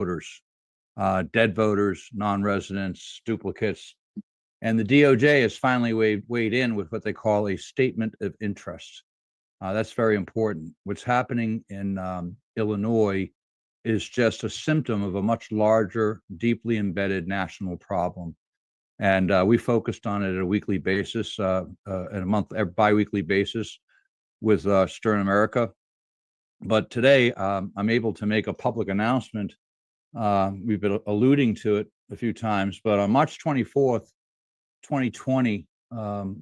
voters, dead voters, non-residents, duplicates. And the DOJ has finally weighed in with what they call a statement of interest. That's very important. What's happening in Illinois is just a symptom of a much larger, deeply embedded national problem. And we focused on it at a weekly basis, at a bi-weekly basis with Stern America. But today, I'm able to make a public announcement. We've been alluding to it a few times, but on March 24th, 2020, 4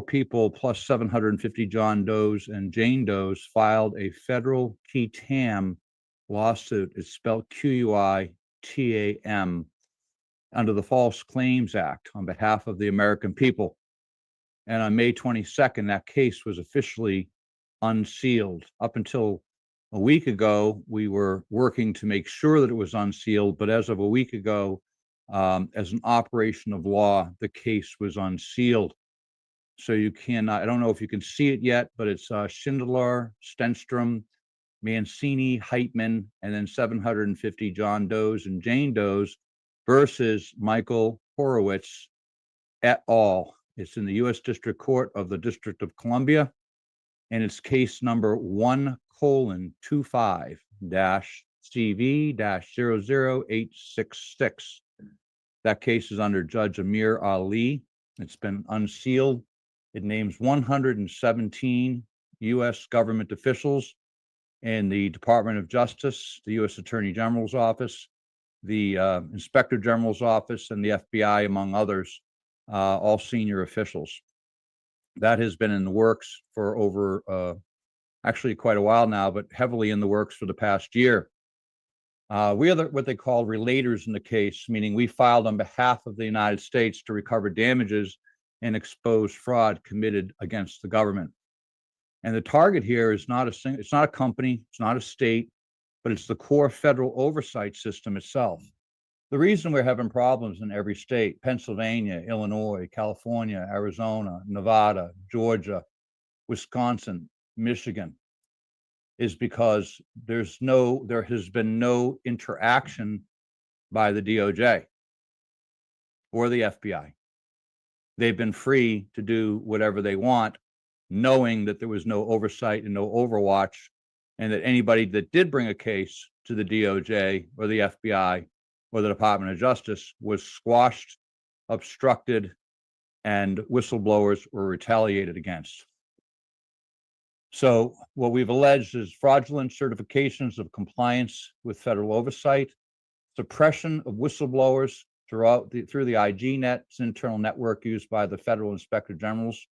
people plus 750 John Does and Jane Does filed a federal qui tam lawsuit. It's spelled Q-U-I-T-A-M under the False Claims Act on behalf of the American people. And on May 22nd, that case was officially unsealed. Up until a week ago, we were working to make sure that it was unsealed, but as of a week ago, as an operation of law, the case was unsealed. So you cannot, I don't know if you can see it yet, but it's Schindler, Stenstrom, Mancini, Heitman, and then 750 John Does and Jane Does versus Michael Horowitz et al. It's in the U.S. District Court of the District of Columbia, and it's case number 1:25-CV-00866. That case is under Judge Amir Ali. It's been unsealed. It names 117 U.S. government officials in the Department of Justice, the U.S. Attorney General's Office, the Inspector General's Office, and the FBI, among others, all senior officials. That has been in the works for over, actually quite a while now, but heavily in the works for the past year. We are what they call relators in the case, meaning we filed on behalf of the United States to recover damages and expose fraud committed against the government. And the target here is it's not a company, it's not a state, but it's the core federal oversight system itself. The reason we're having problems in every state, Pennsylvania, Illinois, California, Arizona, Nevada, Georgia, Wisconsin, Michigan, is because there has been no interaction by the DOJ or the FBI. They've been free to do whatever they want, knowing that there was no oversight and no overwatch, and that anybody that did bring a case to the DOJ or the FBI or the Department of Justice was squashed, obstructed, and whistleblowers were retaliated against. So what we've alleged is fraudulent certifications of compliance with federal oversight, suppression of whistleblowers through the IGNet's internal network used by the federal inspector generals,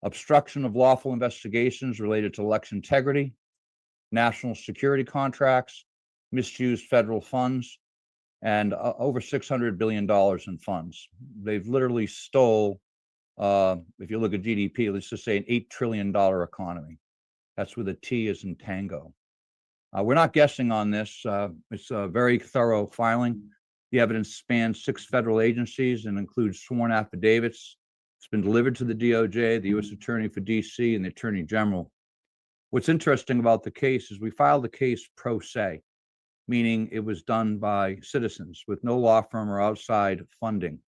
obstruction of lawful investigations related to election integrity, national security contracts, misused federal funds, and over $600 billion in funds. They've literally stole, if you look at GDP, let's just say an $8 trillion economy. That's with a T as in tango. We're not guessing on this. It's a very thorough filing. The evidence spans 6 federal agencies and includes sworn affidavits. It's been delivered to the DOJ, the U.S. Attorney for D.C., and the Attorney General. What's interesting about the case is we filed the case pro se, meaning it was done by citizens with no law firm or outside funding.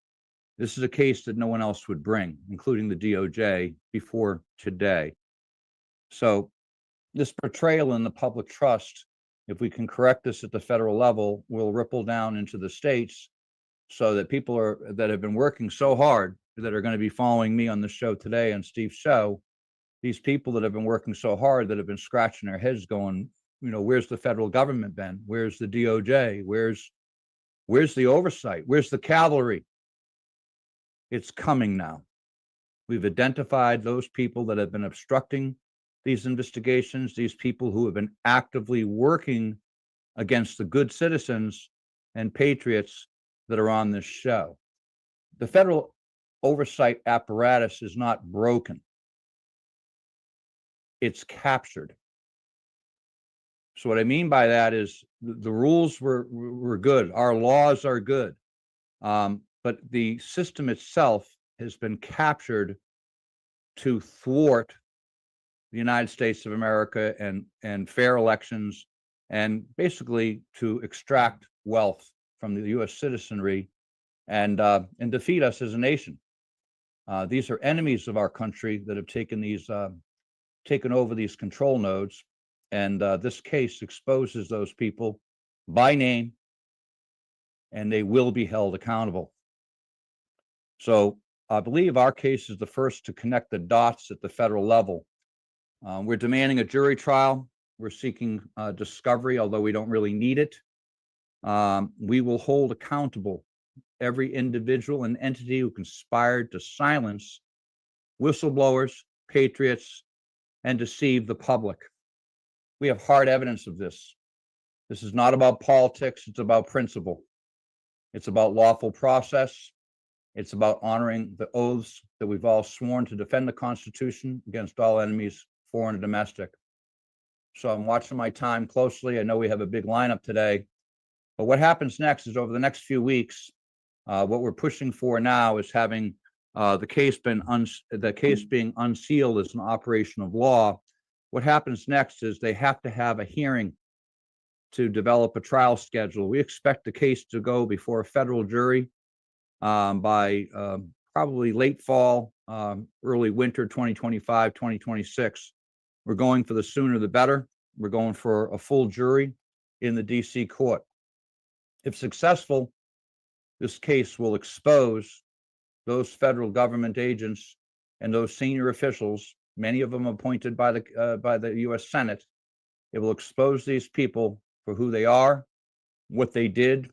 This is a case that no one else would bring, including the DOJ, before today. So this portrayal in the public trust, if we can correct this at the federal level, will ripple down into the states so that people that have been working so hard, that are going to be following me on the show today and Steve's show, these people that have been working so hard, that have been scratching their heads going, where's the federal government been? Where's the DOJ? Where's the oversight? Where's the cavalry? It's coming now. We've identified those people that have been obstructing these investigations, these people who have been actively working against the good citizens and patriots that are on this show. The federal oversight apparatus is not broken. It's captured. So what I mean by that is the rules were good. Our laws are good. But the system itself has been captured to thwart the United States of America and fair elections and basically to extract wealth from the U.S. citizenry and defeat us as a nation. These are enemies of our country that have taken over these control nodes, and this case exposes those people by name, and they will be held accountable. So I believe our case is the first to connect the dots at the federal level. We're demanding a jury trial. We're seeking discovery, although we don't really need it. We will hold accountable every individual and entity who conspired to silence whistleblowers, patriots, and deceive the public. We have hard evidence of this. This is not about politics, it's about principle. It's about lawful process. It's about honoring the oaths that we've all sworn to defend the Constitution against all enemies, foreign and domestic. So I'm watching my time closely. I know we have a big lineup today, but what happens next is over the next few weeks, what we're pushing for now is having the case being unsealed as an operation of law. What happens next is they have to have a hearing to develop a trial schedule. We expect the case to go before a federal jury by probably late fall, early winter 2025, 2026. We're going for the sooner the better. We're going for a full jury in the DC court. If successful, this case will expose those federal government agents and those senior officials, many of them appointed by the U.S. Senate. It will expose these people for who they are, what they did,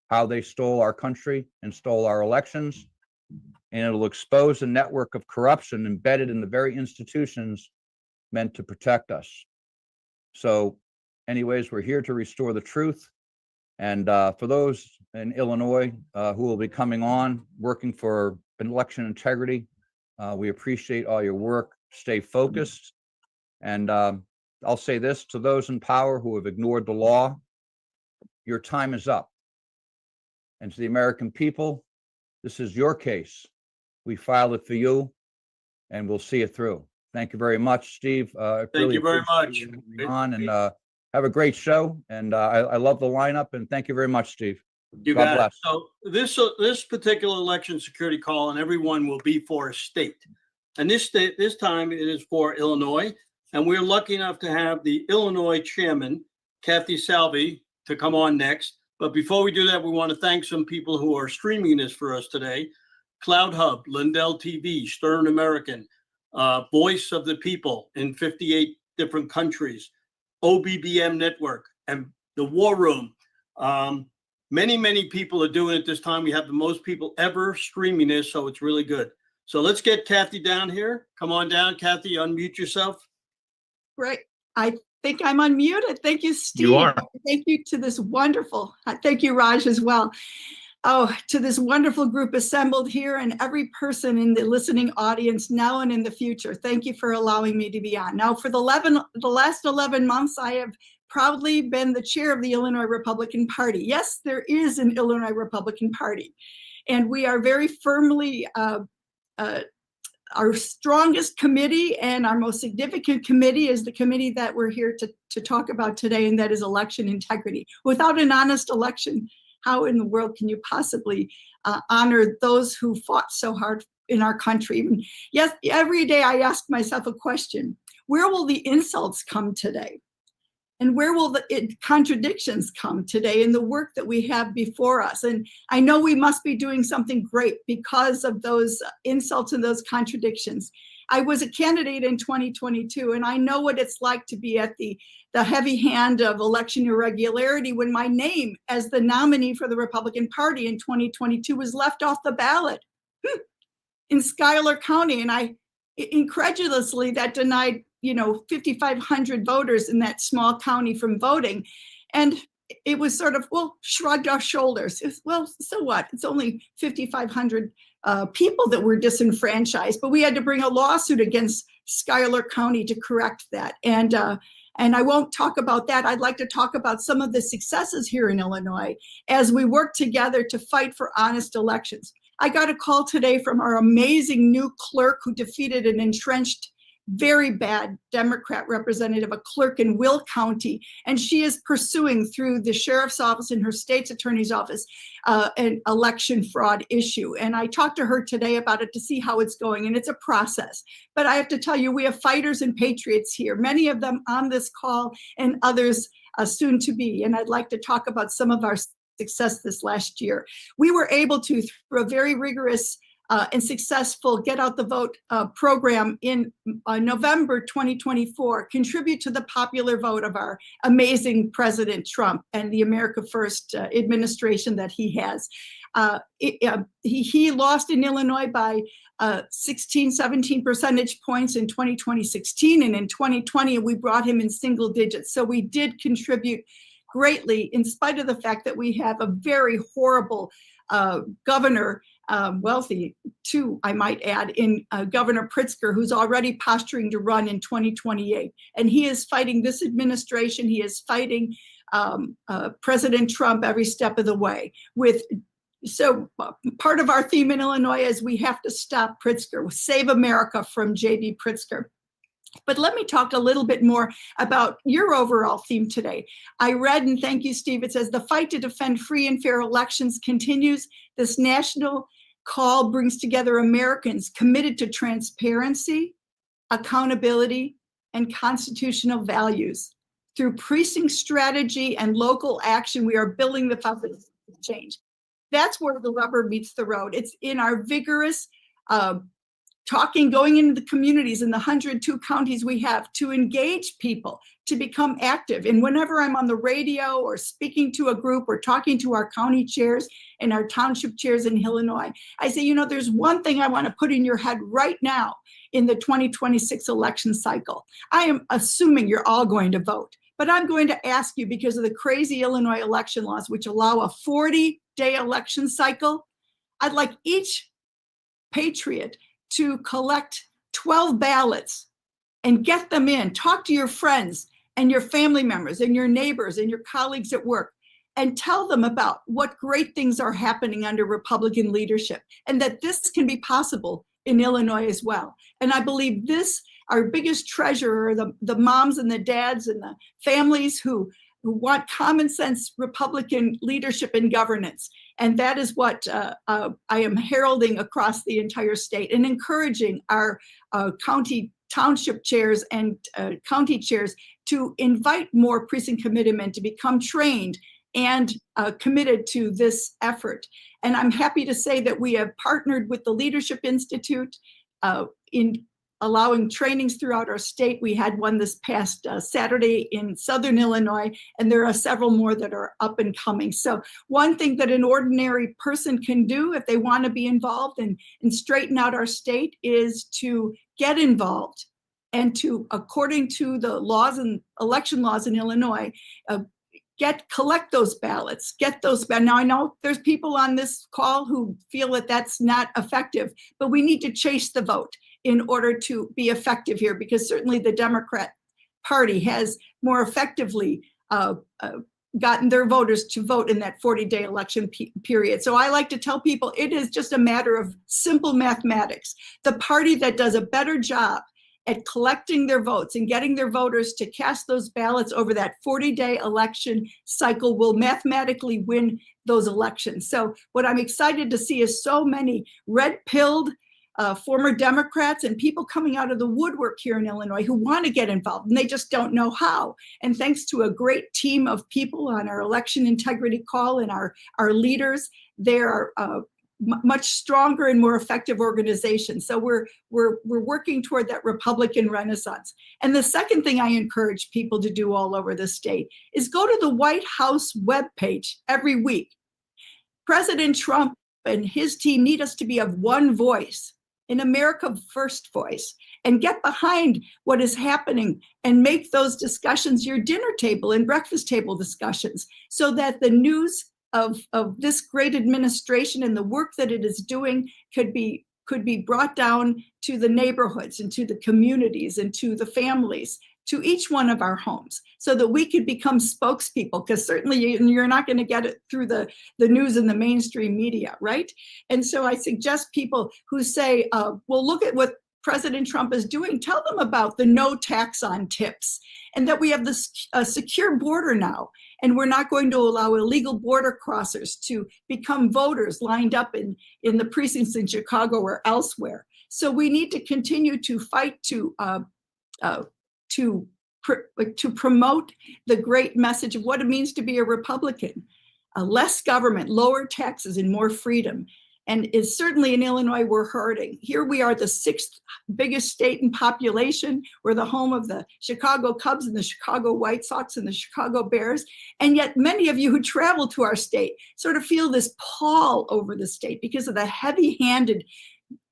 how they stole our country and stole our elections, and it'll expose a network of corruption embedded in the very institutions meant to protect us. So anyways, we're here to restore the truth. And for those in Illinois who will be coming on, working for election integrity, we appreciate all your work. Stay focused. And I'll say this to those in power who have ignored the law: your time is up. And to the American people, this is your case. We filed it for you, and we'll see it through. Thank you very much, Steve. Thank you very much. On and have a great show. And I love the lineup. And thank you very much, Steve. You got it. So this particular election security call, and everyone will be for a state. And this time it is for Illinois. And we're lucky enough to have the Illinois chairman, Kathy Salvi, to come on next. But before we do that, we want to thank some people who are streaming this for us today. Cloud Hub, Lindell TV, Stern American, Voice of the People in 58 different countries, OBBM Network, and the War Room. Many people are doing it this time. We have the most people ever streaming this, so it's really good. So let's get Kathy down here. Come on down, Kathy, unmute yourself. Great. I think I'm unmuted. Thank you, Steve. You are. Thank you to this wonderful, thank you, Raj, as well. Oh, to this wonderful group assembled here and every person in the listening audience now and in the future. Thank you for allowing me to be on. Now, for the last 11 months, I have proudly been the chair of the Illinois Republican Party. Yes, there is an Illinois Republican Party, and we are very firmly our strongest committee and our most significant committee is the committee that we're here to talk about today, and that is election integrity. Without an honest election, how in the world can you possibly honor those who fought so hard in our country? And yes, every day I ask myself a question: where will the insults come today? And where will the contradictions come today in the work that we have before us? And I know we must be doing something great because of those insults and those contradictions. I was a candidate in 2022, and I know what it's like to be at the heavy hand of election irregularity when my name as the nominee for the Republican Party in 2022 was left off the ballot in Schuyler County. And I incredulously, that denied 5,500 voters in that small county from voting. And it was sort of, well, shrugged our shoulders. Well, so what? It's only 5,500 people that were disenfranchised, but we had to bring a lawsuit against Schuyler County to correct that. And I won't talk about that. I'd like to talk about some of the successes here in Illinois as we work together to fight for honest elections. I got a call today from our amazing new clerk who defeated an entrenched very bad Democrat representative, a clerk in Will County, and she is pursuing through the sheriff's office and her state's attorney's office an election fraud issue. And I talked to her today about it to see how it's going, and it's a process. But I have to tell you, we have fighters and patriots here, many of them on this call and others soon to be. And I'd like to talk about some of our success this last year. We were able to, through a very rigorous and successful Get Out the Vote program in November 2024, contribute to the popular vote of our amazing President Trump and the America First administration that he has. He lost in Illinois by 16, 17 percentage points in 2016, and in 2020, we brought him in single digits. So we did contribute greatly, in spite of the fact that we have a very horrible governor, wealthy too, I might add, in Governor Pritzker, who's already posturing to run in 2028. And he is fighting this administration. He is fighting President Trump every step of the way. So part of our theme in Illinois is we have to stop Pritzker, save America from J.B. Pritzker. But let me talk a little bit more about your overall theme today. I read, and thank you, Steve, it says, the fight to defend free and fair elections continues. This national call brings together Americans committed to transparency, accountability, and constitutional values. Through precinct strategy and local action, we are building the foundation of change. That's where the rubber meets the road. It's in our vigorous talking, going into the communities in the 102 counties we have to engage people to become active. And whenever I'm on the radio or speaking to a group or talking to our county chairs and our township chairs in Illinois, I say, there's one thing I want to put in your head right now in the 2026 election cycle. I am assuming you're all going to vote, but I'm going to ask you, because of the crazy Illinois election laws, which allow a 40-day election cycle, I'd like each patriot to collect 12 ballots and get them in. Talk to your friends and your family members and your neighbors and your colleagues at work and tell them about what great things are happening under Republican leadership and that this can be possible in Illinois as well. And I believe this, our biggest treasure, are the moms and the dads and the families who want common sense Republican leadership and governance. And that is what I am heralding across the entire state and encouraging our county township chairs and county chairs to invite more precinct committeemen to become trained and committed to this effort. And I'm happy to say that we have partnered with the Leadership Institute in allowing trainings throughout our state. We had one this past Saturday in Southern Illinois, and there are several more that are up and coming. So one thing that an ordinary person can do if they want to be involved and straighten out our state is to get involved and to, according to the laws and election laws in Illinois, collect those ballots, get those. Now I know there's people on this call who feel that that's not effective, but we need to chase the vote in order to be effective here, because certainly the Democrat Party has more effectively gotten their voters to vote in that 40-day election period. So I like to tell people it is just a matter of simple mathematics. The party that does a better job at collecting their votes and getting their voters to cast those ballots over that 40-day election cycle will mathematically win those elections. So what I'm excited to see is so many red-pilled former Democrats and people coming out of the woodwork here in Illinois who want to get involved and they just don't know how. And thanks to a great team of people on our election integrity call and our leaders, they are much stronger and more effective organizations. So we're working toward that Republican renaissance. And the second thing I encourage people to do all over the state is go to the White House webpage every week. President Trump and his team need us to be of one voice, an America First voice, and get behind what is happening and make those discussions your dinner table and breakfast table discussions, so that the news of this great administration and the work that it is doing could be brought down to the neighborhoods and to the communities and to the families, to each one of our homes, so that we could become spokespeople, because certainly you're not going to get it through the news and the mainstream media, right? And so I suggest people who say, well, look at what President Trump is doing. Tell them about the no tax on tips, and that we have this secure border now, and we're not going to allow illegal border crossers to become voters lined up in the precincts in Chicago or elsewhere. So we need to continue to fight to promote the great message of what it means to be a Republican. Less government, lower taxes, and more freedom. And it's certainly in Illinois, we're hurting. Here we are, the 6th biggest state in population. We're the home of the Chicago Cubs and the Chicago White Sox and the Chicago Bears. And yet many of you who travel to our state sort of feel this pall over the state because of the heavy-handed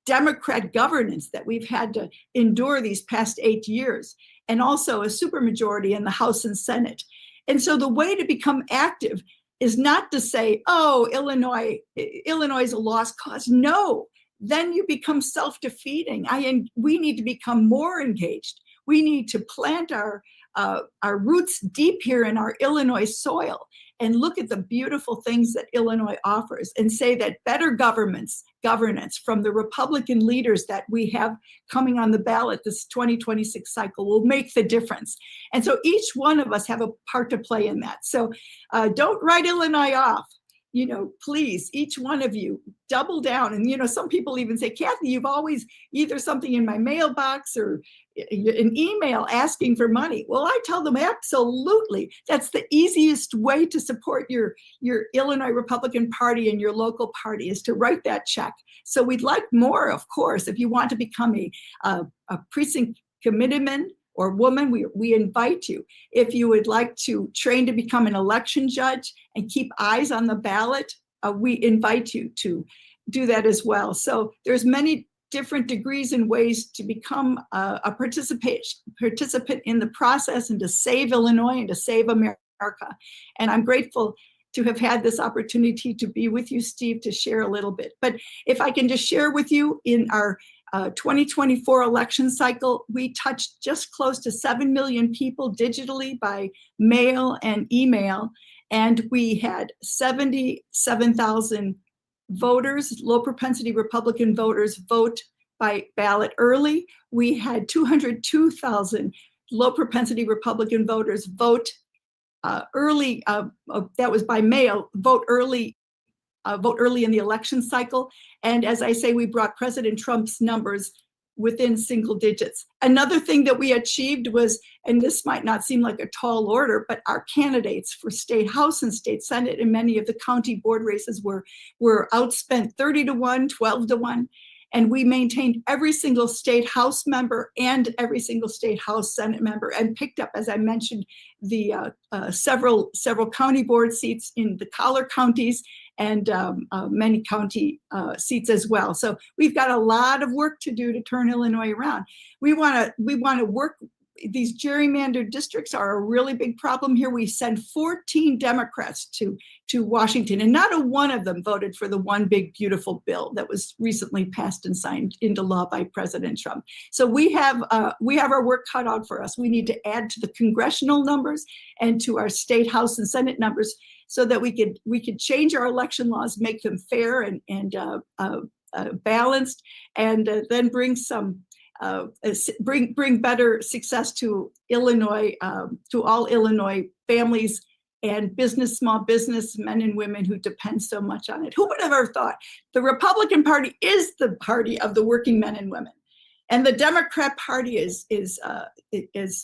Democrat governance that we've had to endure these past 8 years, and also a supermajority in the House and Senate. And so the way to become active is not to say, oh, Illinois is a lost cause. No, then you become self-defeating. We need to become more engaged. We need to plant our roots deep here in our Illinois soil and look at the beautiful things that Illinois offers, and say that better governance from the Republican leaders that we have coming on the ballot this 2026 cycle will make the difference. And so each one of us have a part to play in that. So don't write Illinois off. Please, each one of you, double down. And, some people even say, Kathy, you've always either something in my mailbox or an email asking for money. Well, I tell them absolutely. That's the easiest way to support your Illinois Republican Party and your local party, is to write that check. So we'd like more, of course. If you want to become a precinct committeeman or woman, we invite you. If you would like to train to become an election judge and keep eyes on the ballot, we invite you to do that as well. So there's many different degrees and ways to become a participant in the process, and to save Illinois and to save America. And I'm grateful to have had this opportunity to be with you, Steve, to share a little bit. But if I can just share with you, in our 2024 election cycle, we touched just close to 7 million people digitally by mail and email. And we had 77,000 voters, low propensity Republican voters, vote by ballot early. We had 202,000 low propensity Republican voters vote early, that was by mail, vote early in the election cycle. And as I say, we brought President Trump's numbers within single digits. Another thing that we achieved was, and this might not seem like a tall order, but our candidates for state house and state senate in many of the county board races were outspent 30-1, 12-1. And we maintained every single state house member and every single state house senate member, and picked up, as I mentioned, the several county board seats in the collar counties, and many county seats as well. So we've got a lot of work to do to turn Illinois around. We want to work. These gerrymandered districts are a really big problem here. We send 14 Democrats to Washington, and not a one of them voted for the one big beautiful bill that was recently passed and signed into law by President Trump. So we have our work cut out for us. We need to add to the congressional numbers and to our state house and senate numbers, so that we could change our election laws, make them fair and balanced, and then bring some bring better success to Illinois, to all Illinois families and small business men and women who depend so much on it. Who would have ever thought? The Republican Party is the party of the working men and women, and the Democrat Party is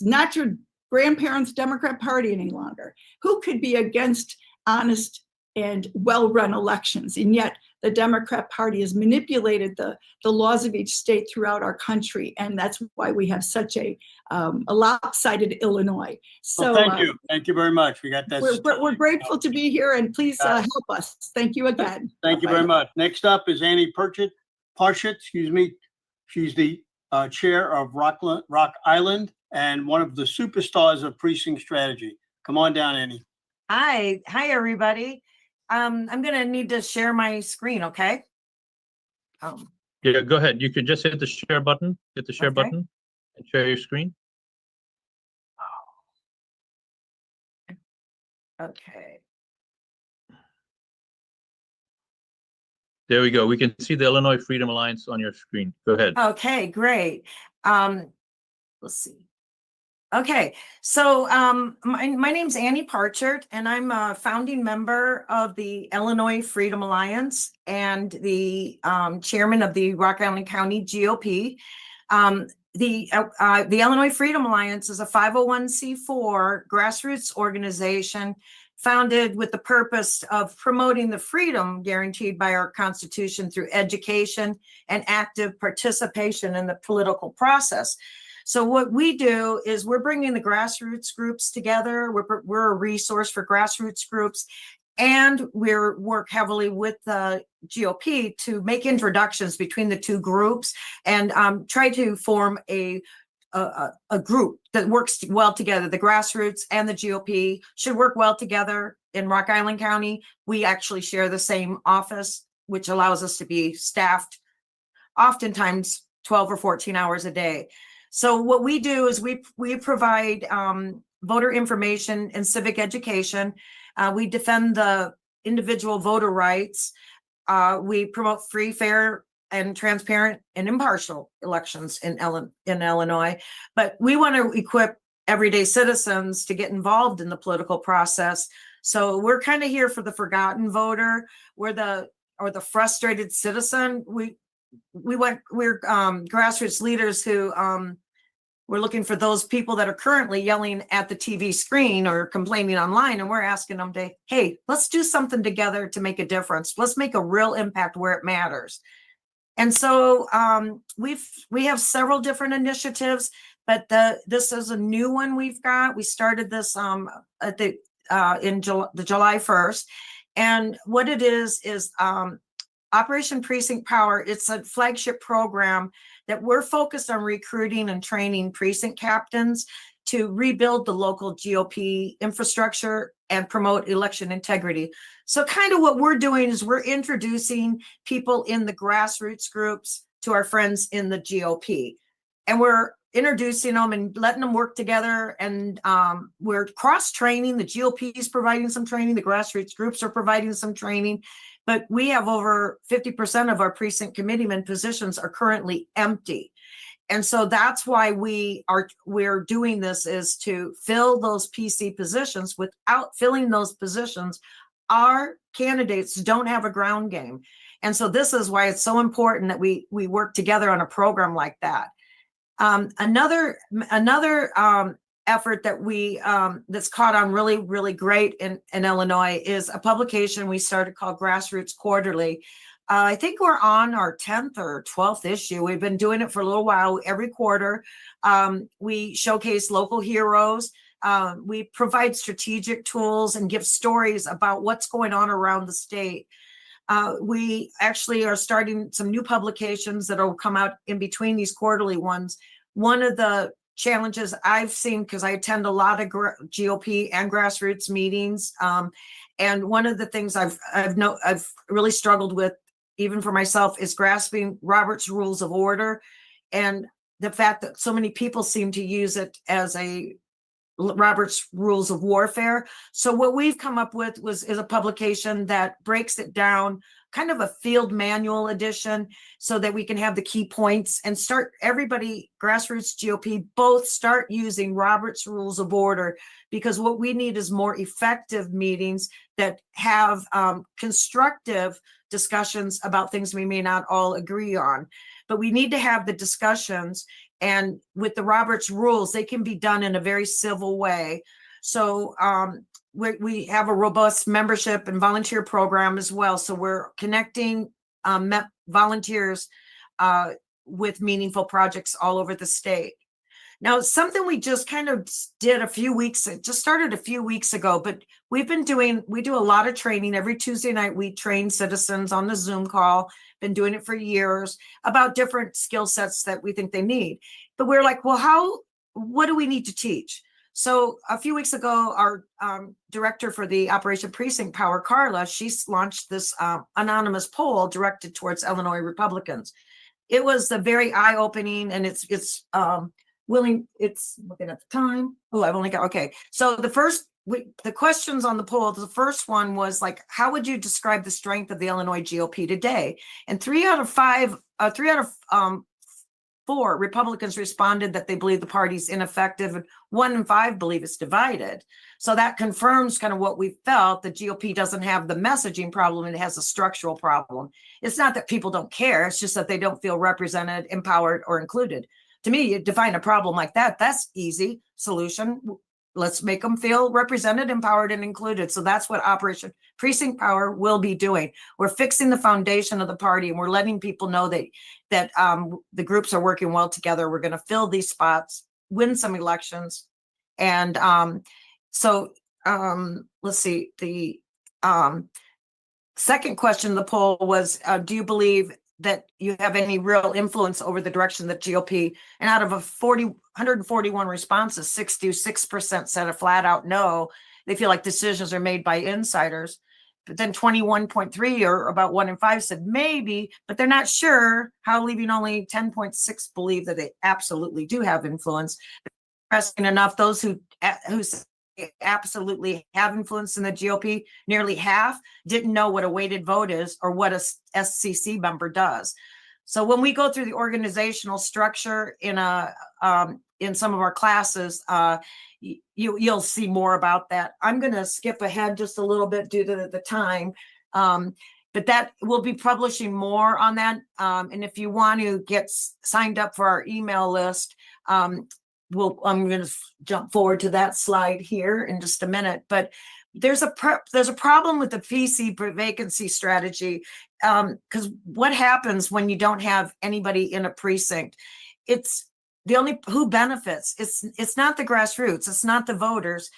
not your grandparents' Democrat Party any longer. Who could be against honest and well-run elections? And yet the Democrat Party has manipulated the laws of each state throughout our country, and that's why we have such a lopsided Illinois. So well, thank you very much. We got that. We're grateful to be here, and please help us. Thank you again. Thank you very much. Next up is Annie Parchett, excuse me. She's the chair of Rock Island and one of the superstars of precinct strategy. Come on down, Annie. Hi, everybody. I'm gonna need to share my screen, okay? Yeah, go ahead. You could just hit the share button, button and share your screen. Okay. There we go. We can see the Illinois Freedom Alliance on your screen. Go ahead. Okay, great. Let's see. Okay, so my name's Annie Parchert, and I'm a founding member of the Illinois Freedom Alliance and the chairman of the Rock Island County GOP. The Illinois Freedom Alliance is a 501c4 grassroots organization founded with the purpose of promoting the freedom guaranteed by our Constitution through education and active participation in the political process. So what we do is we're bringing the grassroots groups together. We're a resource for grassroots groups, and we work heavily with the GOP to make introductions between the two groups and try to form a group that works well together. The grassroots and the GOP should work well together. In Rock Island County, we actually share the same office, which allows us to be staffed oftentimes 12 or 14 hours a day. So what we do is we provide voter information and civic education. We defend the individual voter rights. We promote free, fair, and transparent and impartial elections in Illinois. But we want to equip everyday citizens to get involved in the political process. So we're kind of here for the forgotten voter. We're the frustrated citizen. We're grassroots leaders who we're looking for those people that are currently yelling at the TV screen or complaining online, and we're asking them to, hey, let's do something together to make a difference. Let's make a real impact where it matters. And so we have several different initiatives, but this is a new one we've got. We started this in July 1st, and what it is Operation Precinct Power. It's a flagship program that we're focused on recruiting and training precinct captains to rebuild the local GOP infrastructure and promote election integrity. So kind of what we're doing is we're introducing people in the grassroots groups to our friends in the GOP. And we're introducing them and letting them work together. And we're cross-training. The GOP is providing some training. The grassroots groups are providing some training. But we have over 50% of our precinct committeeman positions are currently empty. And so that's why we're doing this, is to fill those PC positions. Without filling those positions, our candidates don't have a ground game. And so this is why it's so important that we work together on a program like that. Another effort that that's caught on really, really great in Illinois is a publication we started called Grassroots Quarterly. I think we're on our 10th or 12th issue. We've been doing it for a little while. Every quarter, we showcase local heroes. We provide strategic tools and give stories about what's going on around the state. We actually are starting some new publications that will come out in between these quarterly ones. One of the challenges I've seen, because I attend a lot of GOP and grassroots meetings, and one of the things I've really struggled with, even for myself, is grasping Robert's Rules of Order, and the fact that so many people seem to use it as a Robert's Rules of Warfare. So what we've come up with is a publication that breaks it down, kind of a field manual edition, so that we can have the key points and start everybody, grassroots, GOP, both start using Robert's Rules of Order, because what we need is more effective meetings that have constructive discussions about things we may not all agree on. But we need to have the discussions, and with the Roberts Rules, they can be done in a very civil way. So we have a robust membership and volunteer program as well. So we're connecting volunteers with meaningful projects all over the state. Now, something we just kind of did started a few weeks ago, but we do a lot of training. Every Tuesday night, we train citizens on the Zoom call, been doing it for years, about different skill sets that we think they need. But we're like, well, what do we need to teach? So a few weeks ago, our director for the Operation Precinct Power, Carla, she's launched this anonymous poll directed towards Illinois Republicans. It was a very eye-opening, and it's looking at the time. Oh, I've only got, okay. So the first the questions on the poll, the first one was like, how would you describe the strength of the Illinois GOP today? And 3 out of 4 Republicans responded that they believe the party's ineffective, and 1 in 5 believe it's divided. So that confirms kind of what we felt. The GOP doesn't have the messaging problem, and it has a structural problem. It's not that people don't care, it's just that they don't feel represented, empowered, or included. To me, you define a problem like that, that's easy solution. Let's make them feel represented, empowered, and included. So that's what Operation Precinct Power will be doing. We're fixing the foundation of the party, and we're letting people know that the groups are working well together. We're going to fill these spots, win some elections. And let's see. The second question of the poll was, do you believe that you have any real influence over the direction that GOP? And out of 141 responses, 66% said a flat out no. They feel like decisions are made by insiders. But then 21.3, or about 1 in 5, said maybe, but they're not sure. How, leaving only 10.6 believe that they absolutely do have influence. Interesting enough, those who absolutely have influence in the GOP, nearly half didn't know what a weighted vote is or what a SCC member does. So when we go through the organizational structure in some of our classes, you'll see more about that. I'm going to skip ahead just a little bit due to the time, but that we'll be publishing more on that. And if you want to get signed up for our email list, I'm going to jump forward to that slide here in just a minute. But there's a problem with the PC vacancy strategy, because what happens when you don't have anybody in a precinct? It's the only who benefits. It's not the grassroots. It's not the voters.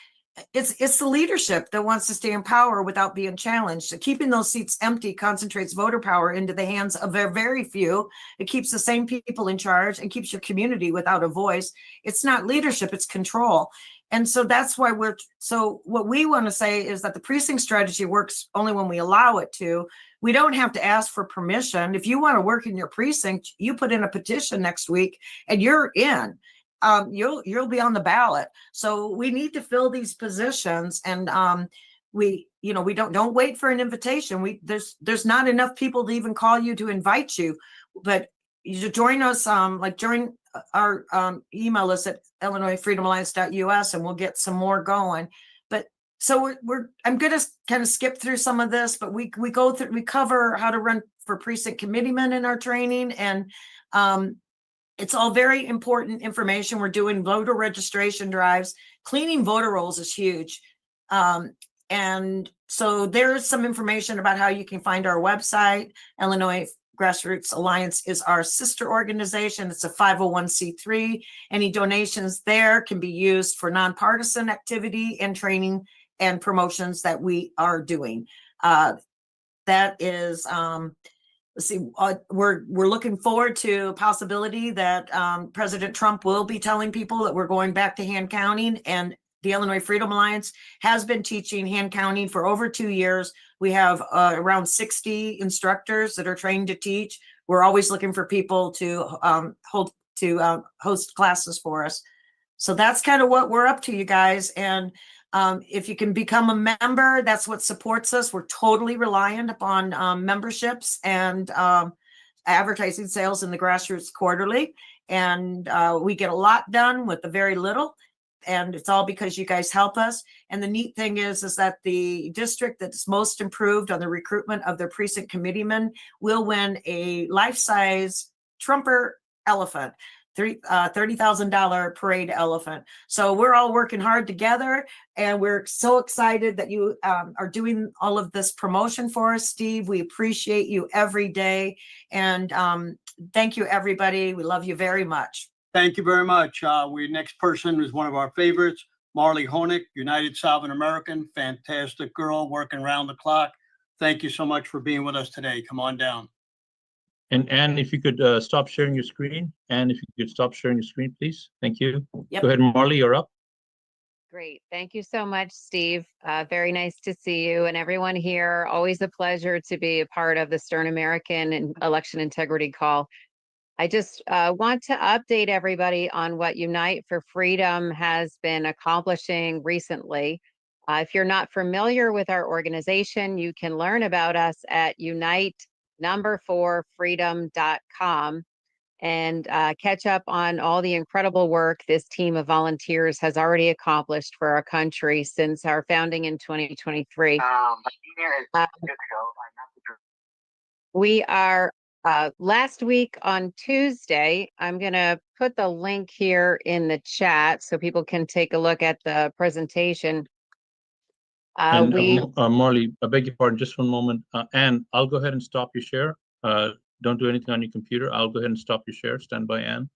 It's the leadership that wants to stay in power without being challenged. So keeping those seats empty concentrates voter power into the hands of a very few. It keeps the same people in charge and keeps your community without a voice. It's not leadership, it's control. And so that's why what we want to say is that the precinct strategy works only when we allow it to. We don't have to ask for permission. If you want to work in your precinct, you put in a petition next week and you're in. You'll be on the ballot. So we need to fill these positions, and we don't wait for an invitation. There's not enough people to even call you to invite you, but you join us, join our email list at illinoisfreedomalliance.us, and we'll get some more going. But so I'm going to kind of skip through some of this, but we cover how to run for precinct committeemen in our training, and it's all very important information. We're doing voter registration drives. Cleaning voter rolls is huge. And so there's some information about how you can find our website. Illinois Grassroots Alliance is our sister organization. It's a 501c3. Any donations there can be used for nonpartisan activity and training and promotions that we are doing. That is... let's see, we're looking forward to a possibility that President Trump will be telling people that we're going back to hand counting, and the Illinois Freedom Alliance has been teaching hand counting for over 2 years. We have around 60 instructors that are trained to teach. We're always looking for people to host classes for us. So that's kind of what we're up to, you guys. And if you can become a member, that's what supports us. We're totally reliant upon memberships and advertising sales in the Grassroots Quarterly. And we get a lot done with a very little. And it's all because you guys help us. And the neat thing is that the district that's most improved on the recruitment of their precinct committeemen will win a life-size Trumper elephant. $30,000 parade elephant. So we're all working hard together, and we're so excited that you are doing all of this promotion for us, Steve. We appreciate you every day, and thank you, everybody. We love you very much. Thank you very much. Next person is one of our favorites, Marley Honig, United Southern American, fantastic girl, working around the clock. Thank you so much for being with us today. Come on down. And Anne, if you could stop sharing your screen. Anne, if you could stop sharing your screen, please. Thank you. Yep. Go ahead, Marley, you're up. Great. Thank you so much, Steve. Very nice to see you and everyone here. Always a pleasure to be a part of the Stern American and Election Integrity Call. I just want to update everybody on what Unite for Freedom has been accomplishing recently. If you're not familiar with our organization, you can learn about us at unite4freedom.com and catch up on all the incredible work this team of volunteers has already accomplished for our country since our founding in 2023. We are last week on Tuesday. I'm going to put the link here in the chat so people can take a look at the presentation. And Marley, I beg your pardon, just one moment. Anne, I'll go ahead and stop your share. Don't do anything on your computer. I'll go ahead and stop your share. Stand by, Anne.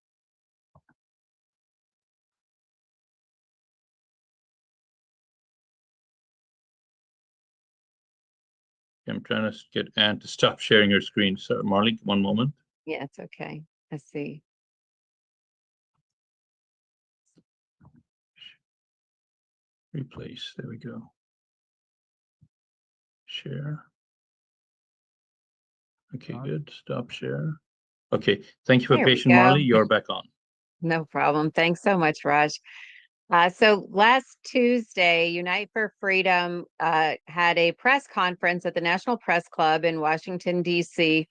I'm trying to get Anne to stop sharing her screen. So Marley, one moment. Yeah, it's okay. Let's see. Replace. There we go. Share. Okay, good. Stop share. Okay, thank you for There we patient, go. Marley. You're back on. No problem. Thanks so much, Raj. So last Tuesday, Unite for Freedom had a press conference at the National Press Club in Washington, D.C.,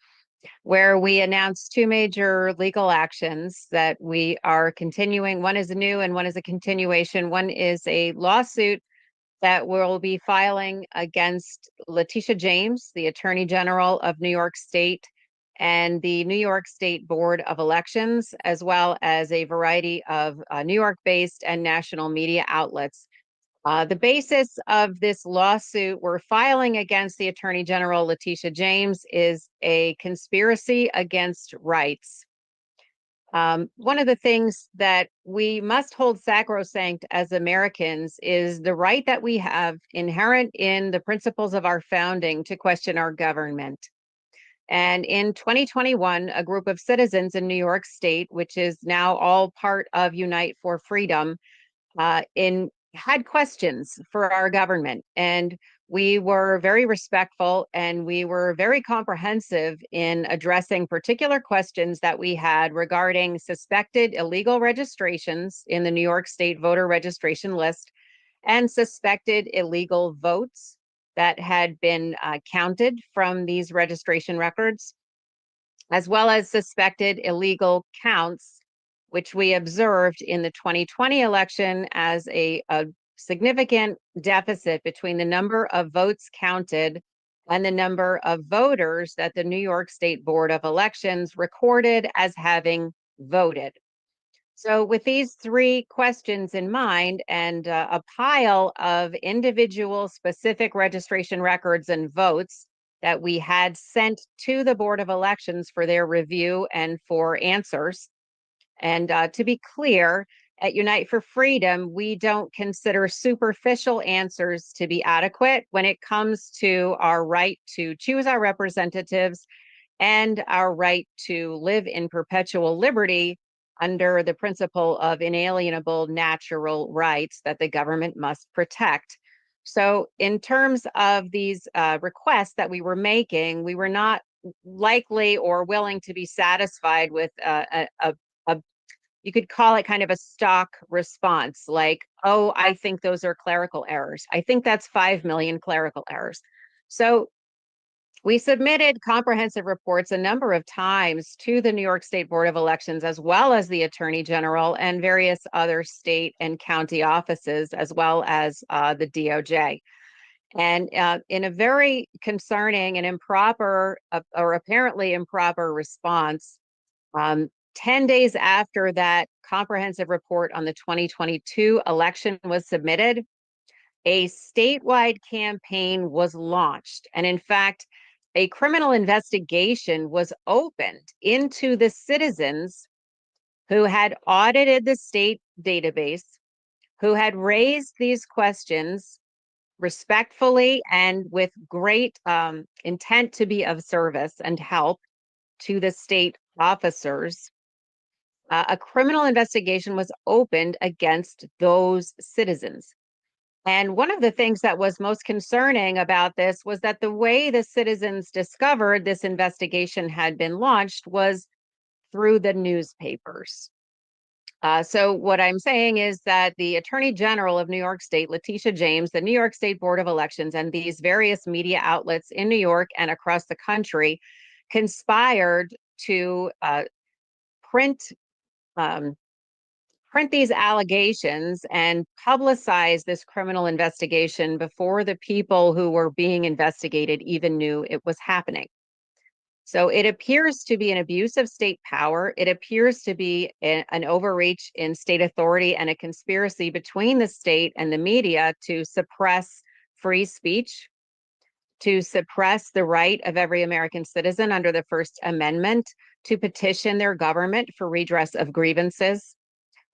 where we announced two major legal actions that we are continuing. One is new and one is a continuation. One is a lawsuit that we'll be filing against Letitia James, the Attorney General of New York State, and the New York State Board of Elections, as well as a variety of New York-based and national media outlets. The basis of this lawsuit we're filing against the Attorney General, Letitia James, is a conspiracy against rights. One of the things that we must hold sacrosanct as Americans is the right that we have inherent in the principles of our founding to question our government. And in 2021, a group of citizens in New York State, which is now all part of Unite for Freedom, had questions for our government. And we were very respectful and we were very comprehensive in addressing particular questions that we had regarding suspected illegal registrations in the New York State voter registration list and suspected illegal votes that had been counted from these registration records, as well as suspected illegal counts, which we observed in the 2020 election as a significant deficit between the number of votes counted and the number of voters that the New York State Board of Elections recorded as having voted. So with these three questions in mind and a pile of individual specific registration records and votes that we had sent to the Board of Elections for their review and for answers. And to be clear, at Unite for Freedom, we don't consider superficial answers to be adequate when it comes to our right to choose our representatives and our right to live in perpetual liberty under the principle of inalienable natural rights that the government must protect. So in terms of these requests that we were making, we were not likely or willing to be satisfied with you could call it kind of a stock response, like, oh, I think those are clerical errors. I think that's 5 million clerical errors. So we submitted comprehensive reports a number of times to the New York State Board of Elections, as well as the Attorney General and various other state and county offices, as well as the DOJ. And in a very concerning and improper or apparently improper response, 10 days after that comprehensive report on the 2022 election was submitted, a statewide campaign was launched. And in fact, a criminal investigation was opened into the citizens who had audited the state database, who had raised these questions respectfully and with great intent to be of service and help to the state officers. A criminal investigation was opened against those citizens. And one of the things that was most concerning about this was that the way the citizens discovered this investigation had been launched was through the newspapers. So what I'm saying is that the Attorney General of New York State, Letitia James, the New York State Board of Elections, and these various media outlets in New York and across the country conspired to print these allegations and publicize this criminal investigation before the people who were being investigated even knew it was happening. So it appears to be an abuse of state power. It appears to be an overreach in state authority and a conspiracy between the state and the media to suppress free speech, to suppress the right of every American citizen under the First Amendment to petition their government for redress of grievances.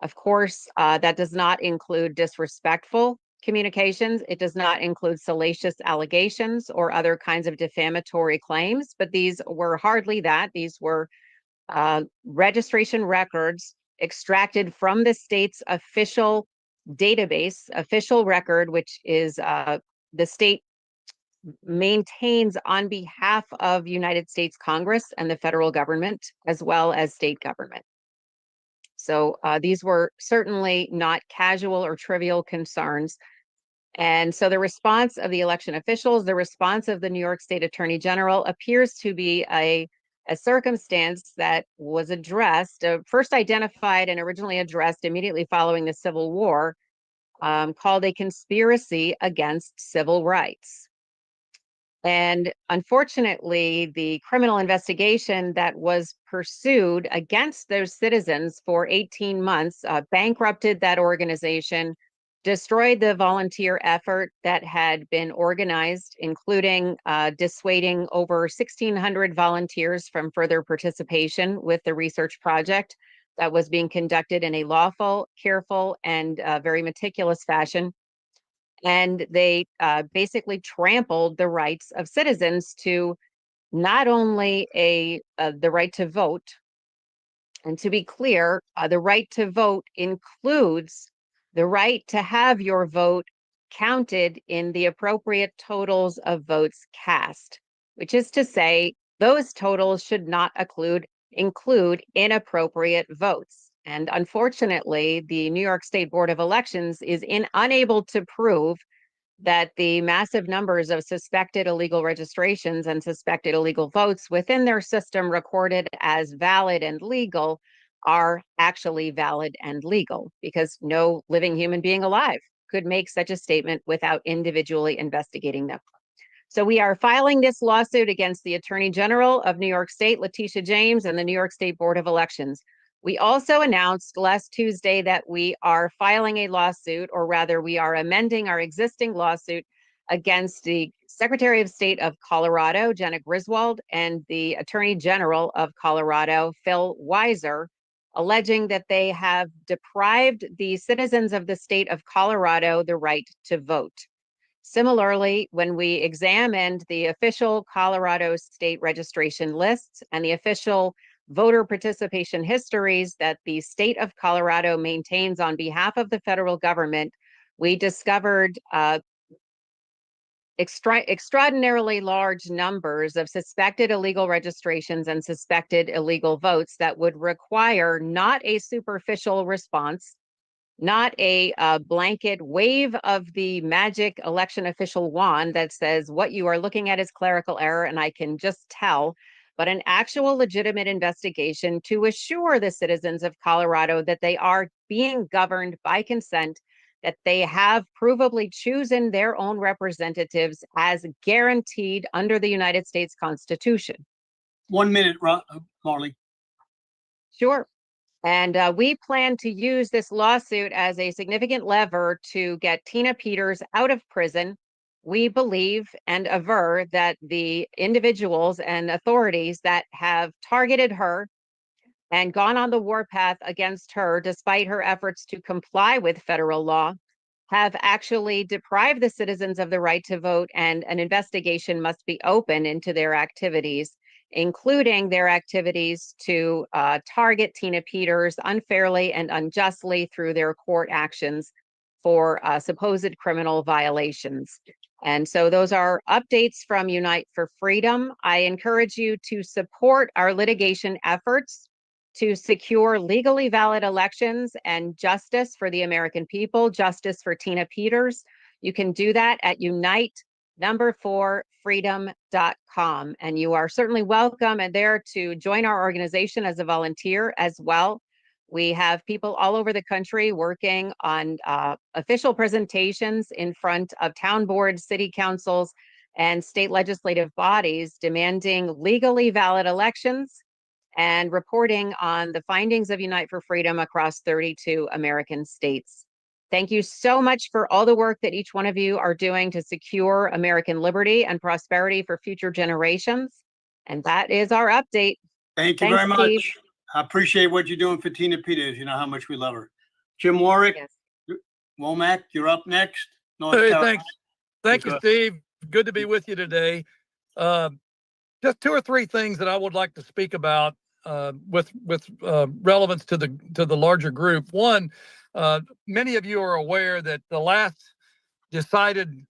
Of course, that does not include disrespectful communications. It does not include salacious allegations or other kinds of defamatory claims, but these were hardly that. These were registration records extracted from the state's official database, official record, which is the state maintains on behalf of United States Congress and the federal government, as well as state government. So these were certainly not casual or trivial concerns. And so the response of the election officials, the response of the New York State Attorney General appears to be a circumstance that was addressed, first identified and originally addressed immediately following the Civil War, called a conspiracy against civil rights. And unfortunately, the criminal investigation that was pursued against those citizens for 18 months bankrupted that organization, destroyed the volunteer effort that had been organized, including dissuading over 1,600 volunteers from further participation with the research project that was being conducted in a lawful, careful, and very meticulous fashion. And they basically trampled the rights of citizens to not only the right to vote, and to be clear, the right to vote includes the right to have your vote counted in the appropriate totals of votes cast, which is to say, those totals should not include inappropriate votes. And unfortunately, the New York State Board of Elections is unable to prove that the massive numbers of suspected illegal registrations and suspected illegal votes within their system recorded as valid and legal are actually valid and legal, because no living human being alive could make such a statement without individually investigating them. So we are filing this lawsuit against the Attorney General of New York State, Letitia James, and the New York State Board of Elections. We also announced last Tuesday that we are filing a lawsuit, or rather we are amending our existing lawsuit against the Secretary of State of Colorado, Jenna Griswold, and the Attorney General of Colorado, Phil Weiser, alleging that they have deprived the citizens of the state of Colorado the right to vote. Similarly, when we examined the official Colorado state registration lists and the official voter participation histories that the state of Colorado maintains on behalf of the federal government, we discovered extraordinarily large numbers of suspected illegal registrations and suspected illegal votes that would require not a superficial response, not a blanket wave of the magic election official wand that says what you are looking at is clerical error and I can just tell, but an actual legitimate investigation to assure the citizens of Colorado that they are being governed by consent, that they have provably chosen their own representatives as guaranteed under the United States Constitution. 1 minute, Marley. Sure. And we plan to use this lawsuit as a significant lever to get Tina Peters out of prison. We believe and aver that the individuals and authorities that have targeted her and gone on the warpath against her, despite her efforts to comply with federal law, have actually deprived the citizens of the right to vote, and an investigation must be opened into their activities, including their activities to target Tina Peters unfairly and unjustly through their court actions for supposed criminal violations. And so those are updates from Unite for Freedom. I encourage you to support our litigation efforts. to secure legally valid elections and justice for the American people, justice for Tina Peters. You can do that at unite4freedom.com. And you are certainly welcome and there to join our organization as a volunteer as well. We have people all over the country working on official presentations in front of town boards, city councils, and state legislative bodies demanding legally valid elections and reporting on the findings of Unite for Freedom across 32 American states. Thank you so much for all the work that each one of you are doing to secure American liberty and prosperity for future generations. And that is our update. Thank you Thanks, very much. Steve. I appreciate what you're doing for Tina Peters. You know how much we love her. Jim Warwick, Yes. Womack, you're up next. North Hey, Carolina. thanks. Thank you, Good. Steve. Good to be with you today. Just two or three things that I would like to speak about with relevance to the larger group. One, many of you are aware that the last decided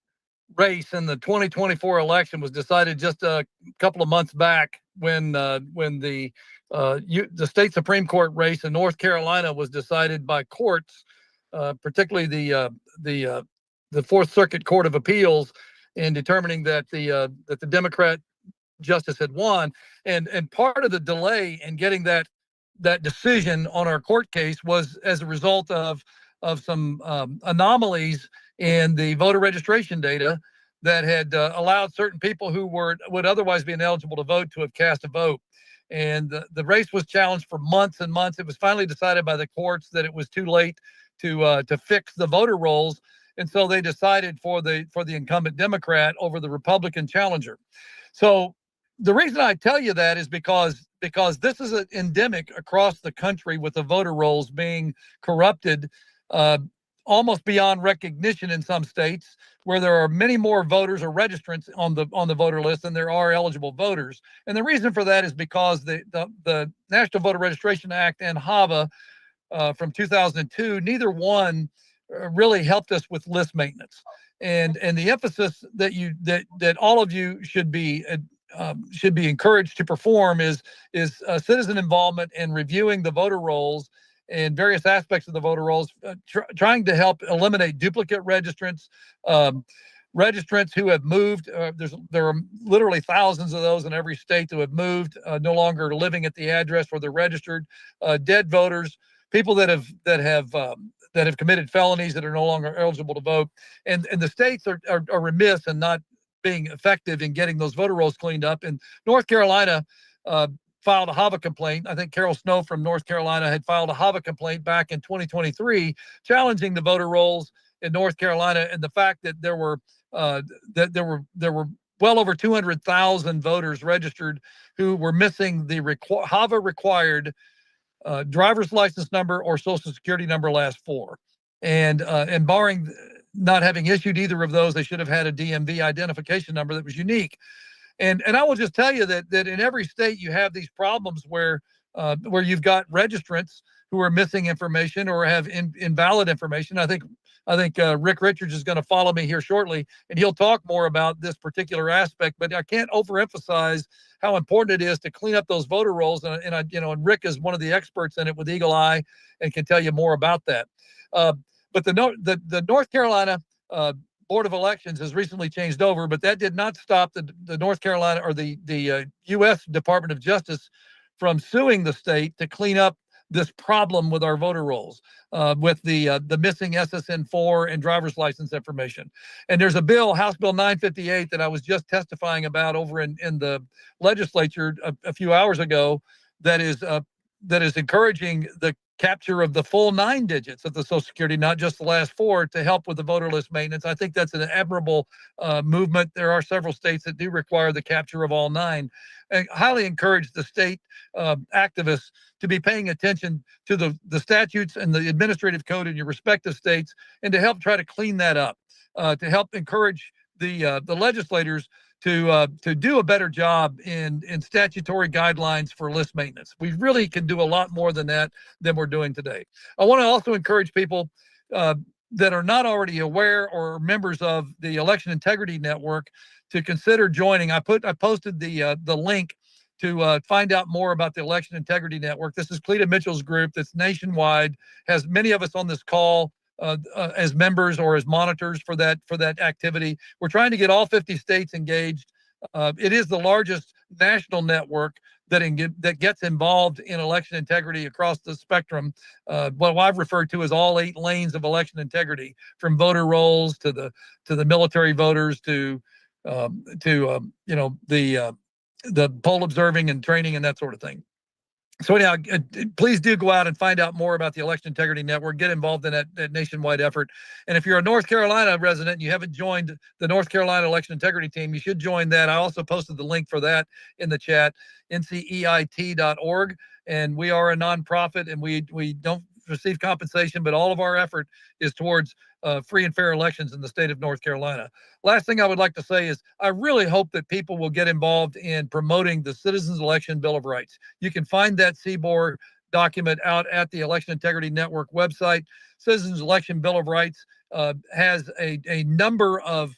race in the 2024 election was decided just a couple of months back when the state Supreme Court race in North Carolina was decided by courts, particularly the Fourth Circuit Court of Appeals, in determining that the Democrat justice had won. And part of the delay in getting that decision on our court case was as a result of some anomalies in the voter registration data that had allowed certain people who would otherwise be ineligible to vote to have cast a vote. And the race was challenged for months and months. It was finally decided by the courts that it was too late to fix the voter rolls, and so they decided for the incumbent Democrat over the Republican challenger. So the reason I tell you that is because this is an endemic across the country, with the voter rolls being corrupted almost beyond recognition in some states, where there are many more voters or registrants on the voter list than there are eligible voters. And the reason for that is because the National Voter Registration Act and HAVA from 2002, neither one really helped us with list maintenance. And the emphasis that all of you should be encouraged to perform is citizen involvement in reviewing the voter rolls and various aspects of the voter rolls, trying to help eliminate duplicate registrants, registrants who have moved. There are literally thousands of those in every state who have moved, no longer living at the address where they're registered, dead voters, people that have committed felonies that are no longer eligible to vote. And the states are remiss in not being effective in getting those voter rolls cleaned up. And North Carolina filed a HAVA complaint. I think Carol Snow from North Carolina had filed a HAVA complaint back in 2023, challenging the voter rolls in North Carolina and the fact that there were well over 200,000 voters registered who were missing the HAVA required driver's license number or social security number last four. And barring not having issued either of those, they should have had a DMV identification number that was unique. And I will just tell you that in every state you have these problems where you've got registrants who are missing information or have invalid information. I think Rick Richards is going to follow me here shortly, and he'll talk more about this particular aspect. But I can't overemphasize how important it is to clean up those voter rolls. And Rick is one of the experts in it with Eagle Eye and can tell you more about that. But the North Carolina Board of Elections has recently changed over, but that did not stop the North Carolina or the U.S. Department of Justice from suing the state to clean up this problem with our voter rolls, with the missing SSN4 and driver's license information. And there's a bill, House Bill 958, that I was just testifying about over in the legislature a few hours ago, that is encouraging the capture of the full 9 digits of the Social Security, not just the last 4, to help with the voter list maintenance. I think that's an admirable movement. There are several states that do require the capture of all 9. I highly encourage the state activists to be paying attention to the statutes and the administrative code in your respective states, and to help try to clean that up, to help encourage the legislators to do a better job in statutory guidelines for list maintenance. We really can do a lot more than we're doing today. I want to also encourage people that are not already aware or members of the Election Integrity Network to consider joining. I posted the link find out more about the Election Integrity Network. This is Cleta Mitchell's group that's nationwide, has many of us on this call as members or as monitors for that activity. We're trying to get all 50 states engaged. It is the largest national network that gets involved in election integrity across the spectrum. What I've referred to as all 8 lanes of election integrity, from voter rolls to the military voters to the poll observing and training and that sort of thing. So anyhow, please do go out and find out more about the Election Integrity Network. Get involved in that nationwide effort. And if you're a North Carolina resident and you haven't joined the North Carolina Election Integrity Team, you should join that. I also posted the link for that in the chat, nceit.org. And we are a nonprofit, and we don't receive compensation, but all of our effort is towards free and fair elections in the state of North Carolina. Last thing I would like to say is I really hope that people will get involved in promoting the Citizens Election Bill of Rights. You can find that CBOR document out at the Election Integrity Network website. Citizens Election Bill of Rights has a number of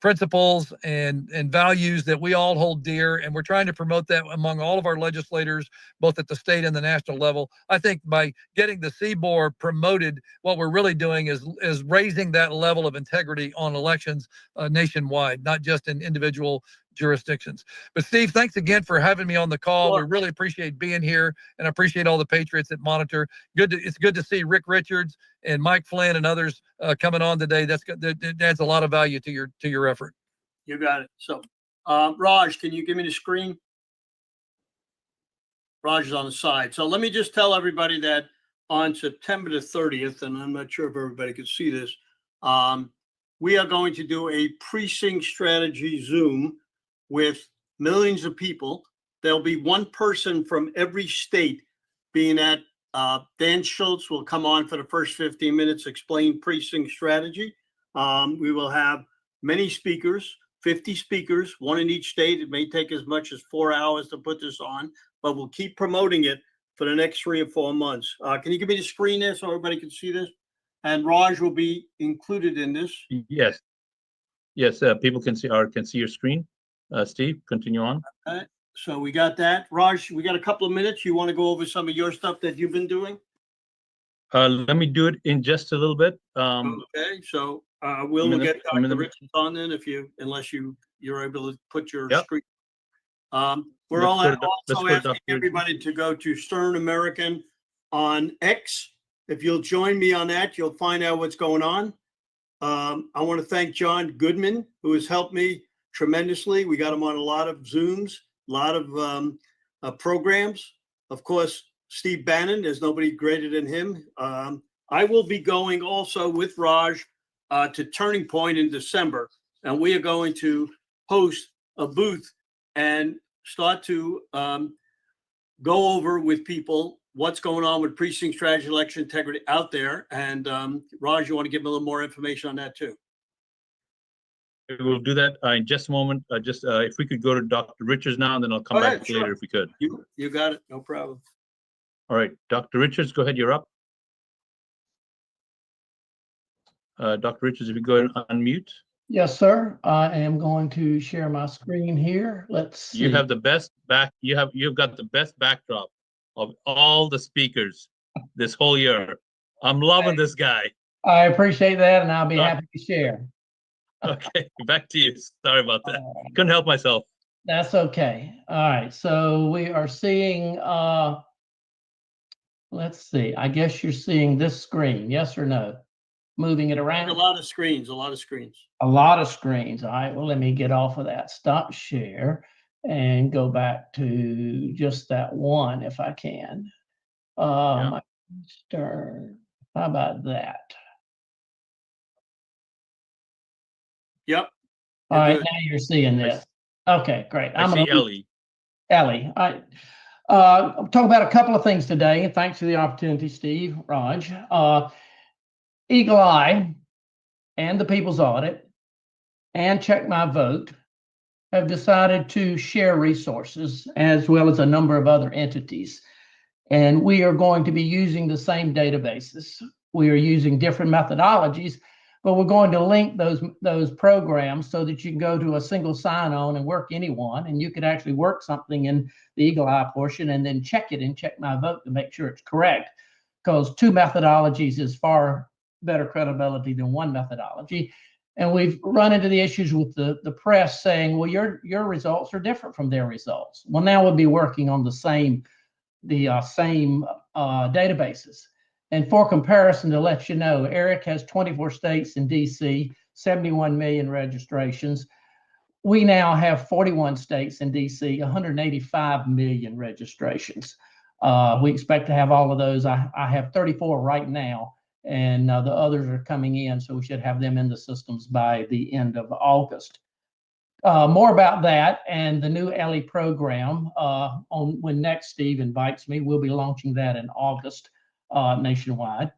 principles and values that we all hold dear, and we're trying to promote that among all of our legislators, both at the state and the national level. I think by getting the CBOR promoted, what we're really doing is raising that level of integrity on elections nationwide, not just in individual jurisdictions. But Steve, thanks again for having me on the call. Sure. We really appreciate being here, and I appreciate all the Patriots that monitor. It's good to see Rick Richards and Mike Flynn and others coming on today. That adds a lot of value to your effort. You got it. So, Raj, can you give me the screen? Raj is on the side. So let me just tell everybody that on September the 30th, and I'm not sure if everybody can see this, we are going to do a precinct strategy Zoom with millions of people. There'll be one person from every state being at. Dan Schultz will come on for the first 15 minutes, explain precinct strategy. We will have many speakers, 50 speakers, one in each state. It may take as much as 4 hours to put this on, but we'll keep promoting it for the next 3 or 4 months. Can you give me the screen there so everybody can see this? And Raj will be included in this. Yes. People can see your screen. Steve, continue on. Okay. So we got that. Raj, we got a couple of minutes. You want to go over some of your stuff that you've been doing? Let me do it in just a little bit. Okay. So we'll get Dr. Richardson on then, unless you're able to put your screen. We're also asking everybody to go to Stern American on X. If you'll join me on that, you'll find out what's going on. I want to thank John Goodman, who has helped me tremendously. We got him on a lot of Zooms, a lot of programs. Of course, Steve Bannon, there's nobody greater than him. I will be going also with Raj to Turning Point in December, and we are going to host a booth and start to go over with people what's going on with precinct strategy, election integrity out there. And Raj, you want to give me a little more information on that too? We'll do that in just a moment. If we could go to Dr. Richards now, and then I'll come back later if we could. You got it. No problem. All right, Dr. Richards, go ahead. You're up. Dr. Richards, if you go ahead and unmute. Yes, sir. I am going to share my screen here. Let's see. You have the best you've got the best backdrop of all the speakers this whole year. I'm loving this guy. I appreciate that, and I'll be happy to share. Okay, back to you. Sorry about that. Couldn't help myself. That's okay. All right, so we are seeing, let's see, I guess you're seeing this screen, yes or no? Moving it around? A lot of screens. A lot of screens. All right, well, let me get off of that. Stop share and go back to just that one if I can. Stern. How about that? Yep. All right, now you're seeing this. Okay, great. I see Ellie. Ellie. All right. I'll talk about a couple of things today, and thanks for the opportunity, Steve, Raj. Eagle Eye and the People's Audit and Check My Vote have decided to share resources as well as a number of other entities. And we are going to be using the same databases. We are using different methodologies, but we're going to link those programs so that you can go to a single sign-on and work anyone, and you could actually work something in the Eagle Eye portion and then check it and check my vote to make sure it's correct, because two methodologies is far better credibility than one methodology. And we've run into the issues with the press saying, well, your results are different from their results. Well, now we'll be working on the same databases. And for comparison, to let you know, Eric has 24 states in DC, 71 million registrations. We now have 41 states in DC, 185 million registrations. We expect to have all of those. I have 34 right now, and the others are coming in, so we should have them in the systems by the end of August. More about that and the new Ellie program when next Steve invites me. We'll be launching that in August nationwide.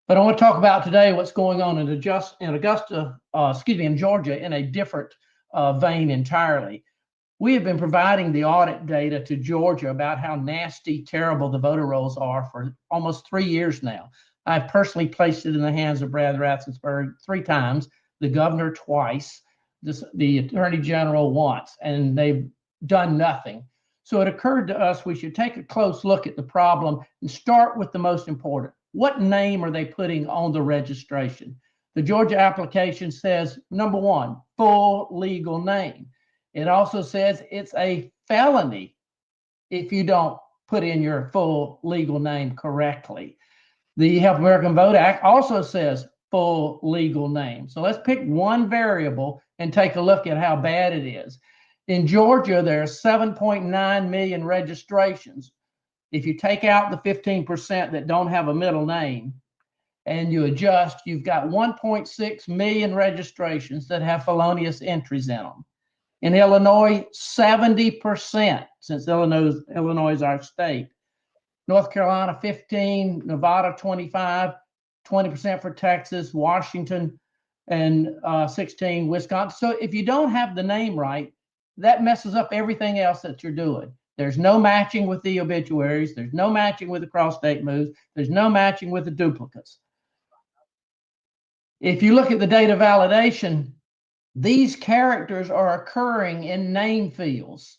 But I want to talk about today what's going on in Georgia in a different vein entirely. We have been providing the audit data to Georgia about how nasty, terrible the voter rolls are for almost 3 years now. I've personally placed it in the hands of Brad Raffensperger 3 times, the governor twice, the attorney general once, and they've done nothing. So it occurred to us we should take a close look at the problem and start with the most important. What name are they putting on the registration? The Georgia application says, number 1, full legal name. It also says it's a felony if you don't put in your full legal name correctly. The Help American Vote Act also says full legal name. So let's pick one variable and take a look at how bad it is. In Georgia, there are 7.9 million registrations. If you take out the 15% that don't have a middle name and you adjust, you've got 1.6 million registrations that have felonious entries in them. In Illinois, 70%, since Illinois is our state. North Carolina, 15, Nevada, 25, 20% for Texas, Washington, and 16, Wisconsin. So if you don't have the name right, that messes up everything else that you're doing. There's no matching with the obituaries. There's no matching with the cross-state moves. There's no matching with the duplicates. If you look at the data validation, these characters are occurring in name fields.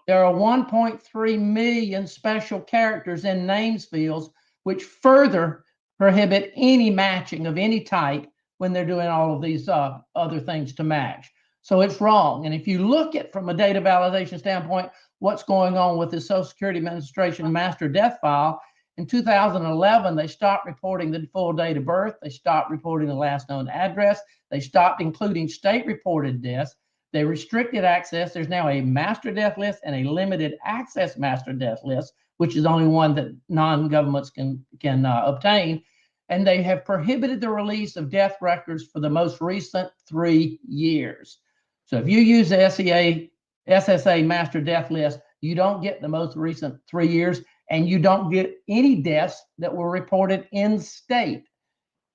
There are 1.3 million special characters in names fields, which further prohibit any matching of any type when they're doing all of these other things to match. So it's wrong. And if you look at from a data validation standpoint, what's going on with the Social Security Administration master death file, in 2011, they stopped reporting the full date of birth. They stopped reporting the last known address. They stopped including state-reported deaths. They restricted access. There's now a master death list and a limited access master death list, which is only one that non-governments can obtain. And they have prohibited the release of death records for the most recent 3 years. So if you use the SSA master death list, you don't get the most recent 3 years, and you don't get any deaths that were reported in state.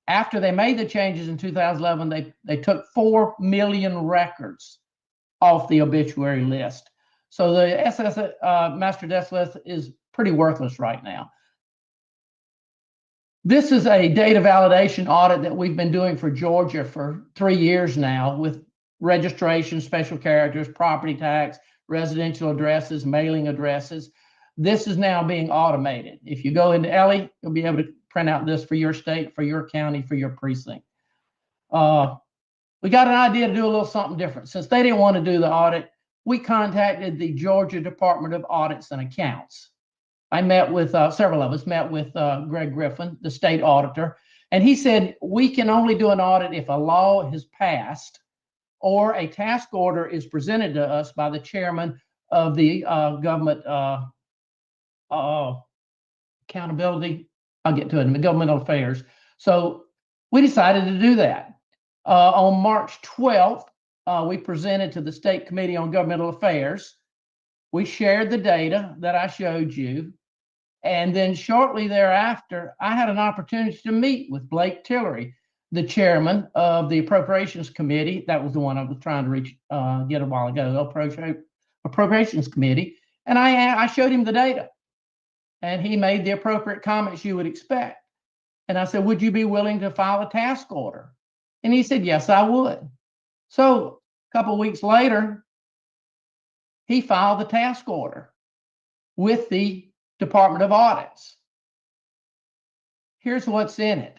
After they made the changes in 2011, they took 4 million records off the obituary list. So the SSA master death list is pretty worthless right now. This is a data validation audit that we've been doing for Georgia for 3 years now, with registration, special characters, property tax, residential addresses, mailing addresses. This is now being automated. If you go into Ellie, you'll be able to print out this for your state, for your county, for your precinct. We got an idea to do a little something different. Since they didn't want to do the audit, we contacted the Georgia Department of Audits and Accounts. I met with, several of us met with Greg Griffin, the state auditor, and he said, we can only do an audit if a law has passed or a task order is presented to us by the chairman of the government accountability, I'll get to it in the governmental affairs. So we decided to do that. On March 12th, we presented to the State Committee on Governmental Affairs. We shared the data that I showed you. And then shortly thereafter, I had an opportunity to meet with Blake Tillery, the chairman of the Appropriations Committee. That was the one I was trying to reach, get a while ago, the Appropriations Committee. And I showed him the data. And he made the appropriate comments you would expect. And I said, would you be willing to file a task order And he said, yes, I would. So a couple of weeks later, he filed the task order with the Department of Audits. Here's what's in it.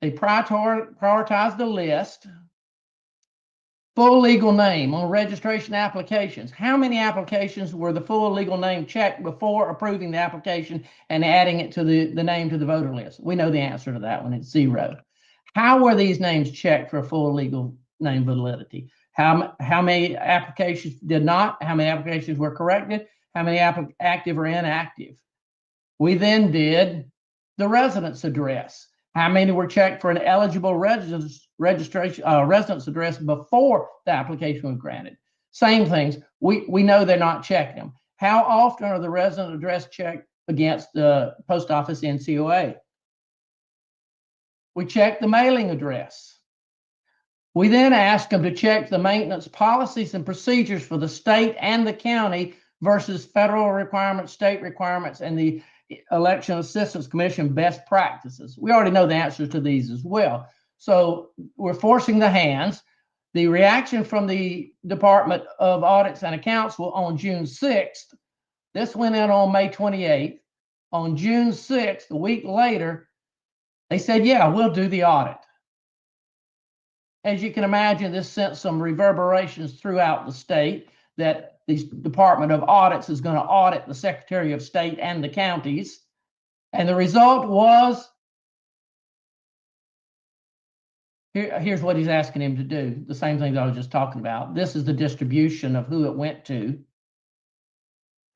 They prioritized the list. Full legal name on registration applications. How many applications were the full legal name checked before approving the application and adding it to the name to the voter list? We know the answer to that one. It's 0. How were these names checked for full legal name validity? How many applications did not? How many applications were corrected? How many active or inactive? We then did the residence address. How many were checked for an eligible residence address before the application was granted? Same things. We know they're not checking them. How often are the resident address checked against the post office NCOA? We check the mailing address. We then ask them to check the maintenance policies and procedures for the state and the county versus federal requirements, state requirements, and the Election Assistance Commission best practices. We already know the answers to these as well. So we're forcing the hands. The reaction from the Department of Audits and Accounts was on June 6th. This went in on May 28th. On June 6th, a week later, they said, yeah, we'll do the audit. As you can imagine, this sent some reverberations throughout the state that the Department of Audits is going to audit the Secretary of State and the counties. And the result was, here's what he's asking him to do. The same things I was just talking about. This is the distribution of who it went to.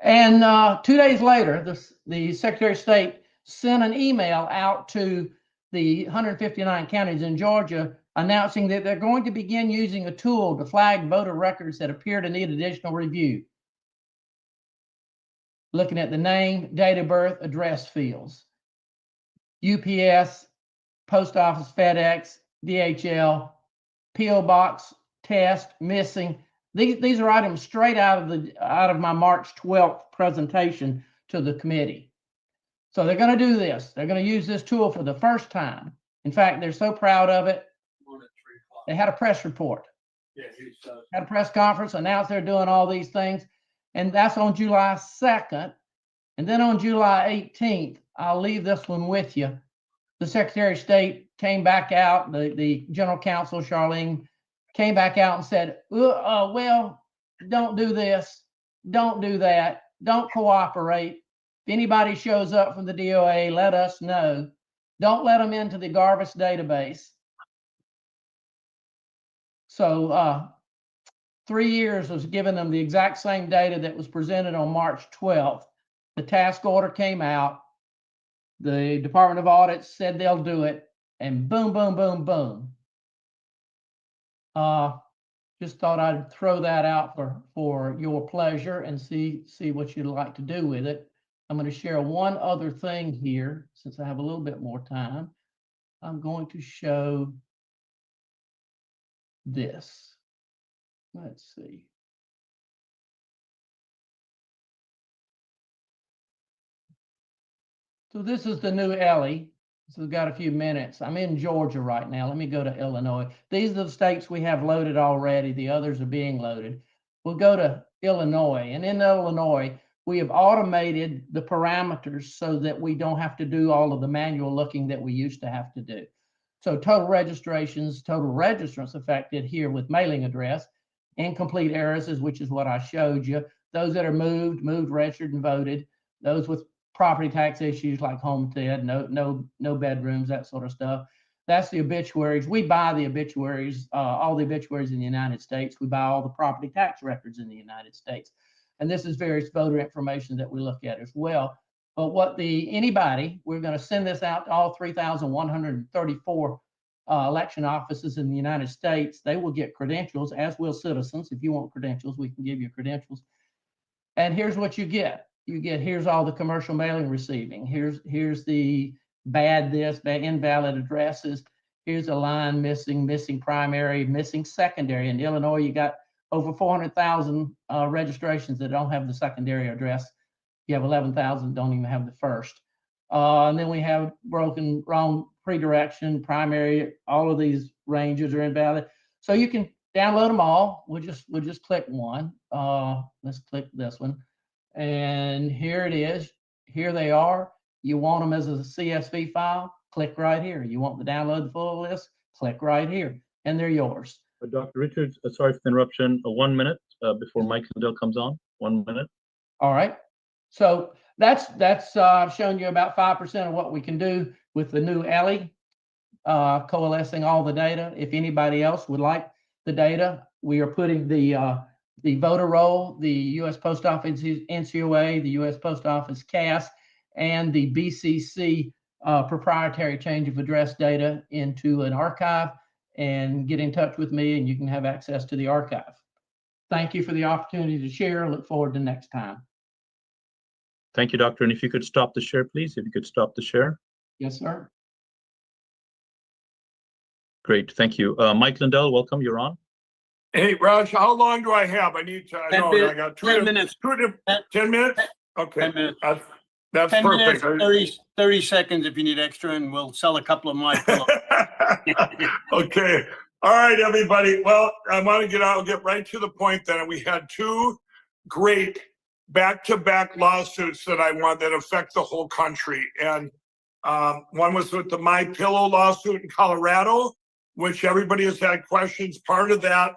And 2 days later, the Secretary of State sent an email out to the 159 counties in Georgia announcing that they're going to begin using a tool to flag voter records that appear to need additional review. Looking at the name, date of birth, address fields. UPS, Post Office, FedEx, DHL, P.O. Box, test, missing. These are items straight out of my March 12th presentation to the committee. So they're going to do this. They're going to use this tool for the first time. In fact, they're so proud of it. They had a press report. Yeah, had a press conference, announced they're doing all these things. And that's on July 2nd. And then on July 18th, I'll leave this one with you. The Secretary of State came back out, the General Counsel, Charlene, came back out and said, well, don't do this, don't do that, don't cooperate. If anybody shows up from the DOA, let us know. Don't let them into the Garvis database. So 3 years was giving them the exact same data that was presented on March 12th. The task order came out. The Department of Audits said they'll do it, and boom, boom, boom, boom. Just thought I'd throw that out for your pleasure and see what you'd like to do with it. I'm going to share one other thing here since I have a little bit more time. I'm going to show this. Let's see. So this is the new Ellie. So we've got a few minutes. I'm in Georgia right now. Let me go to Illinois. These are the states we have loaded already. The others are being loaded. We'll go to Illinois. And in Illinois, we have automated the parameters so that we don't have to do all of the manual looking that we used to have to do. So total registrations, total registrants affected here with mailing address, incomplete errors, which is what I showed you. Those that are moved, registered, and voted. Those with property tax issues like homestead, no bedrooms, that sort of stuff. That's the obituaries. We buy the obituaries, all the obituaries in the United States. We buy all the property tax records in the United States. And this is various voter information that we look at as well. But we're going to send this out to all 3,134 election offices in the United States. They will get credentials, as will citizens. If you want credentials, we can give you credentials. And here's what you get. Here's all the commercial mailing receiving. Here's the bad invalid addresses. Here's a line missing primary, missing secondary. In Illinois, you got over 400,000 registrations that don't have the secondary address. You have 11,000 don't even have the first. And then we have wrong pre-direction, primary, all of these ranges are invalid. So you can download them all. We'll just click one. Let's click this one. And here it is. Here they are. You want them as a CSV file, click right here. You want to download the full list, click right here, and they're yours. Dr. Richards, sorry for the interruption. 1 minute before Mike Lindell comes on. 1 minute. All right. So that's I've shown you about 5% of what we can do with the new Ellie, coalescing all the data. If anybody else would like the data, we are putting the voter roll, the U.S. Post Office NCOA, the U.S. Post Office CAS, and the BCC proprietary change of address data into an archive, and get in touch with me and you can have access to the archive. Thank you for the opportunity to share. I look forward to next time. Thank you, Doctor. And if you could stop the share, please. If you could stop the share. Yes, sir. Great. Thank you. Mike Lindell, welcome. You're on. Hey, Raj, how long do I have? I need to, I 10 know minutes, I got 10 minutes. 10 minutes? Okay. 10 minutes. That's 10 minutes, perfect. 30 seconds if you need extra, and we'll sell a couple of MyPillow. Okay. All right, everybody. Well, I want to get right to the point that we had two great back-to-back lawsuits that affect the whole country. And one was with the MyPillow lawsuit in Colorado, which everybody has had questions. Part of that,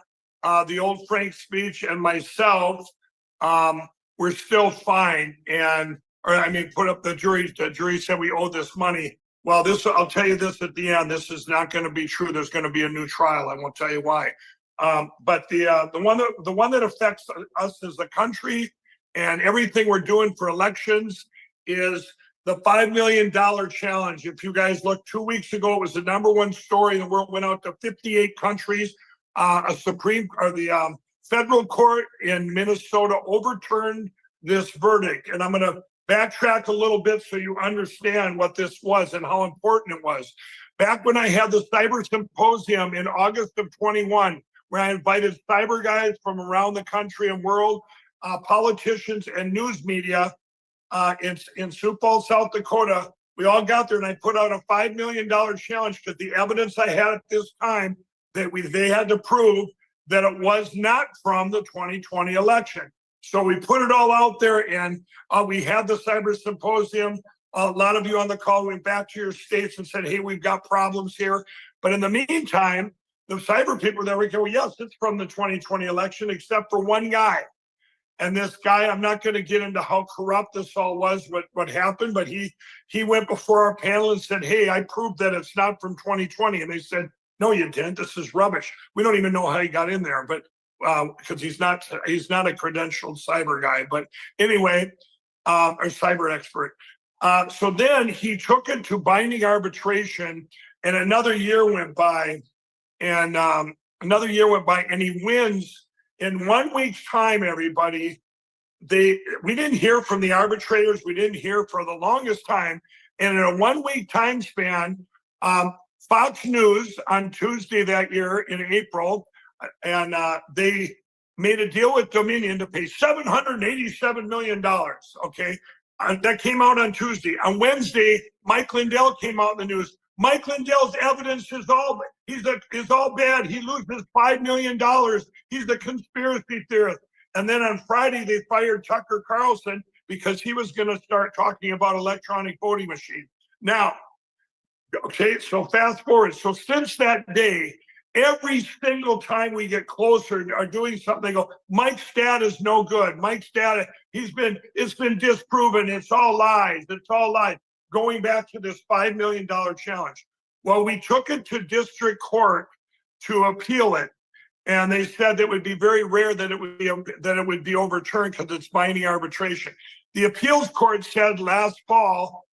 the old Frank speech and myself, we're still fine. Put up the jury. The jury said we owe this money. Well, I'll tell you this at the end. This is not going to be true. There's going to be a new trial. I won't tell you why. But the one that affects us as a country and everything we're doing for elections is the $5 million challenge. If you guys look, 2 weeks ago, it was the #1 story in the world. Went out to 58 countries. The federal court in Minnesota overturned this verdict, and I'm going to backtrack a little bit so you understand what this was and how important it was. Back when I had the cyber symposium in August of 21, where I invited cyber guys from around the country and world, politicians and news media in Sioux Falls, South Dakota, we all got there, and I put out a $5 million challenge because the evidence I had at this time that they had to prove that it was not from the 2020 election. So we put it all out there, and we had the cyber symposium. A lot of you on the call went back to your states and said, hey, we've got problems here. But in the meantime, the cyber people there, we go, yes, it's from the 2020 election, except for one guy. And this guy, I'm not going to get into how corrupt this all was, what happened, but he went before our panel and said, hey, I proved that it's not from 2020. And they said, no, you didn't. This is rubbish. We don't even know how he got in there, but because he's not a credentialed cyber guy. But anyway, or cyber expert. So then he took it to binding arbitration, and another year went by, and he wins in 1 week's time. Everybody, we didn't hear from the arbitrators. We didn't hear for the longest time, and in a 1 week time span, Fox News on Tuesday that year in April, and they made a deal with Dominion to pay $787 million. Okay. That came out on Tuesday. On Wednesday, Mike Lindell came out in the news. Mike Lindell's evidence is all bad. He loses $5 million. He's a conspiracy theorist. And then on Friday, they fired Tucker Carlson because he was going to start talking about electronic voting machines. Now, okay, so fast forward. So since that day, every single time we get closer or doing something, they go, Mike's stat is no good. Mike's stat, it's been disproven. It's all lies. It's all lies. Going back to this $5 million challenge. Well, we took it to district court to appeal it. And they said that it would be very rare that it would be overturned because it's binding arbitration. The appeals court said last fall,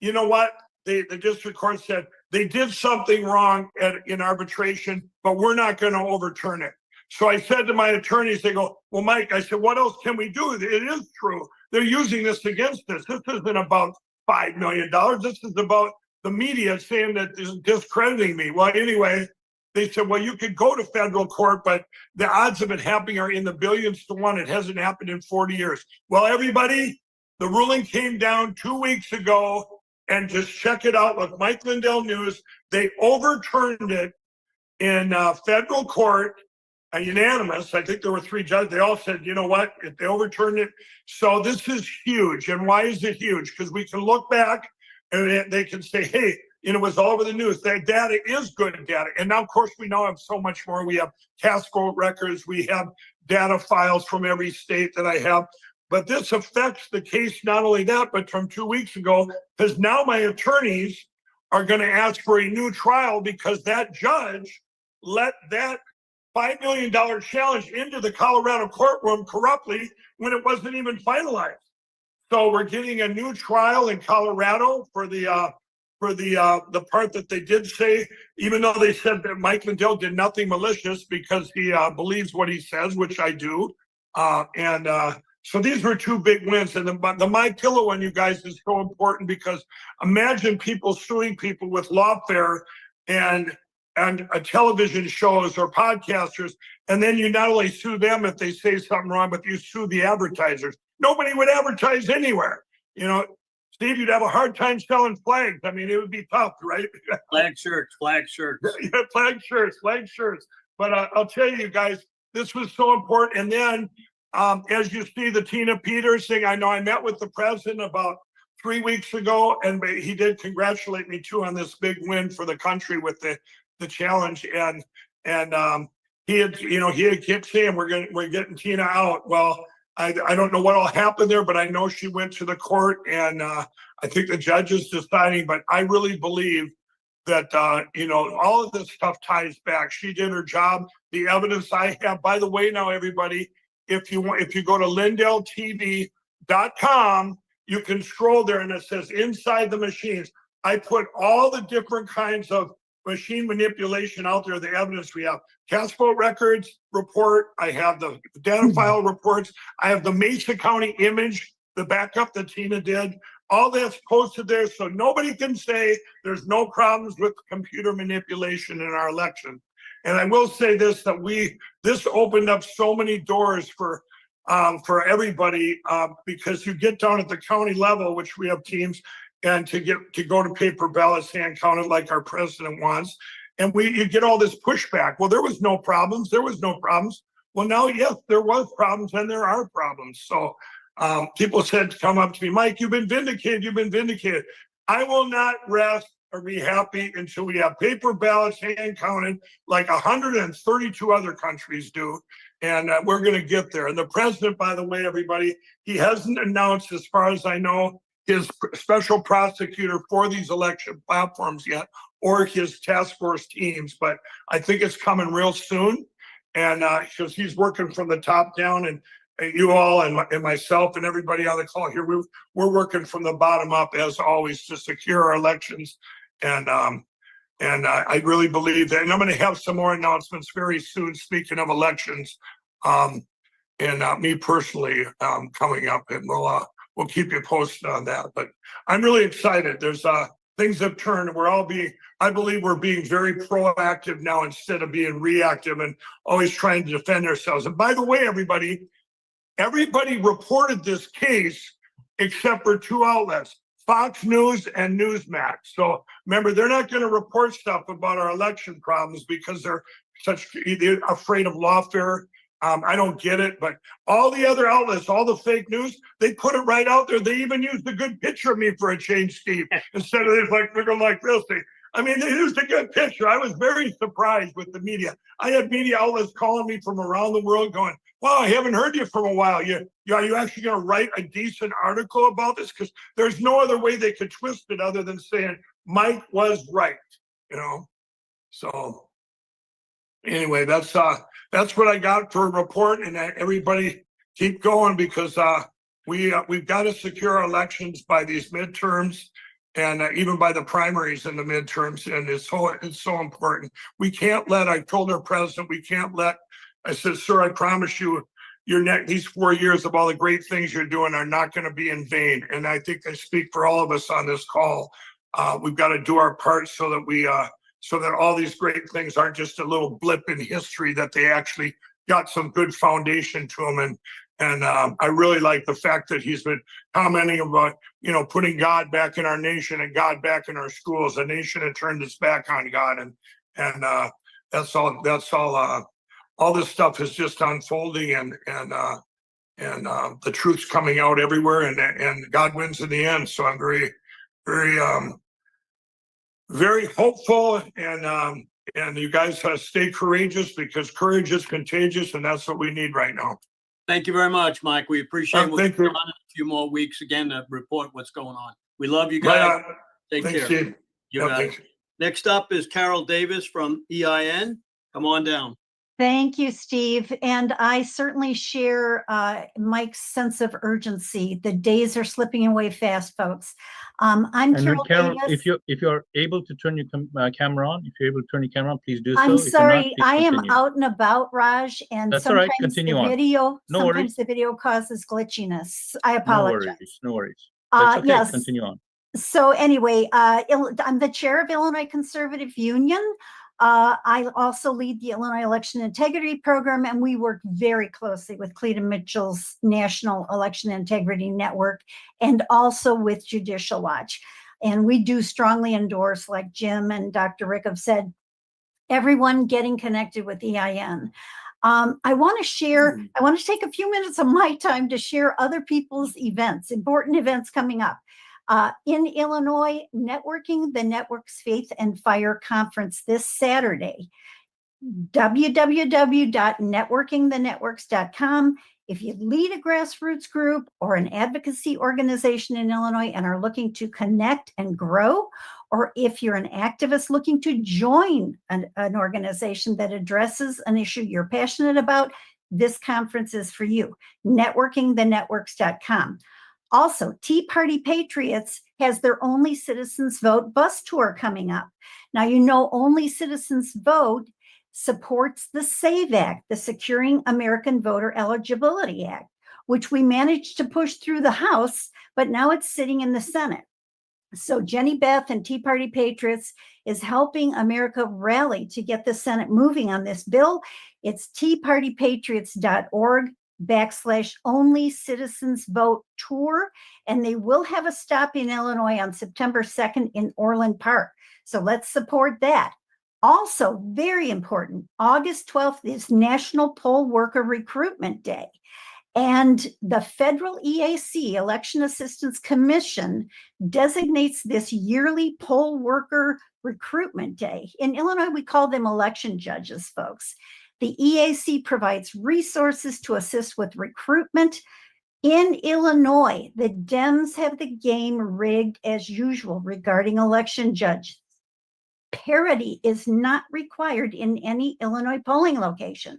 you know what? The district court said they did something wrong in arbitration, but we're not going to overturn it. So I said to my attorneys, they go, well, Mike, I said, what else can we do? It is true. They're using this against us. This isn't about $5 million. This is about the media saying that this is discrediting me. Well, anyway, they said, well, you could go to federal court, but the odds of it happening are in the billions to one. It hasn't happened in 40 years. Well, everybody, the ruling came down 2 weeks ago. and just check it out with Mike Lindell News. They overturned it in federal court, unanimous. I think there were 3 judges. They all said, you know what, if they overturned it. So this is huge. And why is it huge? Because we can look back and they can say, hey, it was all over the news. That data is good data. And now, of course, we now have so much more. We have task vote records. We have data files from every state that I have. But this affects the case, not only that, but from 2 weeks ago, because now my attorneys are going to ask for a new trial because that judge let that $5 million challenge into the Colorado courtroom corruptly when it wasn't even finalized. So we're getting a new trial in Colorado for the part that they did say, even though they said that Mike Lindell did nothing malicious because he believes what he says, which I do. So these were 2 big wins. And the MyPillow one, you guys, is so important because imagine people suing people with lawfare and television shows or podcasters, and then you not only sue them if they say something wrong, but you sue the advertisers. Nobody would advertise anywhere. You know, Steve, you'd have a hard time selling flags. I mean, it would be tough, right? Flag shirts. Yeah, flag shirts. But I'll tell you guys, this was so important. And then as you see the Tina Peters thing, I know I met with the president about 3 weeks ago, and he did congratulate me too on this big win for the country with the challenge. And he had kept saying we're getting Tina out. Well, I don't know what will happen there, but I know she went to the court, and I think the judge is deciding. But I really believe that all of this stuff ties back. She did her job. The evidence I have, by the way, now everybody, if you go to lindelltv.com, you can scroll there and it says inside the machines. I put all the different kinds of machine manipulation out there, the evidence we have. Task vote records report. I have the data file reports. I have the Mesa County image, the backup that Tina did. All that's posted there, so nobody can say there's no problems with computer manipulation in our election. And I will say this, that this opened up so many doors for everybody, because you get down at the county level, which we have teams, and to go to paper ballots, hand counted like our president wants, and you get all this pushback. Well, there was no problems. Well, now, yes, there was problems, and there are problems. So people said to come up to me, Mike, you've been vindicated. I will not rest or be happy until we have paper ballots hand counted like 132 other countries do. And we're going to get there. And the president, by the way, everybody, he hasn't announced, as far as I know, his special prosecutor for these election platforms yet, or his task force teams. But I think it's coming real soon. And because he's working from the top down, and you all and myself and everybody on the call here, we're working from the bottom up, as always, to secure our elections. And I really believe that, and I'm going to have some more announcements very soon, speaking of elections, and me personally coming up, and we'll keep you posted on that. But I'm really excited. There's things have turned. I believe we're being very proactive now instead of being reactive and always trying to defend ourselves. And by the way, everybody reported this case except for 2 outlets, Fox News and Newsmax. So remember, they're not going to report stuff about our election problems because they're afraid of lawfare. I don't get it, but all the other outlets, all the fake news, they put it right out there. They even used a good picture of me for a change, Steve, instead of this looking like this. They used a good picture. I was very surprised with the media. I had media outlets calling me from around the world going, wow, I haven't heard you for a while. Are you actually going to write a decent article about this? Because there's no other way they could twist it other than saying Mike was right, So anyway, that's what I got for a report, and everybody keep going, because we've got to secure our elections by these midterms, and even by the primaries and the midterms, and it's so important. We can't let. I told our president we can't let. I said, sir, I promise you, these 4 years of all the great things you're doing are not going to be in vain. And I think I speak for all of us on this call. We've got to do our part so that all these great things aren't just a little blip in history, that they actually got some good foundation to them. And I really like the fact that he's been commenting about, you know, putting God back in our nation and God back in our schools. The nation had turned its back on God, and that's all. All this stuff is just unfolding, and the truth's coming out everywhere, and God wins in the end. So I'm very, very hopeful, and you guys stay courageous, because courage is contagious, and that's what we need right now. Thank you very much, Mike. We appreciate it. We'll thank be you. on in a few more weeks again to report what's going on. We love you Right guys. on. Take Thanks, care. Steve. You Yeah, got it. thanks. Next up is Carol Davis from EIN. Come on down. Thank you, Steve. And I certainly share Mike's sense of urgency. The days are slipping away fast, folks. I'm And Carol Carol, Davis. if you're able to turn your camera on, if you're able to turn your camera on, please do so. I'm If you're not, sorry, please I am continue. out and about, Raj, and That's all right. sometimes Continue the on. video, No sometimes worries. the video causes glitchiness. I No apologize. worries. No worries. That's okay. Yes. Continue on. So anyway, I'm the chair of Illinois Conservative Union. I also lead the Illinois Election Integrity Program, and we work very closely with Cleta Mitchell's National Election Integrity Network and also with Judicial Watch. And we do strongly endorse, like Jim and Dr. Rick have said, everyone getting connected with EIN. I want to take a few minutes of my time to share other people's events, important events coming up. In Illinois, Networking the Networks Faith and Fire Conference this Saturday. www.networkingthenetworks.com. If you lead a grassroots group or an advocacy organization in Illinois and are looking to connect and grow, or if you're an activist looking to join an organization that addresses an issue you're passionate about, this conference is for you. Networkingthenetworks.com. Also, Tea Party Patriots has their Only Citizens Vote bus tour coming up. Now, you know, Only Citizens Vote supports the SAVE Act, the Securing American Voter Eligibility Act, which we managed to push through the House, but now it's sitting in the Senate. So Jenny Beth and Tea Party Patriots is helping America rally to get the Senate moving on this bill. It's teapartypatriots.org/Only Citizens Vote Tour. And they will have a stop in Illinois on September 2nd in Orland Park. So let's support that. Also, very important, August 12th is National Poll Worker Recruitment Day. And the Federal EAC, Election Assistance Commission, designates this yearly poll worker recruitment day. In Illinois, we call them election judges, folks. The EAC provides resources to assist with recruitment. In Illinois, the Dems have the game rigged as usual regarding election judges. Parity is not required in any Illinois polling location.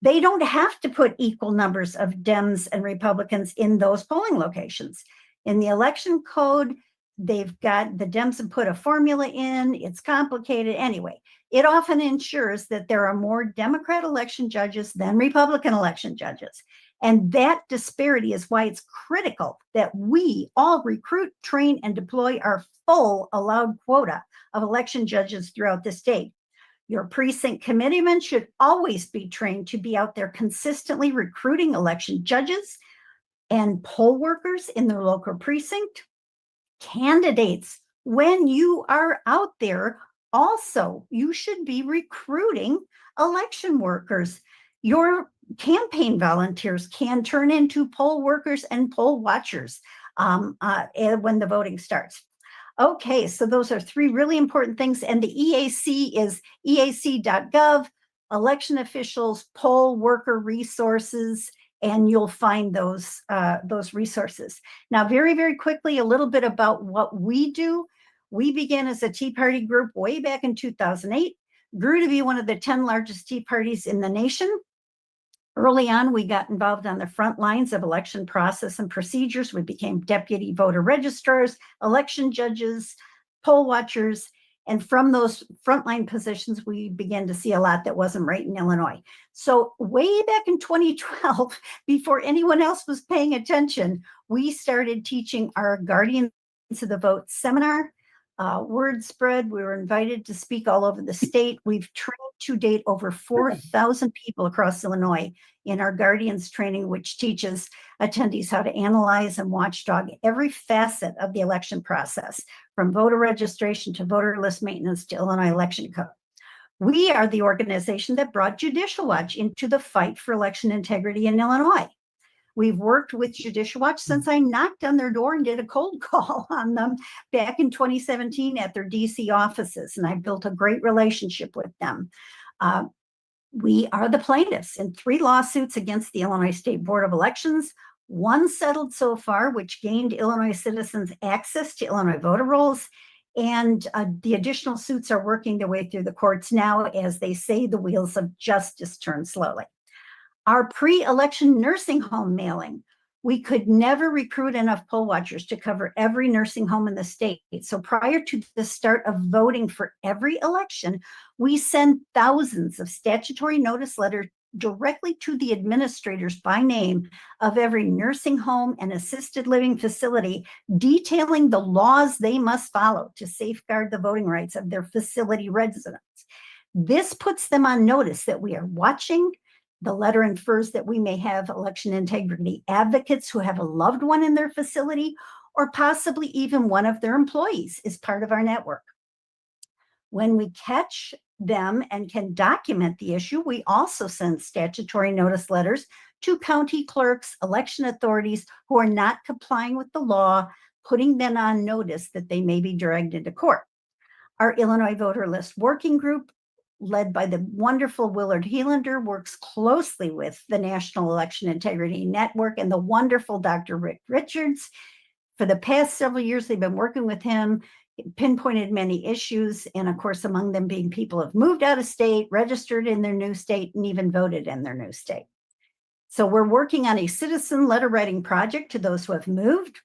They don't have to put equal numbers of Dems and Republicans in those polling locations. In the election code, they've got the Dems have put a formula in. It's complicated. Anyway, it often ensures that there are more Democrat election judges than Republican election judges. And that disparity is why it's critical that we all recruit, train, and deploy our full allowed quota of election judges throughout the state. Your precinct committeemen should always be trained to be out there consistently recruiting election judges and poll workers in their local precinct. Candidates, when you are out there, also, you should be recruiting election workers. Your campaign volunteers can turn into poll workers and poll watchers when the voting starts. Okay, so those are three really important things. And the EAC is eac.gov, election officials, poll worker resources, and you'll find those resources. Now, very, very quickly, a little bit about what we do. We began as a Tea Party group way back in 2008, grew to be one of the 10 largest Tea Parties in the nation. Early on, we got involved on the front lines of election process and procedures. We became deputy voter registrars, election judges, poll watchers, and from those frontline positions, we began to see a lot that wasn't right in Illinois. So way back in 2012, before anyone else was paying attention, we started teaching our Guardians of the Vote seminar, Word spread. We were invited to speak all over the state. We've trained to date over 4,000 people across Illinois in our Guardians training, which teaches attendees how to analyze and watchdog every facet of the election process, from voter registration to voter list maintenance to Illinois election code. We are the organization that brought Judicial Watch into the fight for election integrity in Illinois. We've worked with Judicial Watch since I knocked on their door and did a cold call on them back in 2017 at their DC offices, and I built a great relationship with them. We are the plaintiffs in 3 lawsuits against the Illinois State Board of Elections, 1 settled so far, which gained Illinois citizens access to Illinois voter rolls, and the additional suits are working their way through the courts now. As they say, the wheels of justice turn slowly. Our pre-election nursing home mailing. We could never recruit enough poll watchers to cover every nursing home in the state. So prior to the start of voting for every election, we send thousands of statutory notice letters directly to the administrators by name of every nursing home and assisted living facility, detailing the laws they must follow to safeguard the voting rights of their facility residents. This puts them on notice that we are watching. The letter infers that we may have election integrity advocates who have a loved one in their facility, or possibly even one of their employees is part of our network. When we catch them and can document the issue, we also send statutory notice letters to county clerks, election authorities who are not complying with the law, putting them on notice that they may be dragged into court. Our Illinois Voter List Working Group, led by the wonderful Willard Helander, works closely with the National Election Integrity Network and the wonderful Dr. Rick Richards. For the past several years, they've been working with him, pinpointed many issues, and of course, among them being people who have moved out of state, registered in their new state, and even voted in their new state. So we're working on a citizen letter writing project to those who have moved,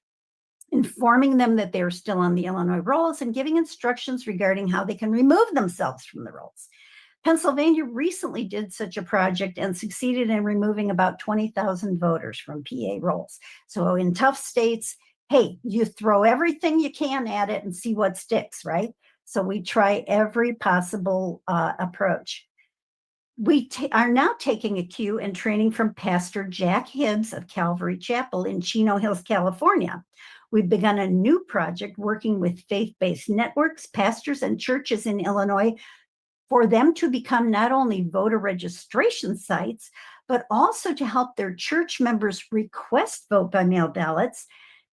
informing them that they're still on the Illinois rolls and giving instructions regarding how they can remove themselves from the rolls. Pennsylvania recently did such a project and succeeded in removing about 20,000 voters from PA rolls. So in tough states, hey, you throw everything you can at it and see what sticks, right? So we try every possible approach. We are now taking a cue and training from Pastor Jack Hibbs of Calvary Chapel in Chino Hills, California. We've begun a new project working with faith-based networks, pastors, and churches in Illinois for them to become not only voter registration sites, but also to help their church members request vote-by-mail ballots,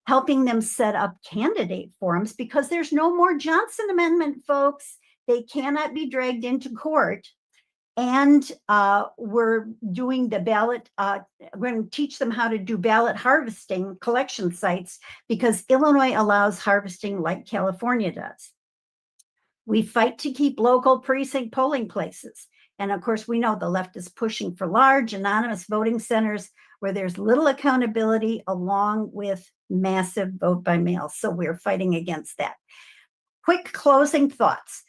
helping them set up candidate forums, because there's no more Johnson Amendment, folks. They cannot be dragged into court. And we're doing the ballot, we're going to teach them how to do ballot harvesting collection sites, because Illinois allows harvesting like California does. We fight to keep local precinct polling places. And of course, we know the left is pushing for large anonymous voting centers where there's little accountability, along with massive vote by mail. So we're fighting against that. Quick closing thoughts.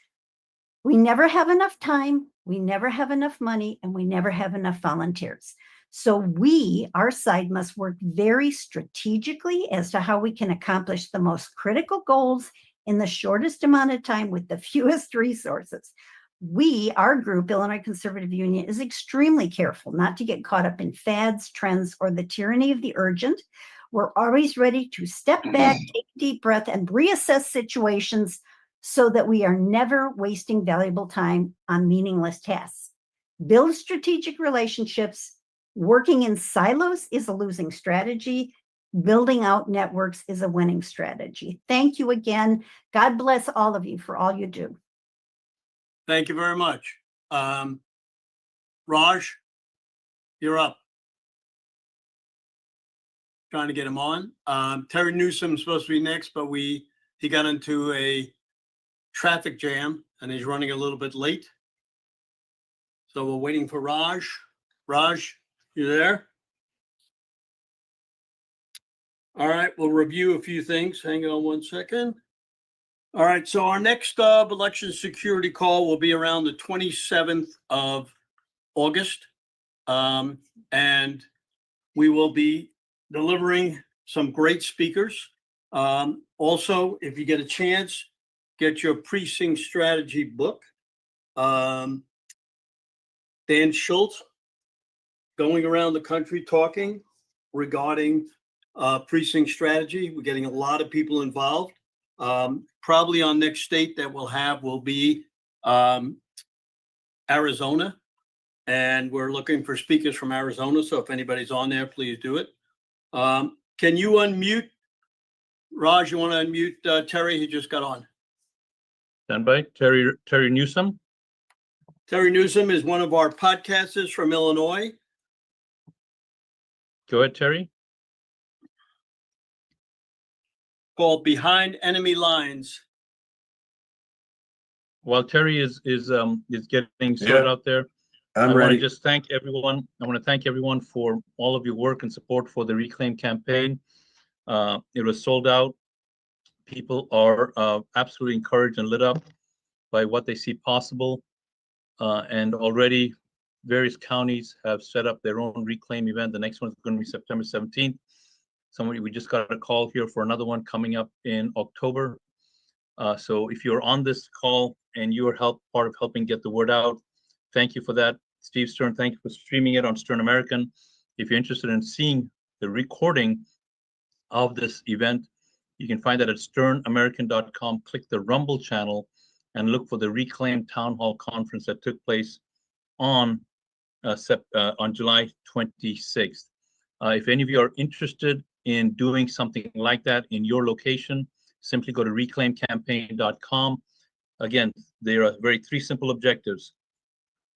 We never have enough time, we never have enough money, and we never have enough volunteers. So we, our side, must work very strategically as to how we can accomplish the most critical goals in the shortest amount of time with the fewest resources. We, our group, Illinois Conservative Union, is extremely careful not to get caught up in fads, trends, or the tyranny of the urgent. We're always ready to step back, take a deep breath, and reassess situations so that we are never wasting valuable time on meaningless tasks. Build strategic relationships. Working in silos is a losing strategy. Building out networks is a winning strategy. Thank you again. God bless all of you for all you do. Thank you very much. Raj, you're up. Trying to get him on. Terry Newsom's supposed to be next, but he got into a traffic jam and he's running a little bit late. So we're waiting for Raj. Raj, you there? All right, we'll review a few things. Hang on one second. All right, so our next election security call will be around the 27th of August. And we will be delivering some great speakers. Also, if you get a chance, get your precinct strategy book. Dan Schultz going around the country talking regarding precinct strategy. We're getting a lot of people involved. Probably our next state that we'll have will be Arizona. And we're looking for speakers from Arizona. So if anybody's on there, please do it. Can you unmute? Raj, you want to unmute Terry? He just got on. Stand by. Terry Newsom. Terry Newsom is one of our podcasters from Illinois. Go ahead, Terry. Called Behind Enemy Lines. While Terry is getting sorted out there, I want to just thank everyone. I want to thank everyone for all of your work and support for the Reclaim campaign. It was sold out. People are absolutely encouraged and lit up by what they see possible. And already various counties have set up their own Reclaim event. The next one is going to be September 17th. We just got a call here for another one coming up in October. So if you're on this call and you are part of helping get the word out, thank you for that. Steve Stern, thank you for streaming it on Stern American. If you're interested in seeing the recording of this event, you can find that at sternamerican.com. Click the Rumble channel and look for the Reclaim Town Hall Conference that took place on July 26th. If any of you are interested in doing something like that in your location, simply go to reclaimcampaign.com. Again, there are three simple objectives: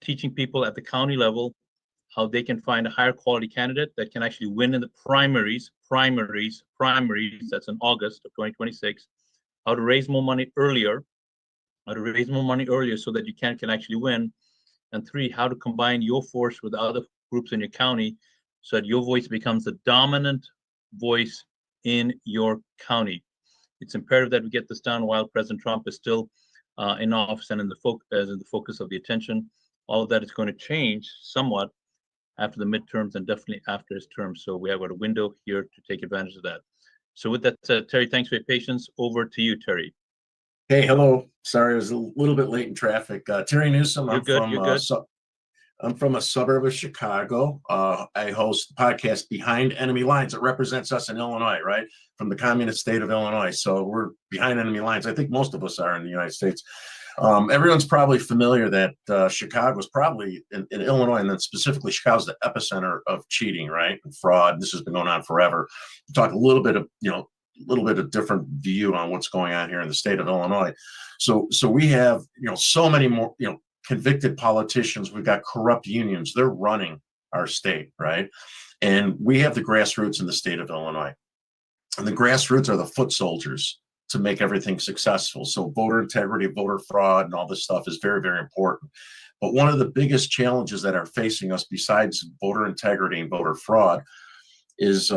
teaching people at the county level how they can find a higher quality candidate that can actually win in the primaries, that's in August of 2026, how to raise more money earlier, so that you can actually win, and 3, how to combine your force with other groups in your county so that your voice becomes the dominant voice in your county. It's imperative that we get this done while President Trump is still in office and in the focus of the attention. All of that is going to change somewhat after the midterms and definitely after his term. So we have got a window here to take advantage of that. So with that said, Terry, thanks for your patience. Over to you, Terry. Hey, hello. Sorry, I was a little bit late in traffic. Terry Newsom. You're good. I'm from a suburb of Chicago. I host the podcast Behind Enemy Lines. It represents us in Illinois, right? From the communist state of Illinois. So we're behind enemy lines. I think most of us are in the United States. Everyone's probably familiar that Chicago is probably in Illinois, and then specifically Chicago's the epicenter of cheating, right? And fraud. This has been going on forever. We'll talk a little bit of different view on what's going on here in the state of Illinois. So we have, so many more, convicted politicians. We've got corrupt unions. They're running our state, right? And we have the grassroots in the state of Illinois. And the grassroots are the foot soldiers to make everything successful. So voter integrity, voter fraud, and all this stuff is very, very important. But one of the biggest challenges that are facing us besides voter integrity and voter fraud is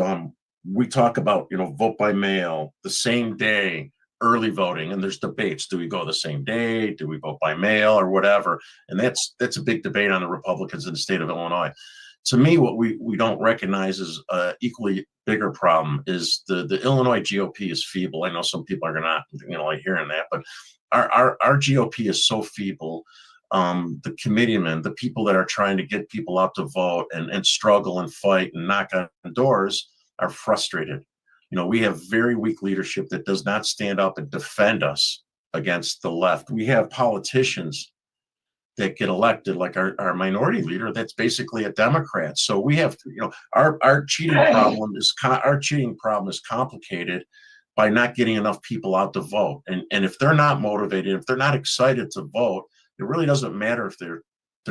we talk about, vote by mail, the same day, early voting, and there's debates. Do we go the same day? Do we vote by mail or whatever? And that's a big debate on the Republicans in the state of Illinois. To me, what we don't recognize is equally bigger problem is the Illinois GOP is feeble. I know some people are not like hearing that, but our GOP is so feeble. The committeemen, the people that are trying to get people out to vote and struggle and fight and knock on doors are frustrated. We have very weak leadership that does not stand up and defend us against the left. We have politicians that get elected, like our minority leader, that's basically a Democrat. So we have to, our cheating problem is complicated by not getting enough people out to vote. And if they're not motivated, if they're not excited to vote, it really doesn't matter if they're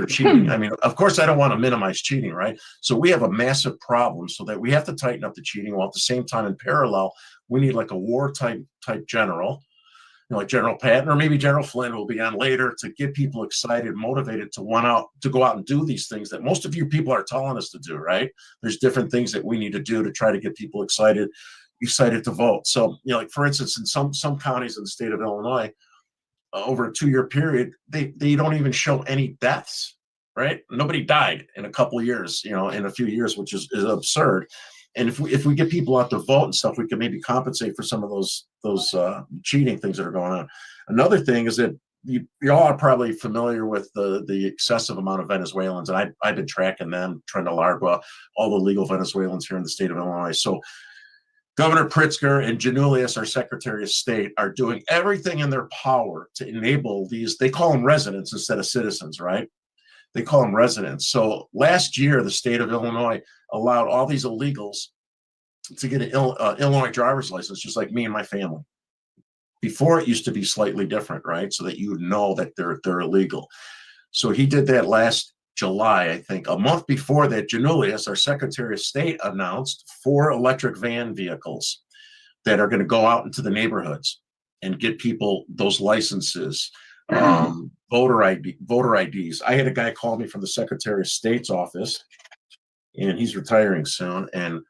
cheating. I mean, of course, I don't want to minimize cheating, right? So we have a massive problem, so that we have to tighten up the cheating, while at the same time, in parallel, we need like a war type general, like General Patton or maybe General Flynn, will be on later, to get people excited, motivated to go out and do these things that most of you people are telling us to do, right? There's different things that we need to do to try to get people excited to vote. So, like for instance, in some counties in the state of Illinois, over a 2-year period, they don't even show any deaths, right? Nobody died in a couple of years, in a few years, which is absurd. And if we get people out to vote and stuff, we can maybe compensate for some of those cheating things that are going on. Another thing is that you all are probably familiar with the excessive amount of Venezuelans, and I've been tracking them, trying to largo all the legal Venezuelans here in the state of Illinois. So Governor Pritzker and Janulius, our Secretary of State, are doing everything in their power to enable these, they call them residents instead of citizens, right? They call them residents. So last year, the state of Illinois allowed all these illegals to get an Illinois driver's license, just like me and my family. Before, it used to be slightly different, right? So that you would know that they're illegal. So he did that last July, I think. A month before that, Janulius, our Secretary of State, announced 4 electric van vehicles that are going to go out into the neighborhoods and get people those licenses, voter IDs. I had a guy call me from the Secretary of State's office, and he's retiring soon, and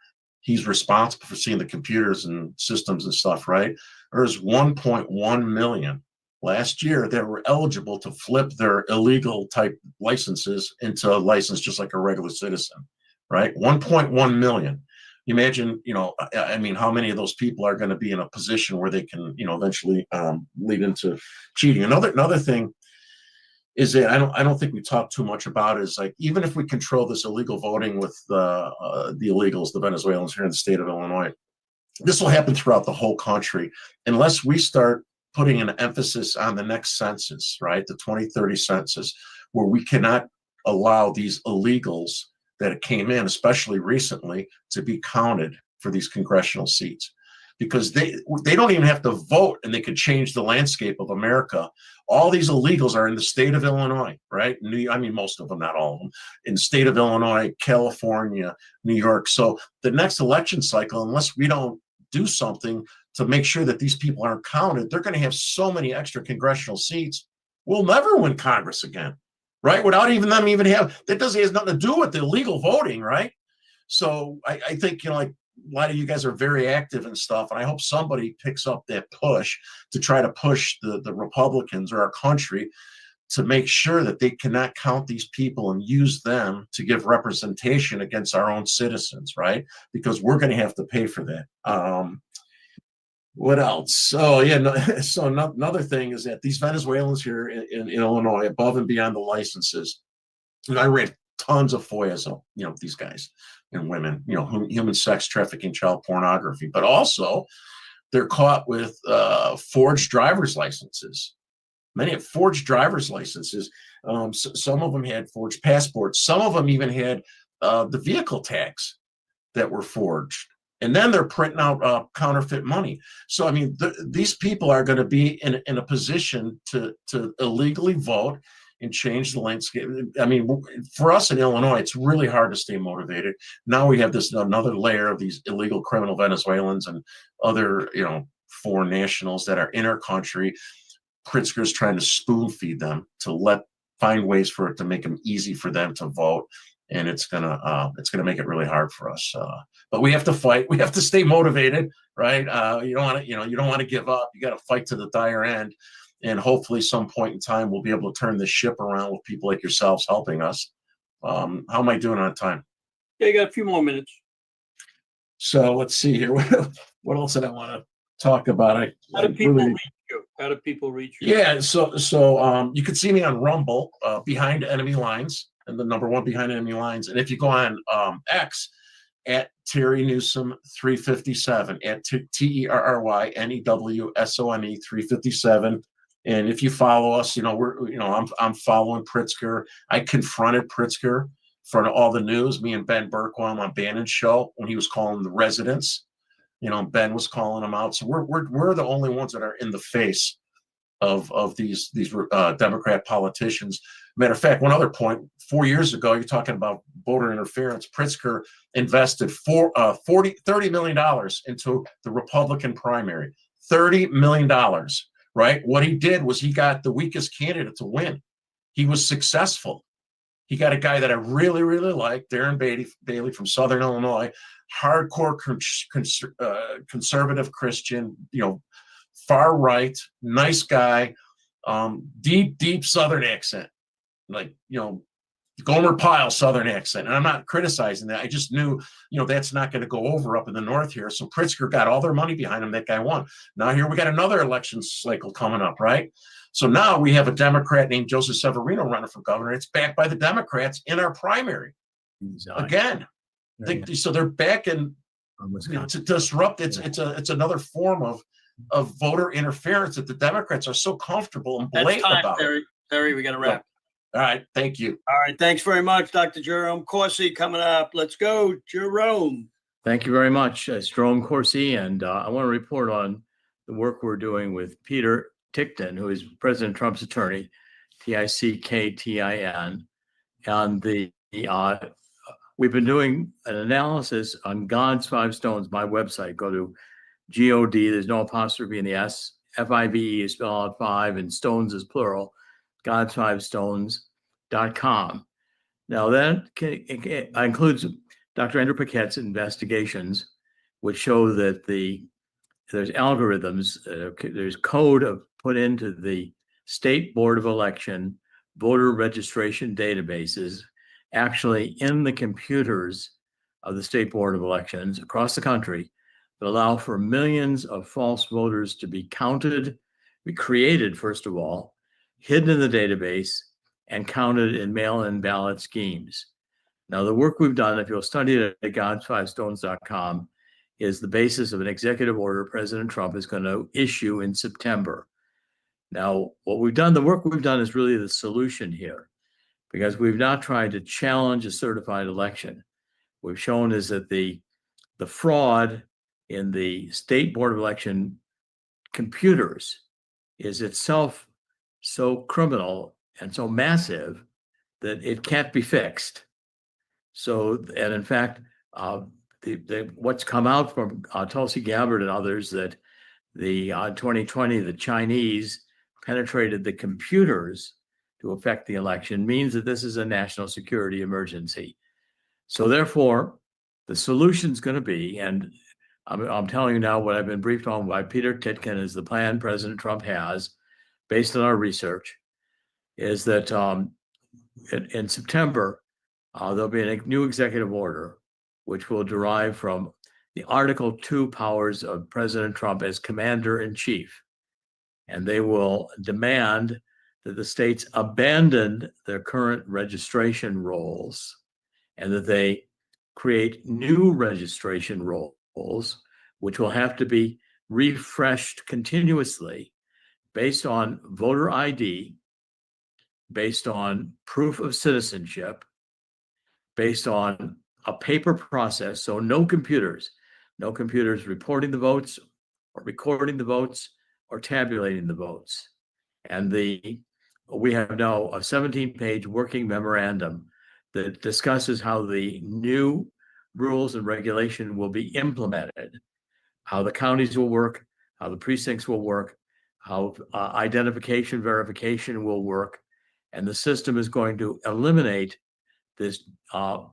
he's responsible for seeing the computers and systems and stuff, right? There's 1.1 million last year that were eligible to flip their illegal type licenses into a license just like a regular citizen, right? 1.1 million. Imagine, I mean, how many of those people are going to be in a position where they can, eventually lead into cheating. Another thing is that I don't think we talk too much about is, like, even if we control this illegal voting with the illegals, the Venezuelans here in the state of Illinois, this will happen throughout the whole country unless we start putting an emphasis on the next census, right? The 2030 census, where we cannot allow these illegals that came in, especially recently, to be counted for these congressional seats, because they don't even have to vote, and they could change the landscape of America. All these illegals are in the state of Illinois, right? I mean, most of them, not all of them, in the state of Illinois, California, New York. So the next election cycle, unless we don't do something to make sure that these people aren't counted, they're going to have so many extra congressional seats, we'll never win Congress again, right? Without even them that has nothing to do with the illegal voting, right? So I think, like, a lot of you guys are very active and stuff, and I hope somebody picks up that push to try to push the Republicans or our country to make sure that they cannot count these people and use them to give representation against our own citizens, right? Because we're going to have to pay for that. What else? So yeah, so another thing is that these Venezuelans here in Illinois, above and beyond the licenses, I ran tons of FOIAs of these guys and women, human sex trafficking, child pornography, but also they're caught with forged driver's licenses. Many have forged driver's licenses. Some of them had forged passports. Some of them even had the vehicle tags that were forged. And then they're printing out counterfeit money. So, I mean, these people are going to be in a position to illegally vote and change the landscape. I mean, for us in Illinois, it's really hard to stay motivated. Now we have this another layer of these illegal criminal Venezuelans and other, foreign nationals that are in our country. Pritzker's trying to spoon feed them to find ways for it to make them easy for them to vote, and it's gonna make it really hard for us. But we have to fight. We have to stay motivated, right? You don't want to give up. You got to fight to the dire end, and hopefully, some point in time, we'll be able to turn this ship around with people like yourselves helping us. How am I doing on time? Yeah, you got a few more minutes. So let's see here. What else did I want to talk about? How do people reach you? How do people reach you? Yeah, so you can see me on Rumble, Behind Enemy Lines, and the number 1 Behind Enemy Lines. And if you go on X, at Terry Newsom 357, at TerryNewsome 357. And if you follow us, I'm following Pritzker. I confronted Pritzker in front of all the news. Me and Ben Berkwam on Bannon's show when he was calling the residents. Ben was calling them out. So we're the only ones that are in the face of these Democrat politicians. Matter of fact, one other point: 4 years ago, you're talking about voter interference. Pritzker invested $30 million into the Republican primary. $30 million, right? What he did was he got the weakest candidate to win. He was successful. He got a guy that I really, really like, Darren Bailey from Southern Illinois, hardcore conservative Christian, far right, nice guy, deep Southern accent, like, Gomer Pyle Southern accent. And I'm not criticizing that. I just knew, that's not going to go over up in the north here. So Pritzker got all their money behind him. That guy won. Now here we got another election cycle coming up, right? So now we have a Democrat named Joseph Severino running for governor. It's backed by the Democrats in our primary. Again. So they're back in to disrupt. It's another form of voter interference that the Democrats are so comfortable and blatant about. Terry, we got to wrap. All right, thank you. All right, thanks very much, Dr. Jerome Corsi coming up. Let's go, Jerome. Thank you very much. It's Jerome Corsi, and I want to report on the work we're doing with Peter Ticktin, who is President Trump's attorney, Ticktin, and we've been doing an analysis on God's Five Stones, my website. Go to God, there's no apostrophe in the S, FIVE is spelled out 5, and stones is plural, godsfivestones.com. Now that includes Dr. Andrew Paquette's investigations, which show that there's algorithms, there's code put into the State Board of Election voter registration databases, actually in the computers of the State Board of Elections across the country, that allow for millions of false voters to be counted, be created, first of all, hidden in the database, and counted in mail-in ballot schemes. Now, the work we've done, if you'll study it at godsfivestones.com, is the basis of an executive order President Trump is going to issue in September. Now, the work we've done is really the solution here, because we've not tried to challenge a certified election. What we've shown is that the fraud in the State Board of Election computers is itself so criminal and so massive that it can't be fixed. So, and in fact, what's come out from Tulsi Gabbard and others, that the 2020, the Chinese penetrated the computers to affect the election, means that this is a national security emergency. So therefore, the solution is going to be, and I'm telling you now what I've been briefed on by Peter Ticktin, is the plan President Trump has, based on our research, is that in September, there'll be a new executive order, which will derive from the Article 2 powers of President Trump as commander-in-chief. And they will demand that the states abandon their current registration roles and that they create new registration roles, which will have to be refreshed continuously based on voter ID, based on proof of citizenship, based on a paper process. So no computers reporting the votes or recording the votes or tabulating the votes. And we have now a 17-page working memorandum that discusses how the new rules and regulation will be implemented, how the counties will work, how the precincts will work, how identification verification will work. And the system is going to eliminate this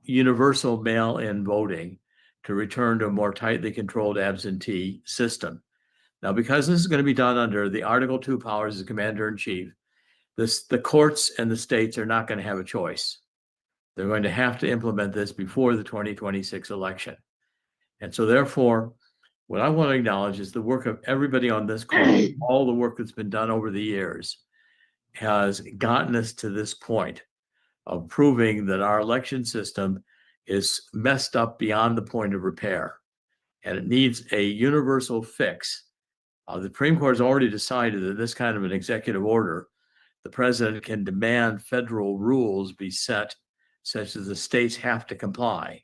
universal mail-in voting to return to a more tightly controlled absentee system. Now, because this is going to be done under the Article 2 powers of commander-in-chief, the courts and the states are not going to have a choice. They're going to have to implement this before the 2026 election. And so therefore, what I want to acknowledge is the work of everybody on this call, all the work that's been done over the years has gotten us to this point of proving that our election system is messed up beyond the point of repair, and it needs a universal fix. The Supreme Court has already decided that this kind of an executive order, the president can demand federal rules be set such that the states have to comply.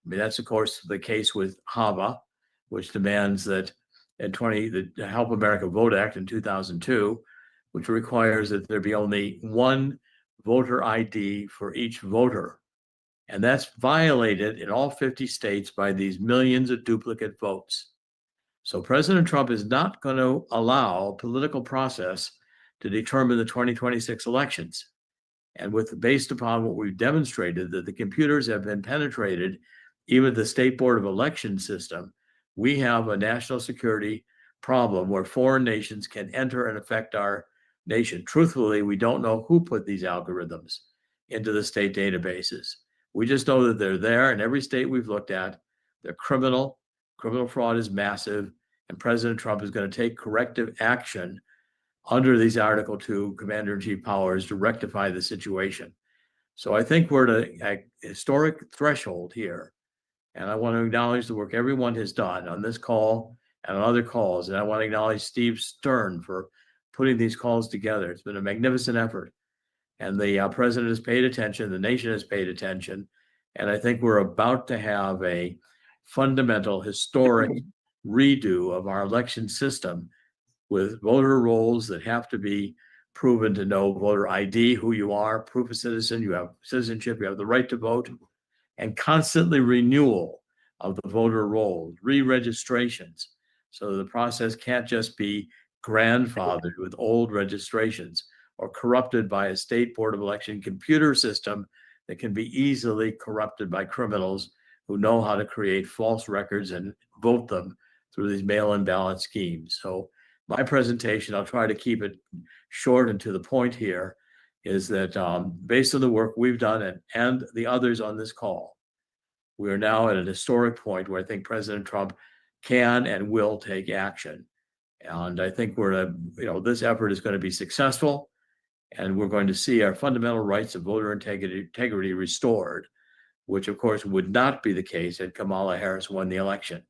I mean, that's of course the case with HAVA, which demands that the Help America Vote Act in 2002, which requires that there be only one voter ID for each voter. And that's violated in all 50 states by these millions of duplicate votes. So President Trump is not going to allow a political process to determine the 2026 elections. And based upon what we've demonstrated, that the computers have been penetrated, even the State Board of Election system, we have a national security problem where foreign nations can enter and affect our nation. Truthfully, we don't know who put these algorithms into the state databases. We just know that they're there in every state we've looked at. They're criminal. Criminal fraud is massive, and President Trump is going to take corrective action under these Article 2 Commander-in-Chief powers to rectify the situation. So I think we're at a historic threshold here. And I want to acknowledge the work everyone has done on this call and on other calls. And I want to acknowledge Steve Stern for putting these calls together. It's been a magnificent effort. And the president has paid attention. The nation has paid attention. And I think we're about to have a fundamental, historic redo of our election system with voter rolls that have to be proven to know voter ID, who you are, proof of citizen, you have citizenship, you have the right to vote, and constantly renewal of the voter rolls, re-registrations. So the process can't just be grandfathered with old registrations or corrupted by a state board of election computer system that can be easily corrupted by criminals who know how to create false records and vote them through these mail-in ballot schemes. So my presentation, I'll try to keep it short and to the point here, is that based on the work we've done and the others on this call, we are now at an historic point where I think President Trump can and will take action. And I think this effort is going to be successful, and we're going to see our fundamental rights of voter integrity restored, which of course would not be the case had Kamala Harris won the election.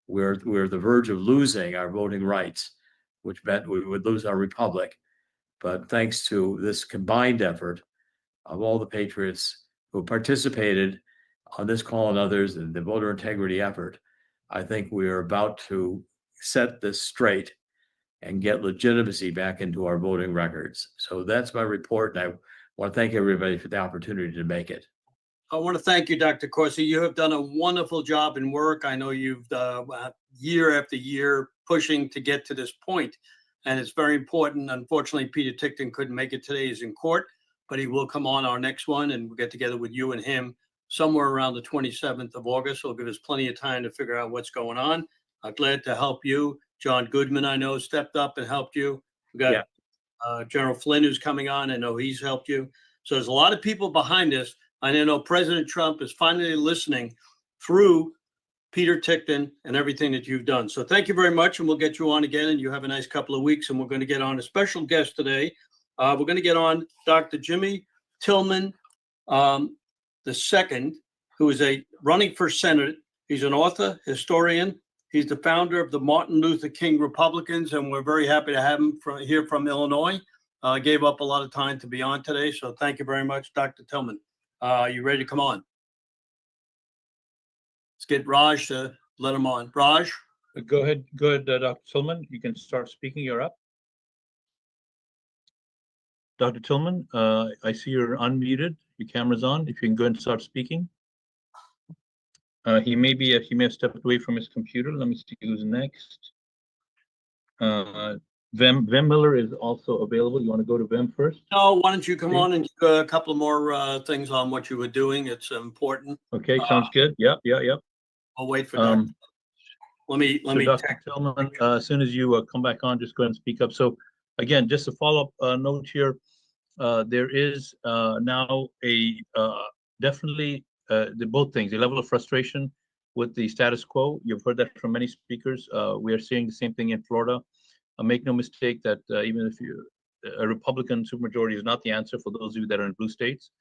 We're at the verge of losing our voting rights, which meant we would lose our republic. But thanks to this combined effort of all the patriots who participated on this call and others in the voter integrity effort, I think we are about to set this straight and get legitimacy back into our voting records. So that's my report, and I want to thank everybody for the opportunity to make it. I want to thank you, Dr. Corsi. You have done a wonderful job in work. I know you've year after year pushing to get to this point, and it's very important. Unfortunately, Peter Tickton couldn't make it today. He's in court, but he will come on our next one, and we'll get together with you and him somewhere around the 27th of August. It'll give us plenty of time to figure out what's going on. I'm glad to help you. John Goodman, I know, stepped up and helped you. We got General Flynn, who's coming on. I know he's helped you. So there's a lot of people behind this. I know President Trump is finally listening through Peter Tickton and everything that you've done. So thank you very much, and we'll get you on again, and you have a nice couple of weeks, and we're going to get on a special guest today. We're going to get on Dr. Jimmy Tillman II, who is running for Senate. He's an author, historian. He's the founder of the Martin Luther King Republicans, and we're very happy to have him here from Illinois. Gave up a lot of time to be on today, so thank you very much, Dr. Tillman. You ready to come on? Let's get Raj to let him on. Raj? Go ahead, Dr. Tillman. You can start speaking. You're up. Dr. Tillman, I see you're unmuted. Your camera's on. If you can go and start speaking. He may have stepped away from his computer. Let me see who's next. Vem Miller is also available. You want to go to Vem first? No, why don't you come on and do a couple more things on what you were doing? It's important. Okay, sounds good. Yep. I'll wait for that. Let me. Dr. Tillman, as soon as you come back on, just go ahead and speak up. So again, just a follow-up note here. There is now definitely both things, the level of frustration with the status quo. You've heard that from many speakers. We are seeing the same thing in Florida. Make no mistake that even if a Republican supermajority is not the answer for those of you that are in blue states,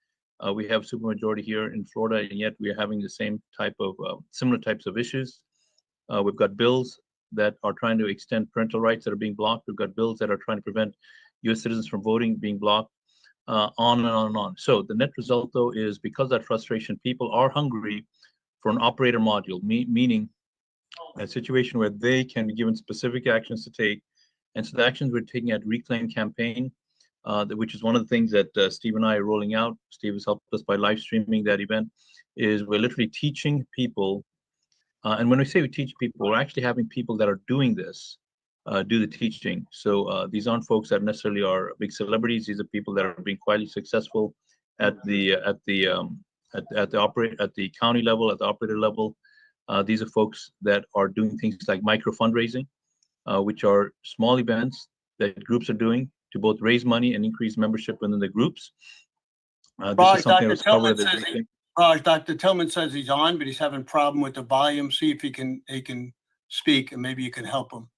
we have supermajority here in Florida, and yet we are having the same type of similar types of issues. We've got bills that are trying to extend parental rights that are being blocked. We've got bills that are trying to prevent U.S. citizens from voting being blocked, on and on and on. So the net result, though, is because of that frustration, people are hungry for an operator module, meaning a situation where they can be given specific actions to take. And so the actions we're taking at Reclaim Campaign, which is one of the things that Steve and I are rolling out. Steve has helped us by live streaming that event, is we're literally teaching people. And when we say we teach people, we're actually having people that are doing this do the teaching. So these aren't folks that necessarily are big celebrities. These are people that are being quietly successful at the county level, at the operator level. These are folks that are doing things like micro fundraising, which are small events that groups are doing to both raise money and increase membership within the groups. This Raj, is something Dr. that was covered Tillman at the says briefing. Raj, Dr. Tillman says he's on, but he's having problem with the volume. See if he can speak, and maybe you can help him.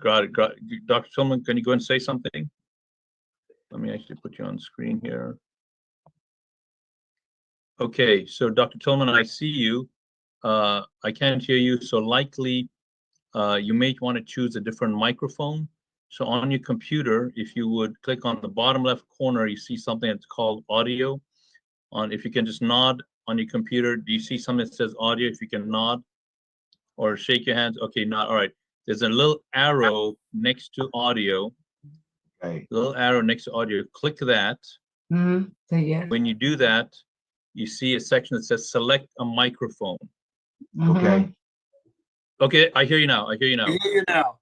Got it. Dr. Tillman, can you go and say something? Let me actually put you on screen here. Okay, so Dr. Tillman, I see you. I can't hear you, so likely you may want to choose a different microphone. So on your computer, if you would click on the bottom left corner, you see something that's called audio. If you can just nod on your computer, do you see something that says audio? If you can nod or shake your hands. Okay, nod. All right. There's a little arrow next to audio. Okay. Little arrow next to audio. Click that. Yeah. When you do that, you see a section that says select a microphone. Okay. Okay, I hear you now. I hear you now. I hear you now.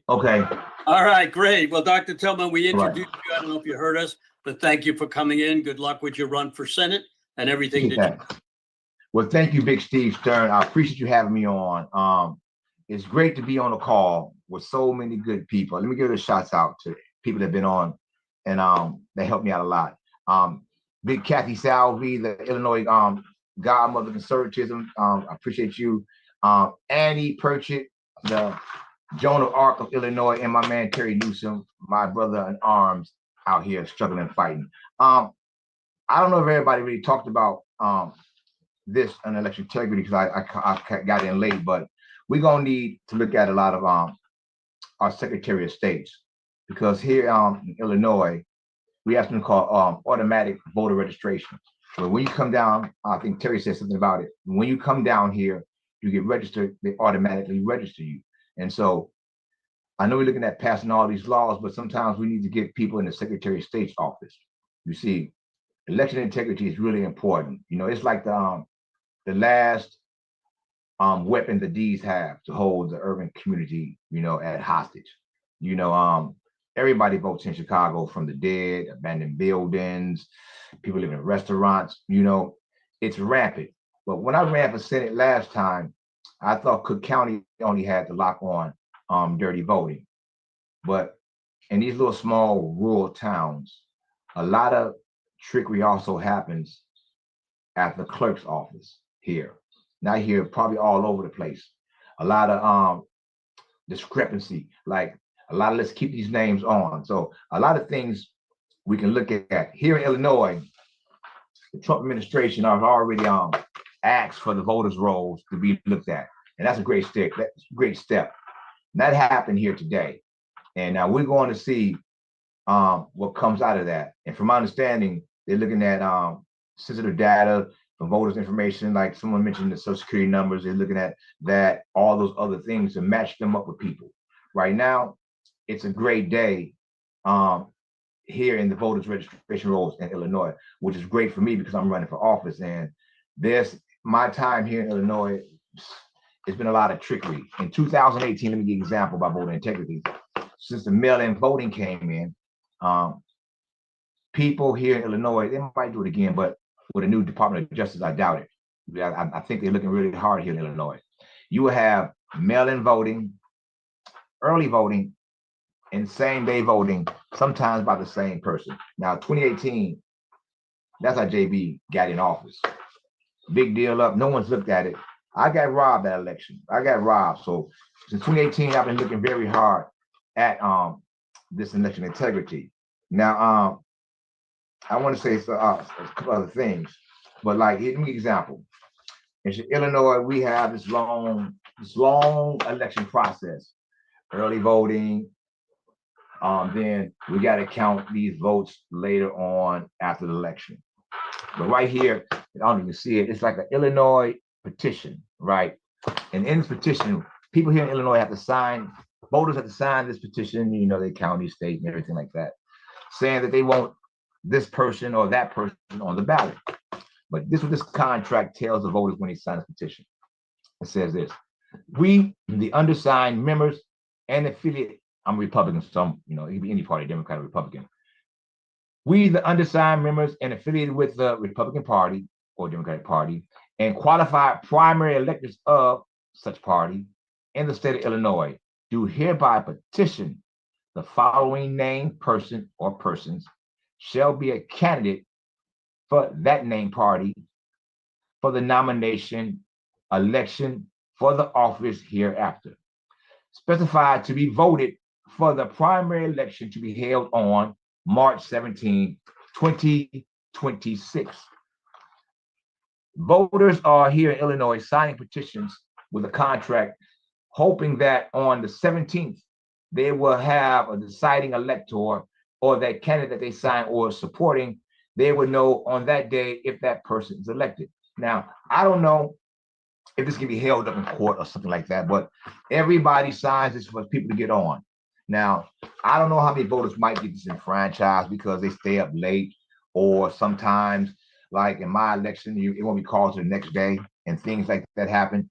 Okay. All right, great. Well, Dr. Tillman, we Right. introduced you. I don't know if you heard us, but thank you for coming in. Good luck with your run for Senate and everything that Appreciate that. Well, thank you, Big Steve Stern. I appreciate you having me on. It's great to be on a call with so many good people. Let me give a shout out to people that have been on and they helped me out a lot. Big Kathy Salvi, the Illinois godmother of conservatism. I appreciate you. Annie Purchett, the Joan of Arc of Illinois, and my man Terry Newsom, my brother in arms out here struggling and fighting. I don't know if everybody really talked about this on election integrity because I got in late, but we're gonna need to look at a lot of our Secretary of States because here in Illinois, we have something called automatic voter registration. So when you come down, I think Terry said something about it. When you come down here, you get registered, they automatically register you. And so I know we're looking at passing all these laws, but sometimes we need to get people in the Secretary of State's office. You see, election integrity is really important. You know, it's like the last weapon the D's have to hold the urban community, you know, at hostage. You know, everybody votes in Chicago, from the dead, abandoned buildings, people living in restaurants, you know, it's rampant. But when I ran for Senate last time, I thought Cook County only had to lock on dirty voting. But in these little small rural towns, a lot of trickery also happens at the clerk's office here. Not here, probably all over the place. A lot of discrepancy, like a lot of let's keep these names on. So a lot of things we can look at. Here in Illinois, the Trump administration has already asked for the voters' rolls to be looked at. And that's a great step. That's a great step. And that happened here today. And now we're going to see what comes out of that. And from my understanding, they're looking at sensitive data from voters' information, like someone mentioned the Social Security numbers. They're looking at that, all those other things to match them up with people. Right now, it's a great day here in the voters' registration rolls in Illinois, which is great for me because I'm running for office. And there's my time here in Illinois, it's been a lot of trickery. In 2018, let me give you an example about voter integrity. Since the mail-in voting came in, people here in Illinois, they might do it again, but with a new Department of Justice, I doubt it. I think they're looking really hard here in Illinois. You will have mail-in voting, early voting, and same-day voting, sometimes by the same person. Now, 2018, that's how JB got in office. Big deal up. No one's looked at it. I got robbed that election. I got robbed. So since 2018, I've been looking very hard at this election integrity. Now, I want to say a couple other things, but like, give me an example. In Illinois, we have this long election process, early voting. Then we got to count these votes later on after the election. But right here, I don't even see it. It's like an Illinois petition, right? And in this petition, people here in Illinois have to sign, voters have to sign this petition, you know, they county, state, and everything like that, saying that they want this person or that person on the ballot. But this is what this contract tells the voters when they sign this petition. It says this: we, the undersigned members and affiliate, I'm Republican, so I'm, you know, it could be any party, Democrat or Republican. We, the undersigned members and affiliated with the Republican Party or Democratic Party and qualified primary electors of such party in the state of Illinois, do hereby petition the following named person or persons shall be a candidate for that named party for the nomination election for the office hereafter. Specified to be voted for the primary election to be held on March 17, 2026. Voters are here in Illinois signing petitions with a contract, hoping that on the 17th, they will have a deciding elector or that candidate that they sign or supporting. They would know on that day if that person is elected. Now, I don't know if this can be held up in court or something like that, but everybody signs this for people to get on. Now, I don't know how many voters might get disenfranchised because they stay up late, or sometimes, like in my election, it won't be called to the next day and things like that happen,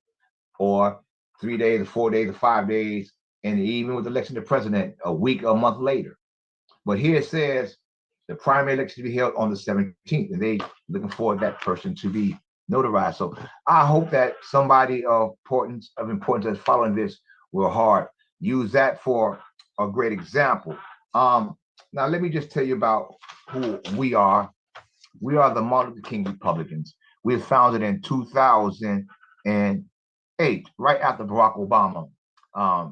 or 3 days or 4 days or 5 days, and even with the election of the president, a week or a month later. But here it says the primary election to be held on the 17th, and they looking for that person to be notarized. So I hope that somebody of importance that's following this will use that for a great example. Now let me just tell you about who we are. We are the Martin Luther King Republicans. We were founded in 2008, right after Barack Obama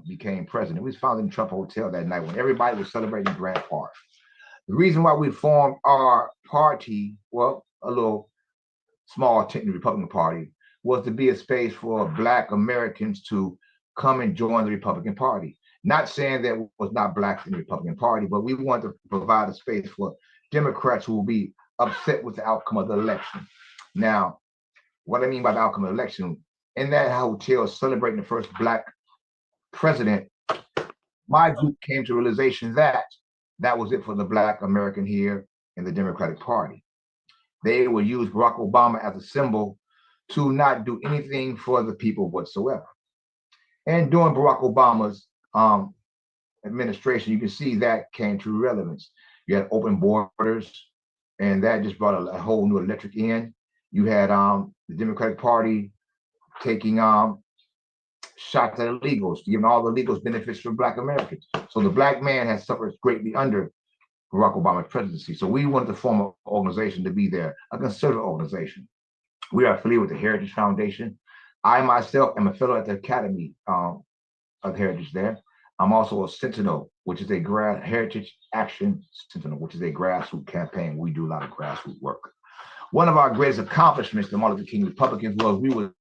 became president. We was founded in Trump Hotel that night when everybody was celebrating Grant Park. The reason why we formed our party, well, a little small technical Republican Party, was to be a space for Black Americans to come and join the Republican Party. Not saying there was not Blacks in the Republican Party, but we wanted to provide a space for Democrats who will be upset with the outcome of the election. Now, what I mean by the outcome of the election, in that hotel celebrating the first Black president, my group came to realization that that was it for the Black American here in the Democratic Party. They would use Barack Obama as a symbol to not do anything for the people whatsoever. And during Barack Obama's administration, you can see that came to relevance. You had open borders, and that just brought a whole new electric in. You had the Democratic Party taking shots at illegals, giving all the illegals benefits for Black Americans. So the Black man has suffered greatly under Barack Obama's presidency. So we wanted to form an organization to be there, a conservative organization. We are affiliated with the Heritage Foundation. I myself am a fellow at the Academy of Heritage there. I'm also a Sentinel, which is a Heritage Action Sentinel, which is a grassroots campaign. We do a lot of grassroots work. One of our greatest accomplishments, the Martin Luther King Republicans, was we were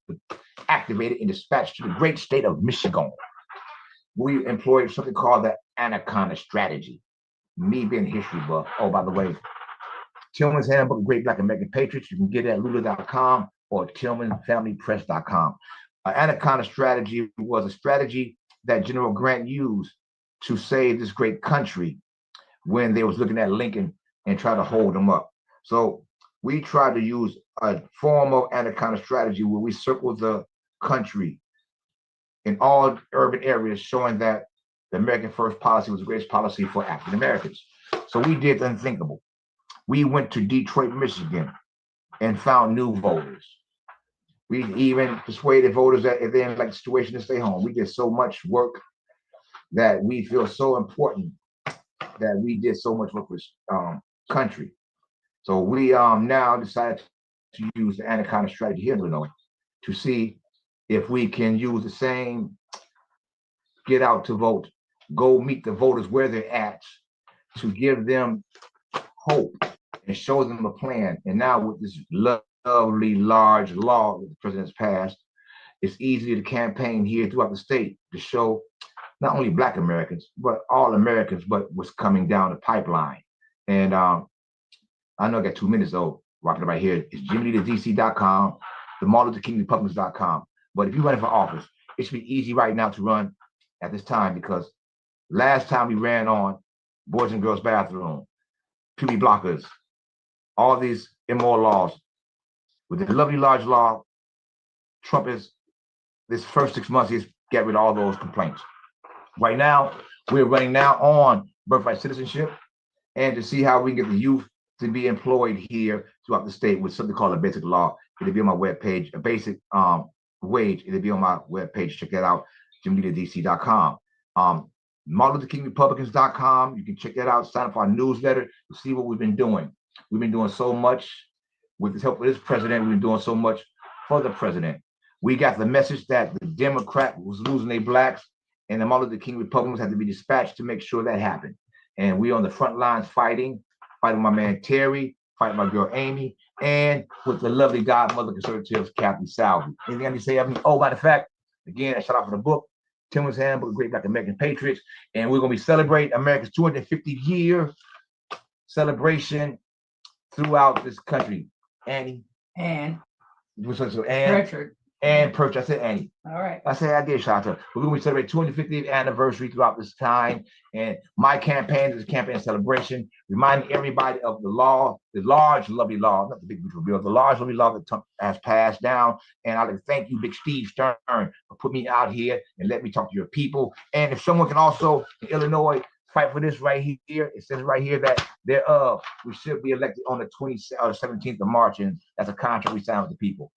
activated and dispatched to the great state of Michigan. We employed something called the Anaconda Strategy. Me being a history buff. Oh, by the way, Tillman's Handbook of Great Black American Patriots, you can get it at lula.com or tillmanfamilypress.com. Anaconda Strategy was a strategy that General Grant used to save this great country when they was looking at Lincoln and try to hold him up. So we tried to use a form of Anaconda Strategy where we circled the country in all urban areas, showing that the American First policy was the greatest policy for African Americans. So we did the unthinkable. We went to Detroit, Michigan, and found new voters. We even persuaded voters that if they're in like a situation to stay home. We did so much work that we feel so important that we did so much work with country. So we now decided to use the Anaconda Strategy here in Illinois to see if we can use the same get out to vote, go meet the voters where they're at, to give them hope and show them a plan. And now with this lovely large law that the president's passed, it's easier to campaign here throughout the state to show not only Black Americans, but all Americans, but what's coming down the pipeline. And I know I got 2 minutes though, rocking right here. It's jimmyleaderdc.com, the martinlutherkingrepublicans.com. But if you're running for office, it should be easy right now to run at this time, because last time we ran on Boys and Girls Bathroom, puberty blockers, all these immoral laws. With the lovely large law, Trump is, this first 6 months, he's get rid of all those complaints. Right now, we're running now on birthright citizenship and to see how we can get the youth to be employed here throughout the state with something called a basic law. It'll be on my webpage, a basic wage. It'll be on my webpage. Check that out, jimmyleaderdc.com. MartinLutherKingRepublicans.com. You can check that out, sign up for our newsletter to see what we've been doing. We've been doing so much with the help of this president, we've been doing so much for the president. We got the message that the Democrat was losing their blacks, and the Martin Luther King Republicans had to be dispatched to make sure that happened. And we on the front lines fighting my man Terry, fighting my girl Amy, and with the lovely godmother conservatives, Kathy Salvi. Anything I need to say? Oh, by the fact, again, I shout out for the book, Tillman's Handbook, Great Black American Patriots, and we're going to be celebrating America's 250-year celebration throughout this country. Annie. And Richard. And Perch. I said Annie. All right. I said I did shout out. We're going to celebrate 250th anniversary throughout this time. And my campaign is a campaign celebration, reminding everybody of the law, the large, lovely law, not the big beautiful bill, the large, lovely law that Trump has passed down. And I'd like to thank you, Big Steve Stern, for putting me out here and let me talk to your people. And if someone can also, in Illinois, fight for this right here, it says right here that we should be elected on the 17th of March, and that's a contract we signed with the people.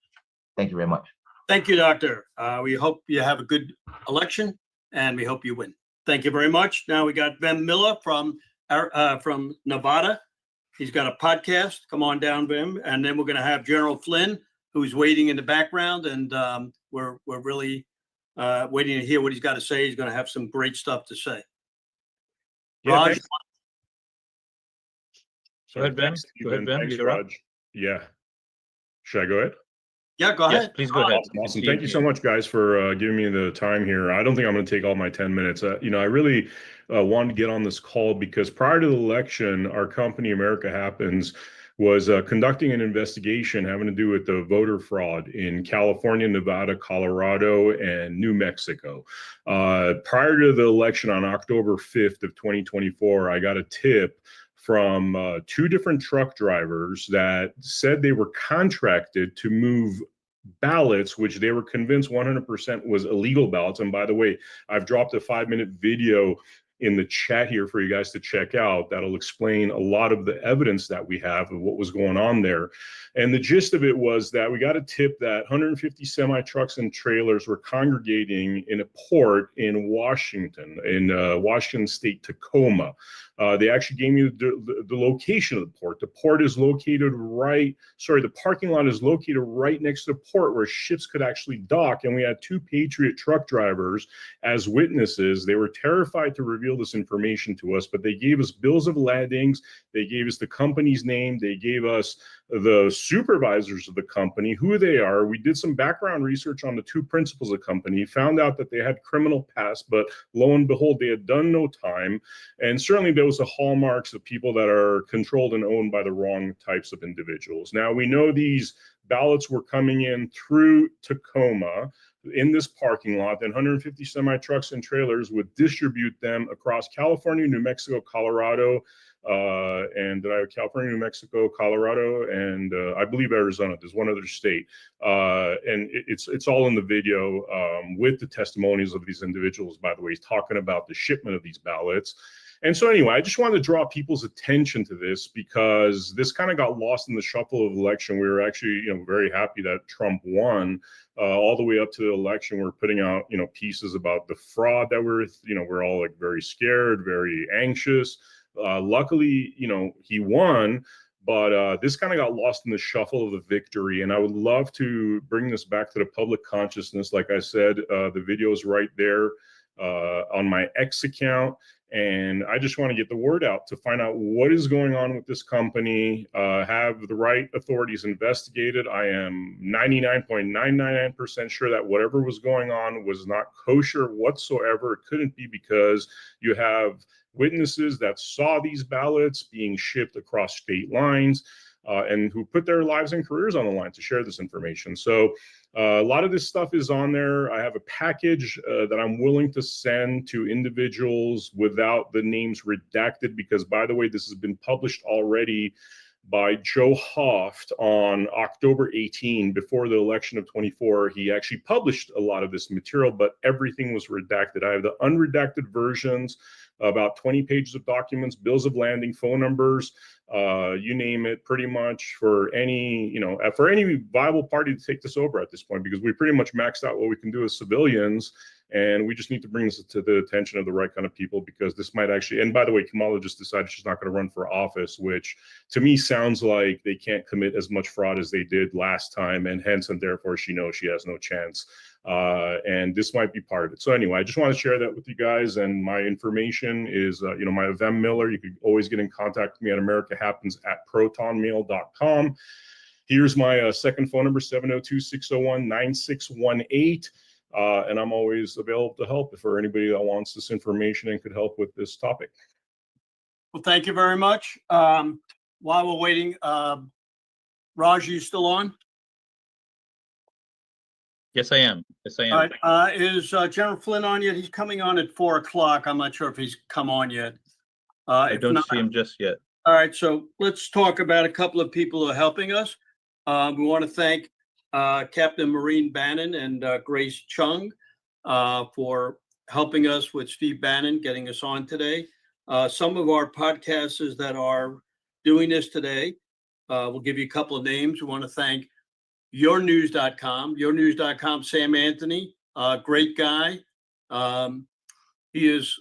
Thank you very much. Thank you, Doctor. We hope you have a good election, and we hope you win. Thank you very much. Now we got Ben Miller from Nevada. He's got a podcast. Come on down, Ben. And then we're going to have General Flynn, who's waiting in the background, and we're really waiting to hear what he's got to say. He's going to have some great stuff to say. Yeah, Raj, Go ahead, Ben. Go ahead, Ben. Thanks, You're up. Raj. Yeah. Should I go ahead? yeah, go Yes, ahead. please go ahead. Awesome. Thank you so much, guys, for giving me the time here. I don't think I'm going to take all my 10 minutes. I really wanted to get on this call because prior to the election, our company, America Happens, was conducting an investigation having to do with the voter fraud in California, Nevada, Colorado, and New Mexico. Prior to the election on October 5th of 2024, I got a tip from two different truck drivers that said they were contracted to move ballots, which they were convinced 100% was illegal ballots. And by the way, I've dropped a 5-minute video in the chat here for you guys to check out. That'll explain a lot of the evidence that we have of what was going on there. And the gist of it was that we got a tip that 150 semi-trucks and trailers were congregating in a port in Washington, Washington State, Tacoma. They actually gave me the location of the port. The port is located the parking lot is located right next to the port where ships could actually dock. And we had two Patriot truck drivers as witnesses. They were terrified to reveal this information to us, but they gave us bills of ladings. They gave us the company's name. They gave us the supervisors of the company, who they are. We did some background research on the two principals of the company, found out that they had criminal past, but lo and behold, they had done no time. And certainly there was the hallmarks of people that are controlled and owned by the wrong types of individuals. Now, we know these ballots were coming in through Tacoma in this parking lot, then 150 semi-trucks and trailers would distribute them across California, New Mexico, Colorado, California, New Mexico, Colorado, and I believe Arizona. There's one other state, and it's all in the video with the testimonials of these individuals, by the way, talking about the shipment of these ballots. And so anyway, I just wanted to draw people's attention to this because this kind of got lost in the shuffle of the election. We were actually, very happy that Trump won. All the way up to the election, we're putting out, pieces about the fraud that we're all like very scared, very anxious. Luckily, he won, but this kind of got lost in the shuffle of the victory. And I would love to bring this back to the public consciousness. Like I said, the video is right there on my X account. And I just want to get the word out to find out what is going on with this company, have the right authorities investigated. I am 99.999% sure that whatever was going on was not kosher whatsoever. It couldn't be, because you have witnesses that saw these ballots being shipped across state lines and who put their lives and careers on the line to share this information. So a lot of this stuff is on there. I have a package that I'm willing to send to individuals without the names redacted, because, by the way, this has been published already by Joe Hoft on October 18, before the election of 24. He actually published a lot of this material, but everything was redacted. I have the unredacted versions, about 20 pages of documents, bills of landing, phone numbers, you name it, pretty much for any viable party to take this over at this point, because we pretty much maxed out what we can do as civilians. And we just need to bring this to the attention of the right kind of people, because this might actually, and by the way, Kamala just decided she's not going to run for office, which to me sounds like they can't commit as much fraud as they did last time. And hence, and therefore, she knows she has no chance. And this might be part of it. So anyway, I just want to share that with you guys. And my information is, my Vem Miller. You could always get in contact with me at americahappens@protonmail.com. Here's my second phone number, 702-601-9618. And I'm always available to help for anybody that wants this information and could help with this topic. Well, thank you very much. While we're waiting, Raj, are you still on? Yes, I am. Yes, I am. All right. Is General Flynn on yet? He's coming on at 4 o'clock. I'm not sure if he's come on yet. I don't see him just yet. All right. So let's talk about a couple of people who are helping us. We want to thank Captain Maureen Bannon and Grace Chung for helping us with Steve Bannon, getting us on today. Some of our podcasters that are doing this today, we'll give you a couple of names. We want to thank yournews.com, Sam Anthony, great guy. He has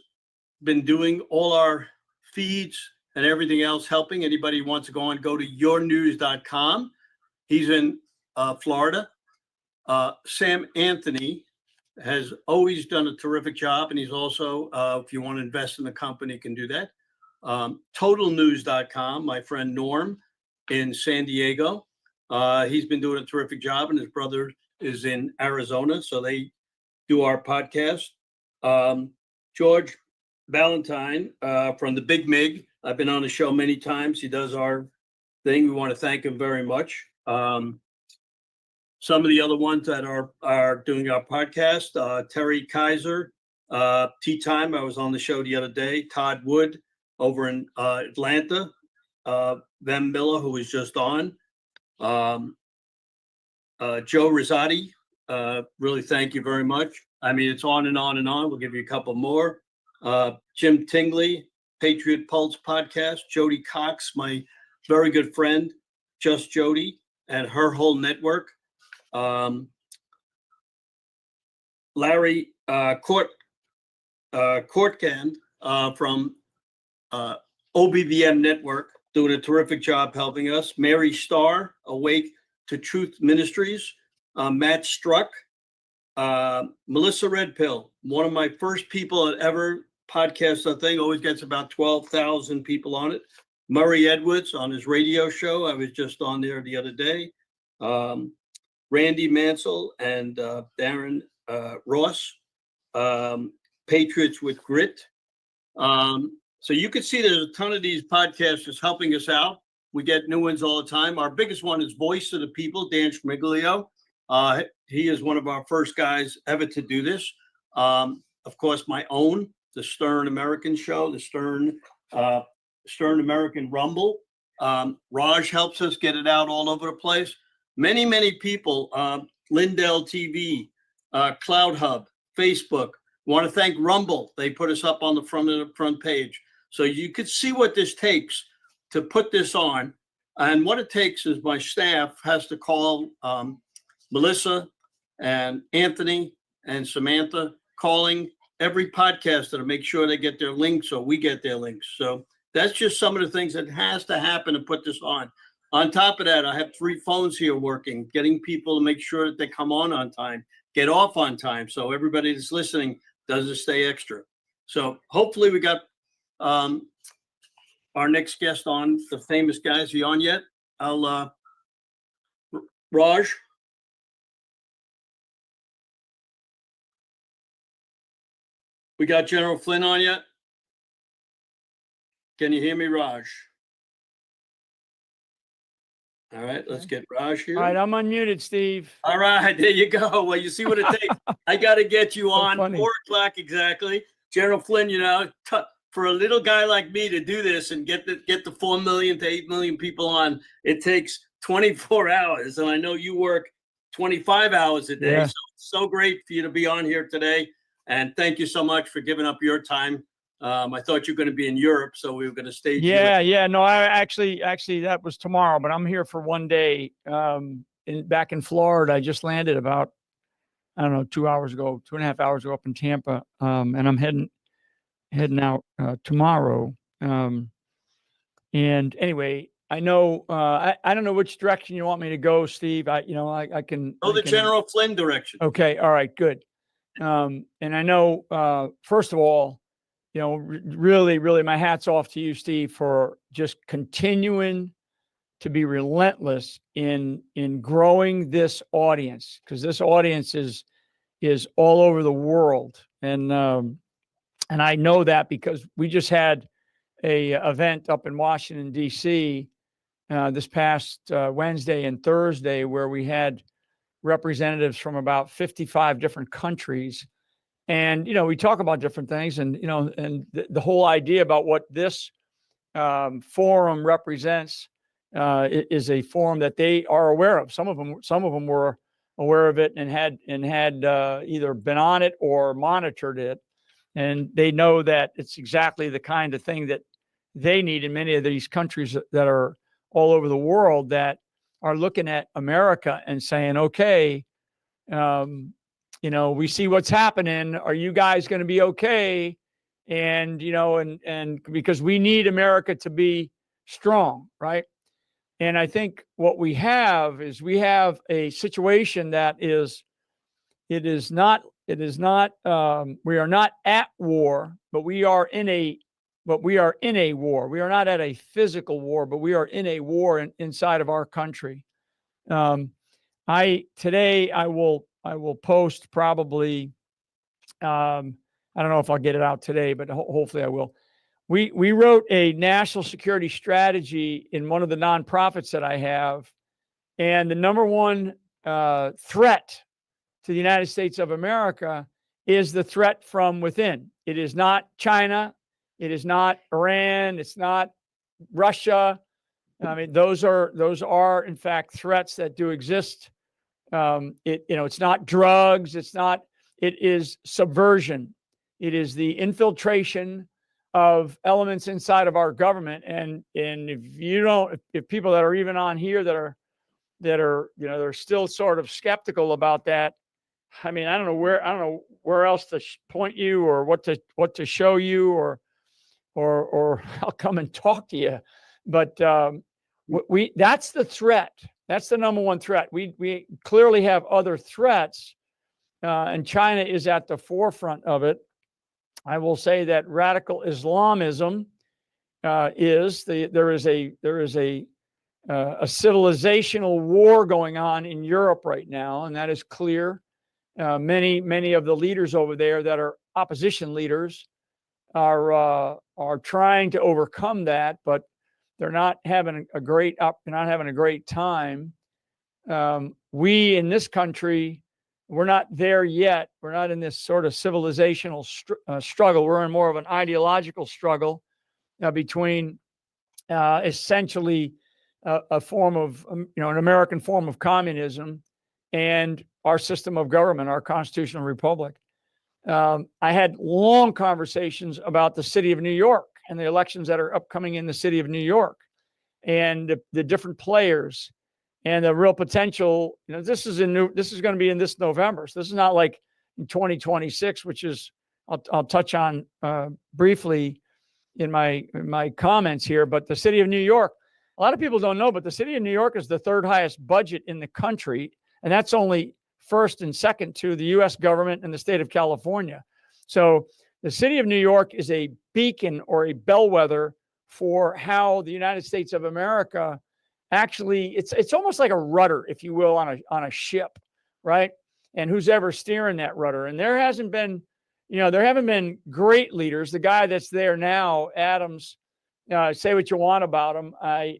been doing all our feeds and everything else, helping anybody who wants to go to yournews.com. He's in Florida. Sam Anthony has always done a terrific job, and he's also, if you want to invest in the company, you can do that. Totalnews.com, my friend Norm in San Diego. He's been doing a terrific job, and his brother is in Arizona, so they do our podcast. George Valentine from the Big Mig. I've been on the show many times. He does our thing. We want to thank him very much. Some of the other ones that are doing our podcast, Terry Kaiser, Tea Time. I was on the show the other day. Todd Wood over in Atlanta. Vem Miller, who was just on. Joe Rosati, really thank you very much. I mean, it's on and on and on. We'll give you a couple more. Jim Tingley, Patriot Pulse podcast. Jody Cox, my very good friend, Just Jody, and her whole network. Larry Courtcan from OBVM Network, doing a terrific job helping us. Mary Starr, Awake to Truth Ministries. Matt Struck. Melissa Redpill, one of my first people that ever podcast a thing, always gets about 12,000 people on it. Murray Edwards on his radio show. I was just on there the other day. Randy Mansell and Darren Ross, Patriots with Grit. So you can see there's a ton of these podcasters helping us out. We get new ones all the time. Our biggest one is Voice of the People, Dan Schmiglio. He is one of our first guys ever to do this. Of course, my own, the Stern American show, the Stern American Rumble. Raj helps us get it out all over the place. Many, many people, Lindell TV, Cloud Hub, Facebook. Want to thank Rumble. They put us up on the front page. So you could see what this takes to put this on. And what it takes is my staff has to call Melissa and Anthony and Samantha, calling every podcaster to make sure they get their links or we get their links. So that's just some of the things that has to happen to put this on. On top of that, I have 3 phones here working, getting people to make sure that they come on time, get off on time. So everybody that's listening doesn't stay extra. So hopefully we got our next guest on, the famous guy. Is he on yet? Raj? We got General Flynn on yet? Can you hear me, Raj? All right, let's get Raj here. All right, I'm unmuted, Steve. All right, there you go. Well, you see what it takes. I got to get you on 4 o'clock exactly. General Flynn, for a little guy like me to do this and get the 4 million to 8 million people on, it takes 24 hours. And I know you work 25 hours a day. Yeah. So it's so great for you to be on here today. And thank you so much for giving up your time. I thought you were going to be in Europe, so we were going to stay. Yeah. No, I actually that was tomorrow, but I'm here for one day. Back in Florida, I just landed about I don't know, 2.5 hours ago up in Tampa. And I'm heading out tomorrow. And anyway, I know I don't know which direction you want me to go, Steve. I can Go the can- General Flynn direction. Okay, all right, good. And I know first of all, really, really, my hat's off to you, Steve, for just continuing to be relentless in growing this audience, because this audience is all over the world, and I know that because we just had a event up in Washington D.C. This past Wednesday and Thursday, where we had representatives from about 55 different countries. And, we talk about different things, and, and the whole idea about what this forum represents is a forum that they are aware of. Some of them were aware of it and had either been on it or monitored it. And they know that it's exactly the kind of thing that they need in many of these countries that are all over the world, that are looking at America and saying, okay, we see what's happening. Are you guys going to be okay? And, and because we need America to be strong, right? And I think what we have a situation that we are not at war, but we are in a war. We are not at a physical war, but we are in a war inside of our country. Today I will post probably, I don't know if I'll get it out today, but hopefully I will. We wrote a national security strategy in one of the nonprofits that I have. And the number one threat to the United States of America is the threat from within. It is not China. It is not Iran. It's not Russia. I mean, those are in fact threats that do exist. It's not drugs. It is subversion. It is the infiltration of elements inside of our government. And if people that are even on here that are they're still sort of skeptical about that. I mean, I don't know where else to point you, or what to show you, or I'll come and talk to you. But that's the threat. That's the number one threat. We clearly have other threats, and China is at the forefront of it. I will say that radical Islamism there is a civilizational war going on in Europe right now, and that is clear. Many of the leaders over there that are opposition leaders are trying to overcome that, but they're not having a great time. We in this country, we're not there yet. We're not in this sort of civilizational struggle. We're in more of an ideological struggle between essentially a form of, an American form of communism and our system of government, our constitutional republic. I had long conversations about the city of New York and the elections that are upcoming in the city of New York, and the different players and the real potential. This is going to be in this November. So this is not like in 2026, which is I'll touch on briefly in my comments here. But the city of New York, a lot of people don't know, but the city of New York is the third highest budget in the country, and that's only first and second to the U.S. government and the state of California. So the city of New York is a beacon or a bellwether for how the United States of America actually, it's almost like a rudder, if you will, on a ship, right? And who's ever steering that rudder? And there haven't been great leaders. The guy that's there now, Adams, say what you want about him. I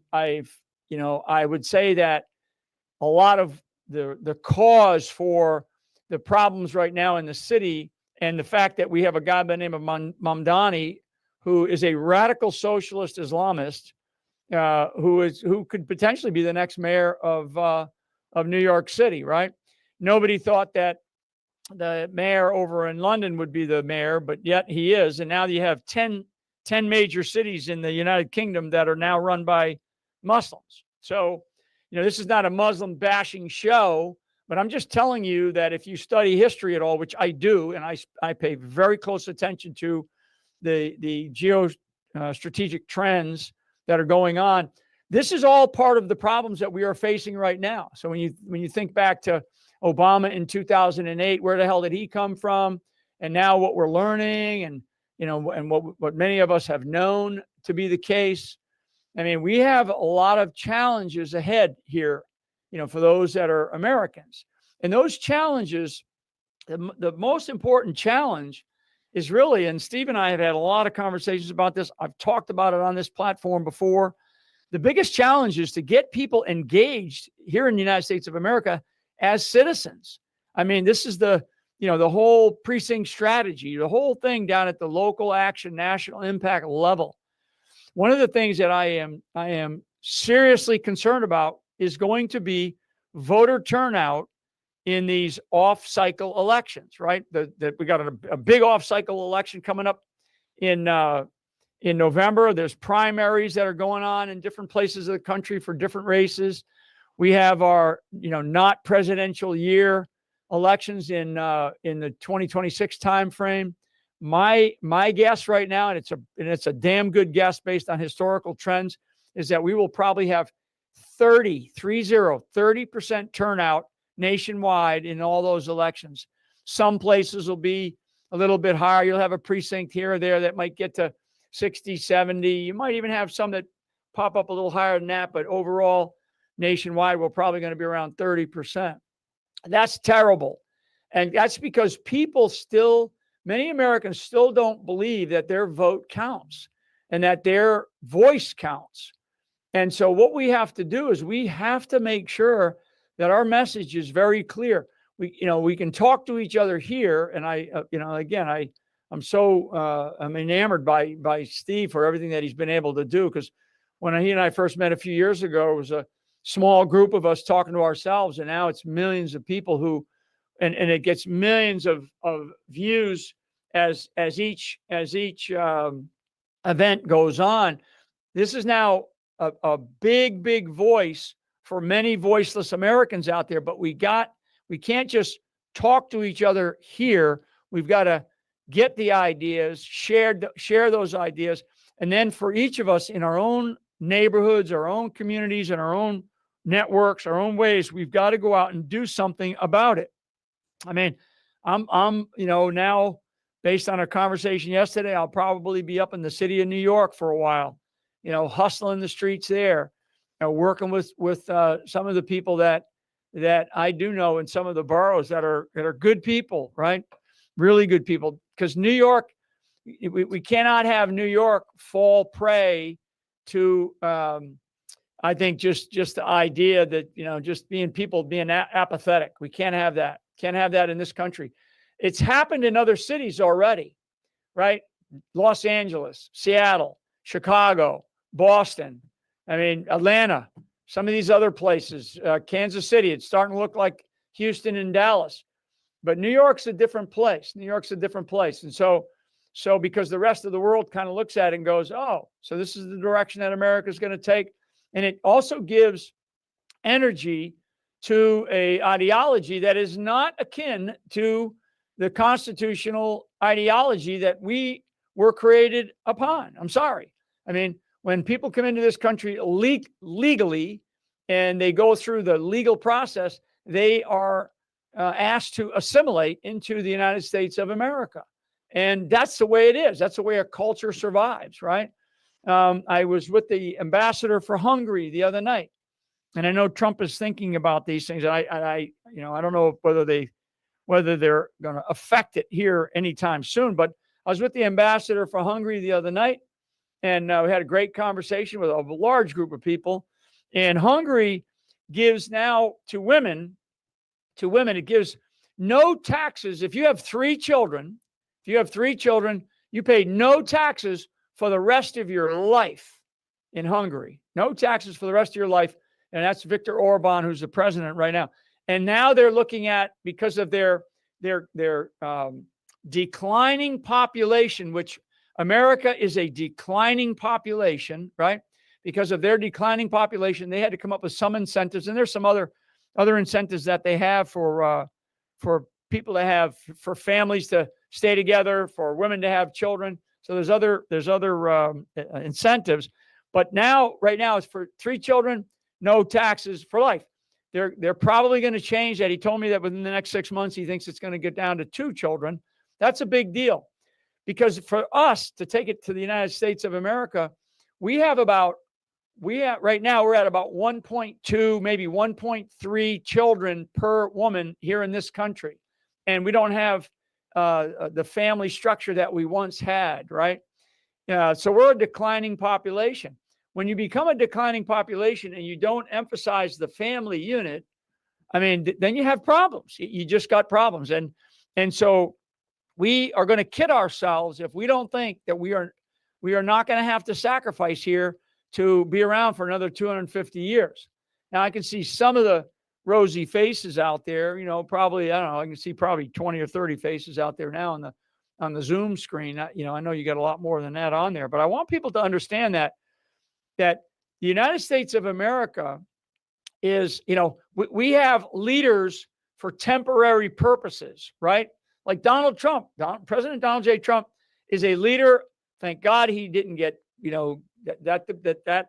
would say that a lot of the cause for the problems right now in the city, and the fact that we have a guy by the name of Mamdani, who is a radical socialist Islamist, who could potentially be the next mayor of New York City, right? Nobody thought that the mayor over in London would be the mayor, but yet he is. And now you have 10 major cities in the United Kingdom that are now run by Muslims. So, this is not a Muslim bashing show, But I'm just telling you that if you study history at all, which I do, and I pay very close attention to the strategic trends that are going on, this is all part of the problems that we are facing right now. So when you think back to Obama in 2008, where the hell did he come from? And now what we're learning, and and what many of us have known to be the case. I mean, we have a lot of challenges ahead here, for those that are Americans. And those challenges, the most important challenge is really, and Steve and I have had a lot of conversations about this. I've talked about it on this platform before. The biggest challenge is to get people engaged here in the United States of America as citizens. I mean, this is the whole precinct strategy, the whole thing down at the local action, national impact level. One of the things that I am seriously concerned about is going to be voter turnout in these off-cycle elections, right? That we got a big off-cycle election coming up in November. There's primaries that are going on in different places of the country for different races. We have our, not presidential year elections in the 2026 timeframe. My guess right now, and it's a damn good guess based on historical trends, is that we will probably have 30% turnout nationwide in all those elections. Some places will be a little bit higher. You'll have a precinct here or there that might get to 60, 70. You might even have some that pop up a little higher than that, but overall, nationwide, we're probably going to be around 30%. That's terrible. And that's because many Americans still don't believe that their vote counts and that their voice counts. And so what we have to do is we have to make sure that our message is very clear. We can talk to each other here. And I'm enamored by Steve for everything that he's been able to do. Because when he and I first met a few years ago, it was a small group of us talking to ourselves. And now it's millions of people and it gets millions of views as each event goes on. This is now a big voice for many voiceless Americans out there, but we can't just talk to each other here. We've got to get the ideas, share those ideas. And then for each of us in our own neighborhoods, our own communities, and our own networks, our own ways, we've got to go out and do something about it. I mean, I'm now based on a conversation yesterday, I'll probably be up in the city of New York for a while, hustling the streets there, working with some of the people that I do know in some of the boroughs that are good people, right? Really good people. Because New York, we cannot have New York fall prey to, I think, just the idea that, just being apathetic. We can't have that. Can't have that in this country. It's happened in other cities already, right? Los Angeles, Seattle, Chicago, Boston. I mean, Atlanta, some of these other places, Kansas City. It's starting to look like Houston and Dallas. But New York's a different place. And so because the rest of the world kind of looks at it and goes, oh, so this is the direction that America's going to take. And it also gives energy to a ideology that is not akin to the constitutional ideology that we were created upon. I'm sorry. I mean, when people come into this country legally and they go through the legal process, they are asked to assimilate into the United States of America. And that's the way it is. That's the way a culture survives, right? I was with the ambassador for Hungary the other night, and I know Trump is thinking about these things. And I don't know whether they're going to affect it here anytime soon. But I was with the ambassador for Hungary the other night, and we had a great conversation with a large group of people. And Hungary gives now to women, it gives no taxes. If you have 3 children, you pay no taxes for the rest of your life in Hungary. No taxes for the rest of your life. And that's Viktor Orban, who's the president right now. And now they're looking at, because of their declining population, which America is a declining population, right? Because of their declining population, they had to come up with some incentives. And there's some other incentives that they have for people to have, for families to stay together, for women to have children. So there's other incentives, but right now it's for 3 children, no taxes for life. They're probably going to change that. He told me that within the next 6 months, he thinks it's going to get down to 2 children. That's a big deal, because for us to take it to the United States of America, right now we're at about 1.2, maybe 1.3 children per woman here in this country. And we don't have the family structure that we once had, right? So we're a declining population. When you become a declining population and you don't emphasize the family unit, I mean, then you have problems. You just got problems. And so we are going to kid ourselves if we don't think that we are not going to have to sacrifice here to be around for another 250 years. Now I can see some of the rosy faces out there, probably, I don't know, I can see probably 20 or 30 faces out there now on the Zoom screen. I know you got a lot more than that on there, but I want people to understand that the United States of America is, we have leaders for temporary purposes, right? Like Donald Trump, President Donald J. Trump is a leader. Thank God he didn't get, that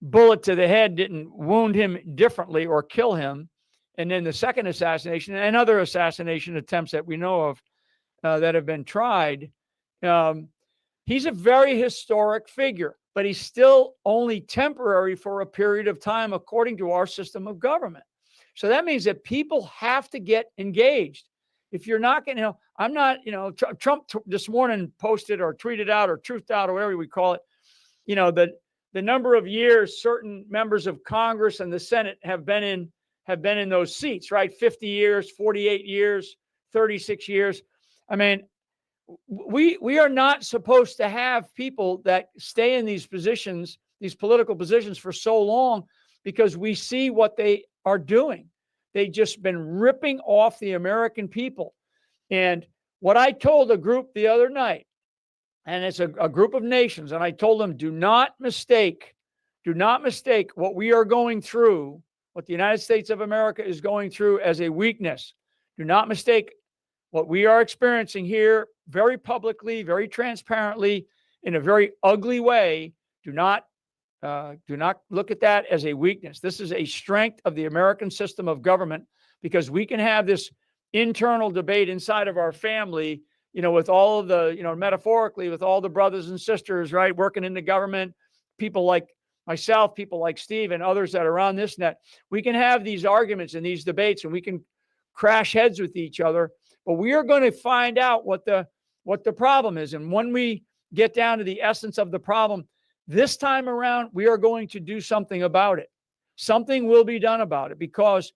bullet to the head didn't wound him differently or kill him. And then the second assassination and other assassination attempts that we know of that have been tried. He's a very historic figure, but he's still only temporary for a period of time, according to our system of government. So that means that people have to get engaged. If you're not going to, I'm not, Trump this morning posted or tweeted out or truthed out or whatever we call it, the number of years certain members of Congress and the Senate have been in those seats, right? 50 years, 48 years, 36 years. I mean, we are not supposed to have people that stay in these positions, these political positions for so long, because we see what they are doing. They've just been ripping off the American people. And what I told a group the other night, and it's a group of nations, and I told them, do not mistake what we are going through, what the United States of America is going through, as a weakness. Do not mistake what we are experiencing here very publicly, very transparently, in a very ugly way. Do not look at that as a weakness. This is a strength of the American system of government, because we can have this internal debate inside of our family, with all of the, metaphorically, with all the brothers and sisters, right, working in the government, people like myself, people like Steve and others that are on this net. We can have these arguments and these debates, and we can crash heads with each other, but we are going to find out what the problem is. And when we get down to the essence of the problem, this time around, we are going to do something about it. Something will be done about it because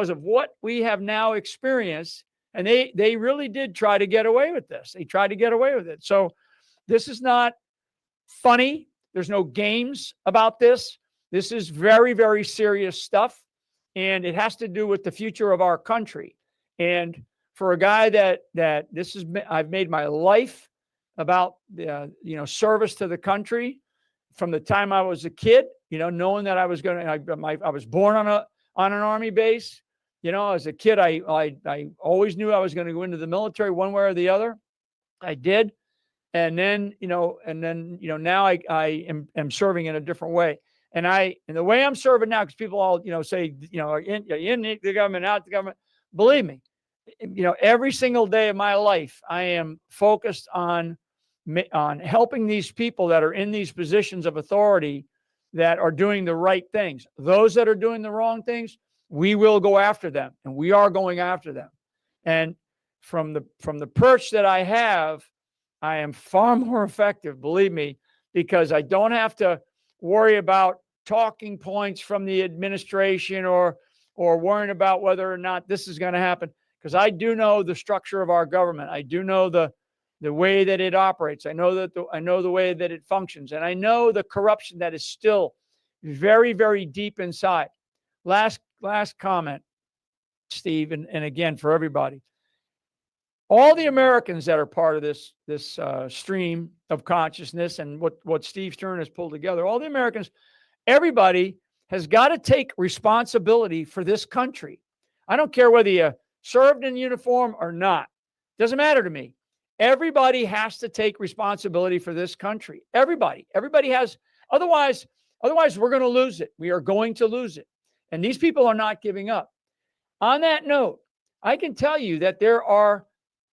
of what we have now experienced. And they really did try to get away with this. They tried to get away with it. So this is not funny. There's no games about this. This is very, very serious stuff. And it has to do with the future of our country. And for a guy that I've made my life about, service to the country from the time I was a kid, knowing that I was born on an Army base. As a kid, I always knew I was going to go into the military one way or the other. I did. And then, now I am serving in a different way. And the way I'm serving now, because people all, say, in the government, out the government, believe me, every single day of my life, I am focused on helping these people that are in these positions of authority that are doing the right things. Those that are doing the wrong things, we will go after them, and we are going after them. And from the perch that I have, I am far more effective, believe me, because I don't have to worry about talking points from the administration or worrying about whether or not this is going to happen, because I do know the structure of our government. I do know the way that it operates. I know the way that it functions, and I know the corruption that is still very, very deep inside. Last comment, Steve, and again for everybody. All the Americans that are part of this stream of consciousness and what Steve Stern has pulled together, all the Americans, everybody has got to take responsibility for this country. I don't care whether you served in uniform or not. Doesn't matter to me. Everybody has to take responsibility for this country. Everybody has, otherwise we're going to lose it. We are going to lose it. And these people are not giving up. On that note, I can tell you that there are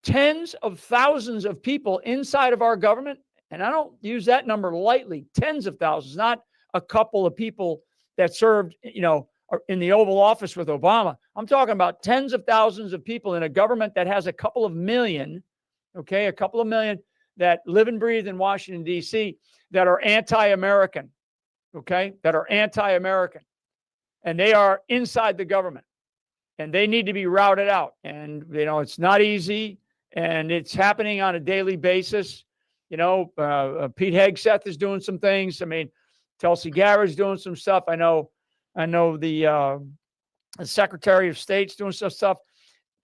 tens of thousands of people inside of our government, and I don't use that number lightly, tens of thousands, not a couple of people that served, in the Oval Office with Obama. I'm talking about tens of thousands of people in a government that has a couple of million that live and breathe in Washington, D.C., that are anti-American, that are anti-American. And they are inside the government. And they need to be routed out. And, it's not easy. And it's happening on a daily basis. Pete Hegseth is doing some things. I mean, Tulsi Gabbard's doing some stuff. I know the Secretary of State's doing some stuff.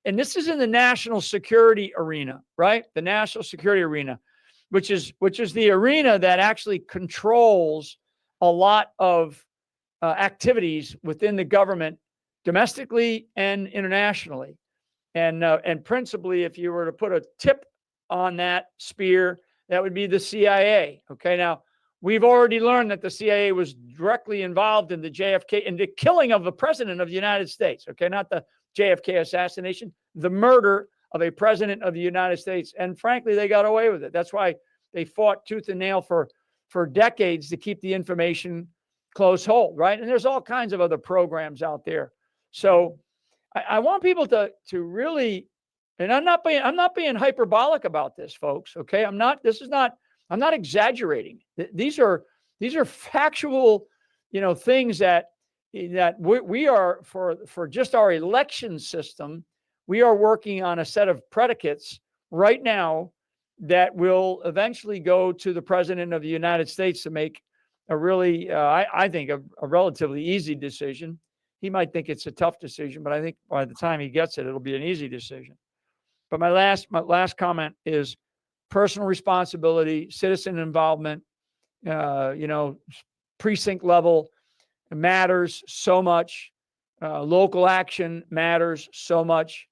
And this is in the national security arena, right? The national security arena, which is the arena that actually controls a lot of activities within the government, domestically and internationally. And principally, if you were to put a tip on that spear, that would be the CIA. Okay, now we've already learned that the CIA was directly involved in the JFK, in the killing of the president of the United States. Okay, not the JFK assassination, the murder of a president of the United States. And frankly, they got away with it. That's why they fought tooth and nail for decades to keep the information close hold, right? And there's all kinds of other programs out there. So I want people to really, and I'm not being hyperbolic about this, folks. Okay, I'm not exaggerating. These are factual, things that we are for just our election system. We are working on a set of predicates right now that will eventually go to the president of the United States to make a really, I think, a relatively easy decision. He might think it's a tough decision, but I think by the time he gets it, it'll be an easy decision. But my last comment is personal responsibility, citizen involvement, precinct level matters so much. Local action matters so much.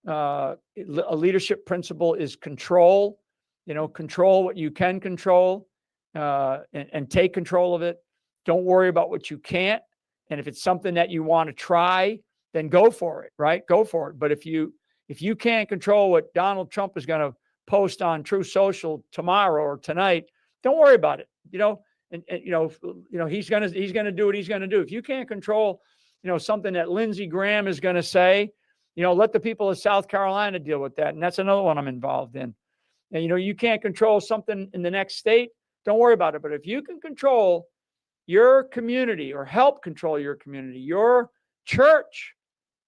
A leadership principle is control. Control what you can control, and take control of it. Don't worry about what you can't. And if it's something that you want to try, then go for it, right? Go for it. But if you can't control what Donald Trump is going to post on Truth Social tomorrow or tonight, don't worry about it. He's going to do what he's going to do. If you can't control, something that Lindsey Graham is going to say, let the people of South Carolina deal with that. And that's another one I'm involved in. And, you can't control something in the next state, don't worry about it. But if you can control your community or help control your community, your church,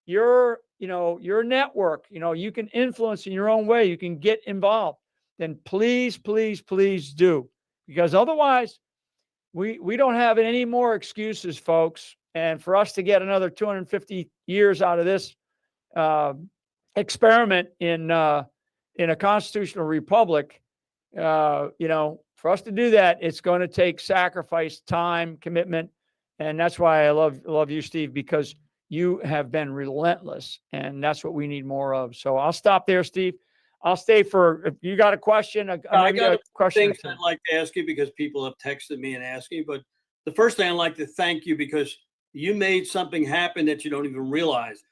your network, you can influence in your own way, you can get involved, then please, please, please do. Because otherwise, we don't have any more excuses, folks. And for us to get another 250 years out of this experiment in a constitutional republic, for us to do that, it's going to take sacrifice, time, commitment. And that's why I love you, Steve, because you have been relentless, and that's what we need more of. So I'll stop there, Steve. I'll stay for, if you got a question, I got a question. Things I'd like to ask you because people have texted me and asked me, but the first thing I'd like to thank you because you made something happen that you don't even realize.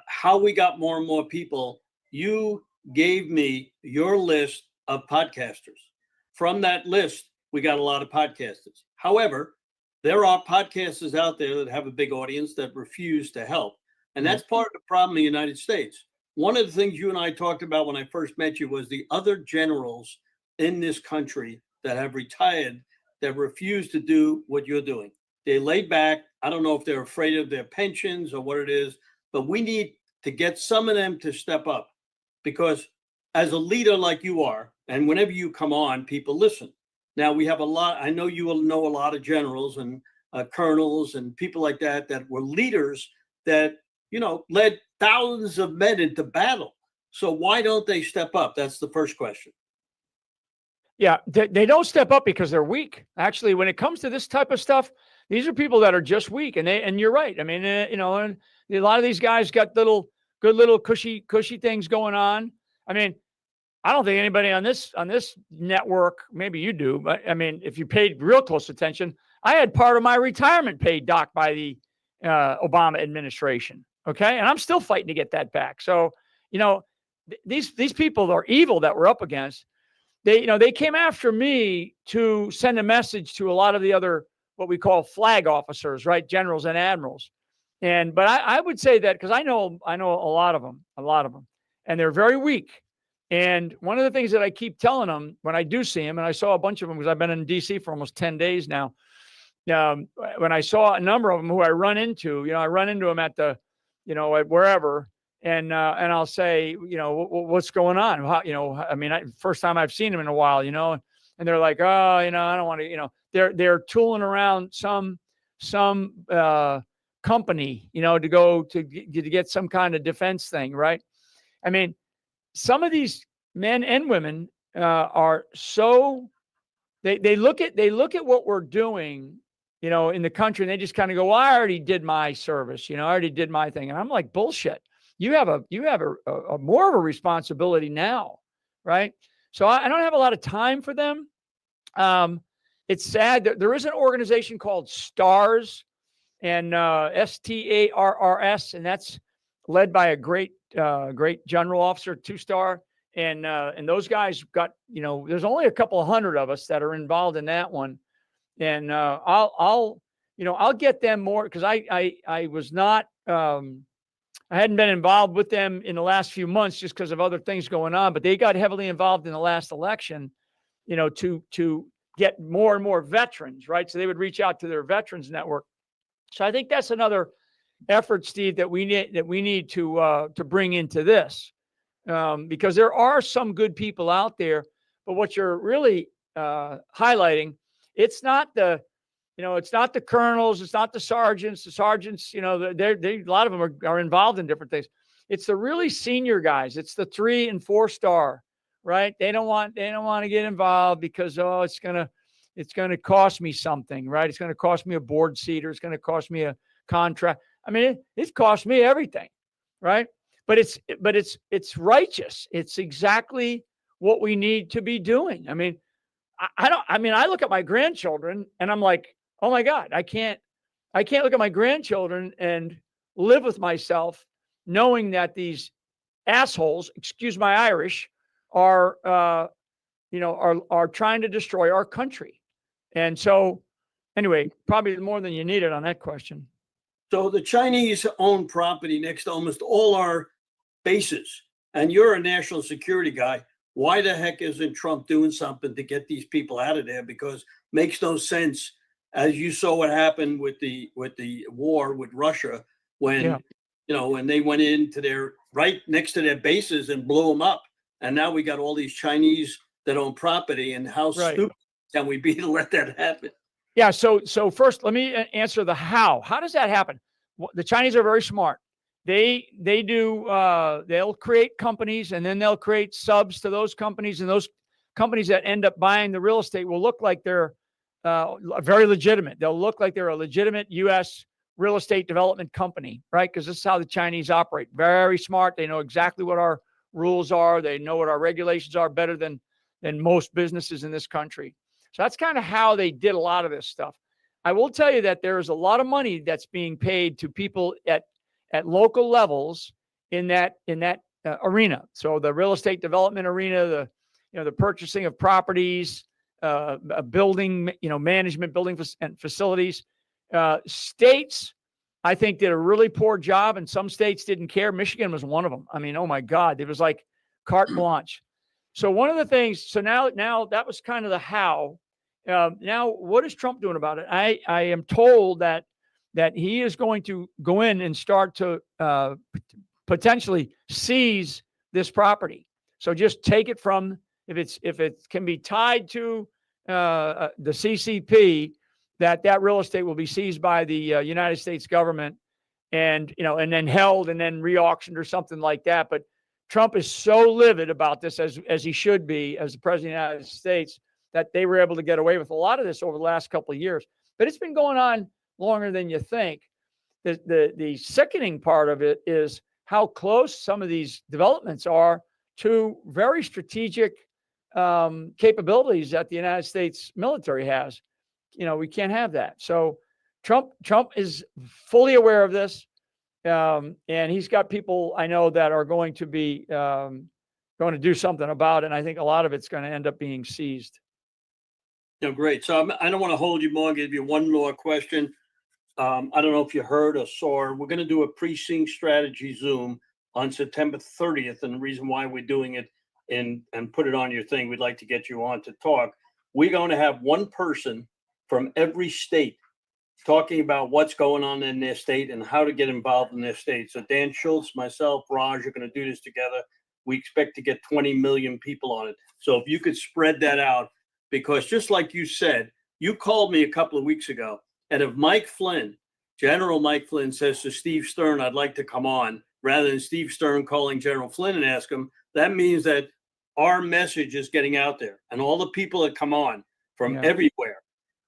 How we got more and more people, you gave me your list of podcasters. From that list, we got a lot of podcasters. However, there are podcasters out there that have a big audience that refuse to help. And that's part of the problem in the United States. One of the things you and I talked about when I first met you was the other generals in this country that have retired that refuse to do what you're doing. They laid back. I don't know if they're afraid of their pensions or what it is, but we need to get some of them to step up because as a leader like you are, and whenever you come on, people listen. Now we have a lot, I know you will know a lot of generals and colonels and people like that were leaders that, led thousands of men into battle. So why don't they step up? That's the first question. Yeah, they don't step up because they're weak. Actually, when it comes to this type of stuff, these are people that are just weak, and you're right. I mean, and a lot of these guys got good little cushy things going on. I mean, I don't think anybody on this network, maybe you do, but I mean, if you paid real close attention, I had part of my retirement paid docked by the Obama administration. Okay, and I'm still fighting to get that back. So, these people are evil that we're up against. They came after me to send a message to a lot of the other what we call flag officers, right, generals and admirals. But I would say that because I know a lot of them, and they're very weak. And one of the things that I keep telling them when I do see them, and I saw a bunch of them because I've been in DC for almost 10 days now. When I saw a number of them who I run into them at the, at wherever, and I'll say, what's going on? How, I mean, first time I've seen them in a while, and they're like, oh, I don't want to, they're tooling around some company, to go to get some kind of defense thing, right? I mean, some of these men and women are so they look at what we're doing, in the country, and they just kind of go, well, I already did my service, I already did my thing. And I'm like, bullshit. You have a more of a responsibility now, right? So I don't have a lot of time for them. It's sad that there is an organization called STARS, and STARRS, and that's led by a great general officer, 2-star. And those guys got, there's only a couple of hundred of us that are involved in that one. And I'll get them more because I was not, I hadn't been involved with them in the last few months just because of other things going on, but they got heavily involved in the last election, to get more and more veterans, right? So they would reach out to their veterans network. So I think that's another effort, Steve, that we need to bring into this, because there are some good people out there, but what you're really highlighting, it's not the colonels, it's not the sergeants. The sergeants, they a lot of them are involved in different things. It's the really senior guys. It's the 3- and 4-star, right? They don't want to get involved because it's gonna cost me something, right? It's gonna cost me a board seat, or it's gonna cost me a contract. I mean, it's cost me everything, right? But it's righteous. It's exactly what we need to be doing. I mean, I look at my grandchildren and I'm like, oh my God, I can't look at my grandchildren and live with myself knowing that these assholes, excuse my Irish, are trying to destroy our country. And so anyway, probably more than you needed on that question. So the Chinese own property next to almost all our bases, and you're a national security guy. Why the heck isn't Trump doing something to get these people out of there? Because it makes no sense, as you saw what happened with the war with Russia, when when they went into their right next to their bases and blew them up, and now we got all these Chinese that own property. And how stupid can we be to let that happen? Yeah. So first, let me answer the how. How does that happen? The Chinese are very smart. They do. They'll create companies, and then they'll create subs to those companies, and those companies that end up buying the real estate will look like they're very legitimate. They'll look like they're a legitimate U.S. real estate development company, right? Because this is how the Chinese operate. Very smart. They know exactly what our rules are. They know what our regulations are better than most businesses in this country. So that's kind of how they did a lot of this stuff. I will tell you that there is a lot of money that's being paid to people at local levels in that arena. So the real estate development arena, the purchasing of properties, building, management, building and facilities. States, I think, did a really poor job, and some states didn't care. Michigan was one of them. I mean, oh my God, it was like carte blanche. So one of the things, so now that was kind of the how. Now, what is Trump doing about it? I am told that he is going to go in and start to potentially seize this property. So just take it from, if it can be tied to the CCP, that real estate will be seized by the United States government, and then held and then re-auctioned or something like that. But Trump is so livid about this, as he should be, as the president of the United States, that they were able to get away with a lot of this over the last couple of years. But it's been going on longer than you think. The sickening part of it is how close some of these developments are to very strategic capabilities that the United States military has. We can't have that. So Trump is fully aware of this. And he's got people I know that are going to be going to do something about it. And I think a lot of it's going to end up being seized. Great. So I don't want to hold you more. I'll give you one more question. I don't know if you heard or saw, we're going to do a precinct strategy Zoom on September 30th. And the reason why we're doing it and put it on your thing, we'd like to get you on to talk. We're going to have one person from every state talking about what's going on in their state and how to get involved in their state. So Dan Schultz, myself, Raj are going to do this together. We expect to get 20 million people on it. So if you could spread that out, because just like you said, you called me a couple of weeks ago, and if Mike Flynn, General Mike Flynn, says to Steve Stern, I'd like to come on, rather than Steve Stern calling General Flynn and ask him, that means that our message is getting out there, and all the people that come on from everywhere.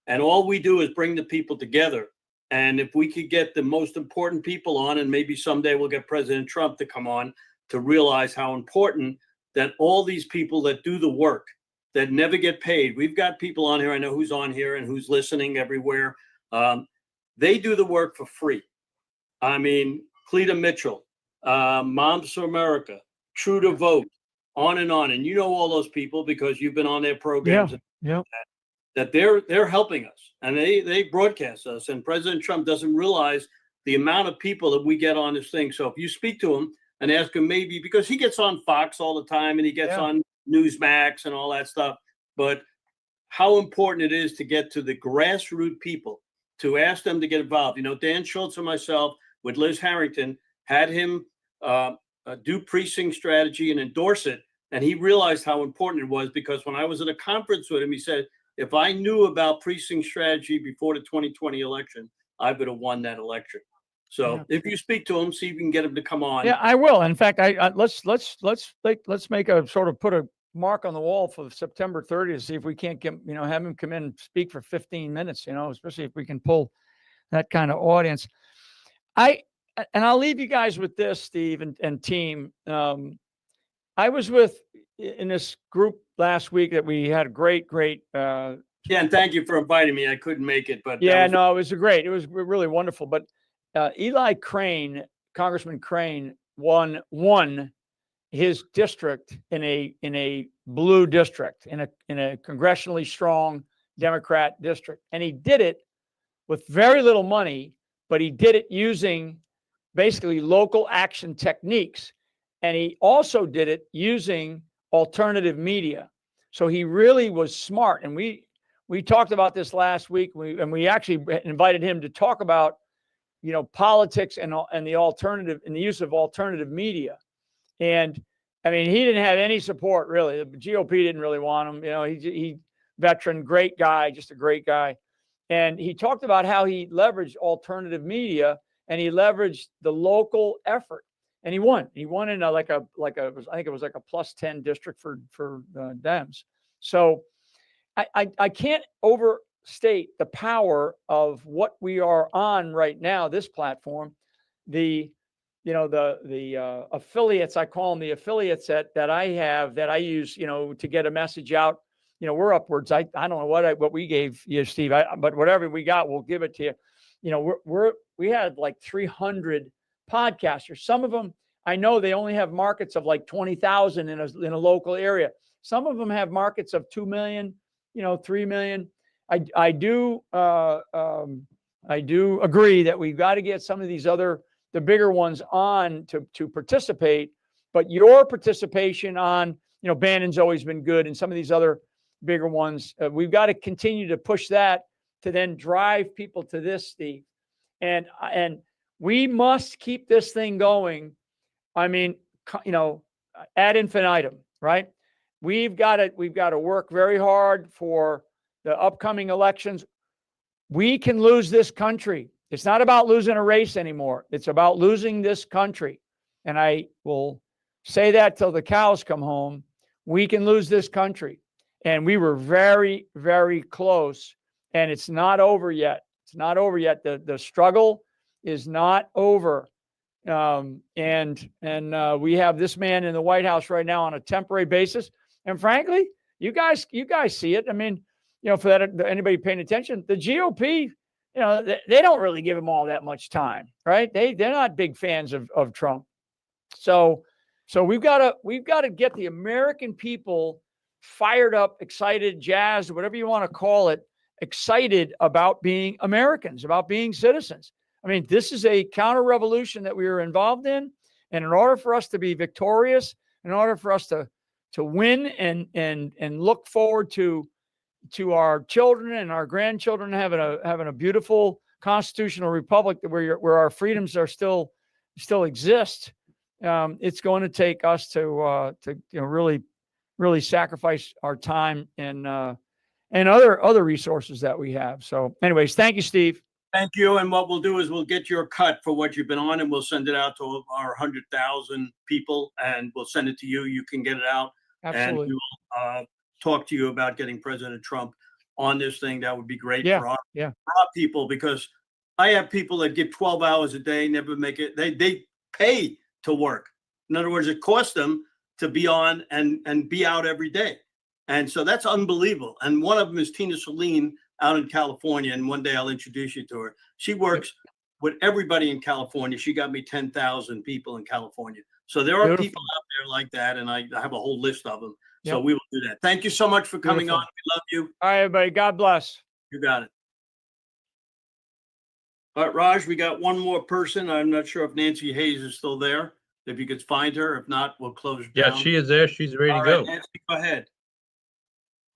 And all we do is bring the people together. And if we could get the most important people on, and maybe someday we'll get President Trump to come on to realize how important that all these people that do the work, that never get paid. We've got people on here. I know who's on here and who's listening everywhere. They do the work for free. I mean, Cleta Mitchell, Moms for America, True to Vote, on. And all those people because you've been on their programs. Yeah. That they're helping us, and they broadcast us. And President Trump doesn't realize the amount of people that we get on this thing. So if you speak to him and ask him, maybe because he gets on Fox all the time and he gets on Newsmax and all that stuff, but how important it is to get to the grassroots people, to ask them to get involved. Dan Schultz and myself with Liz Harrington had him do precinct strategy and endorse it. And he realized how important it was, because when I was at a conference with him, he said, if I knew about precinct strategy before the 2020 election, I would have won that election. So if you speak to him, see if you can get him to come on. Yeah, I will. In fact, let's make a sort of put a mark on the wall for September 30th, see if we can't get, have him come in and speak for 15 minutes, especially if we can pull that kind of audience. I'll leave you guys with this, Steve and team. I was in this group last week that we had a great. And thank you for inviting me. I couldn't make it, but it was really wonderful. But Eli Crane, Congressman Crane, won his district in a blue district, in a congressionally strong Democrat district, and he did it with very little money, but he did it using basically local action techniques, and he also did it using alternative media. So he really was smart, and we talked about this last week. We actually invited him to talk about politics and the alternative and the use of alternative media. And I mean, he didn't have any support really. The GOP didn't really want him. He veteran, great guy, just a great guy. And he talked about how he leveraged alternative media and he leveraged the local effort. And he won. He won in I think it was like a +10 district for Dems. So I can't overstate the power of what we are on right now. This platform, the affiliates, I call them the affiliates that I have, that I use, to get a message out. We're upwards. I don't know what we gave you, Steve, but whatever we got, we'll give it to you. We had like 300 podcasters. Some of them, I know they only have markets of like 20,000 in a local area. Some of them have markets of 2 million, 3 million. I do agree that we've got to get some of these the bigger ones on to participate, but your participation on, Bannon's always been good, and some of these other bigger ones, we've got to continue to push that to then drive people to this, Steve. And we must keep this thing going. I mean, ad infinitum, right? We've got to work very hard for the upcoming elections. We can lose this country. It's not about losing a race anymore. It's about losing this country. And I will say that till the cows come home. We can lose this country. And we were very, very close. And it's not over yet. It's not over yet. The struggle is not over. And we have this man in the White House right now on a temporary basis. And frankly, you guys see it. I mean, for that, anybody paying attention, the GOP, they don't really give him all that much time, right? They're not big fans of Trump. So we've got to get the American people fired up, excited, jazzed, whatever you want to call it, excited about being Americans, about being citizens. I mean, this is a counter-revolution that we are involved in. And in order for us to be victorious, in order for us to win and look forward to our children and our grandchildren having a beautiful constitutional republic where our freedoms are still exist, it's going to take us to really sacrifice our time and other resources that we have. So anyways, thank you, Steve. Thank you. And what we'll do is we'll get your cut for what you've been on, and we'll send it out to our 100,000 people, and we'll send it to you. You can get it out. Absolutely. And we will talk to you about getting President Trump on this thing. That would be great for our people, because I have people that give 12 hours a day, never make it. They pay to work. In other words, it costs them to be on and be out every day. And so that's unbelievable. And one of them is Tina Saline out in California. And one day I'll introduce you to her. She works with everybody in California. She got me 10,000 people in California. So there are people out there like that. And I have a whole list of them. So we will do that. Thank you so much for coming on. We love you. All right, everybody. God bless. You got it. All right, Raj, we got one more person. I'm not sure if Nancy Hayes is still there. If you could find her. If not, we'll close down. Yeah, she is there. She's ready to go. Nancy, go ahead.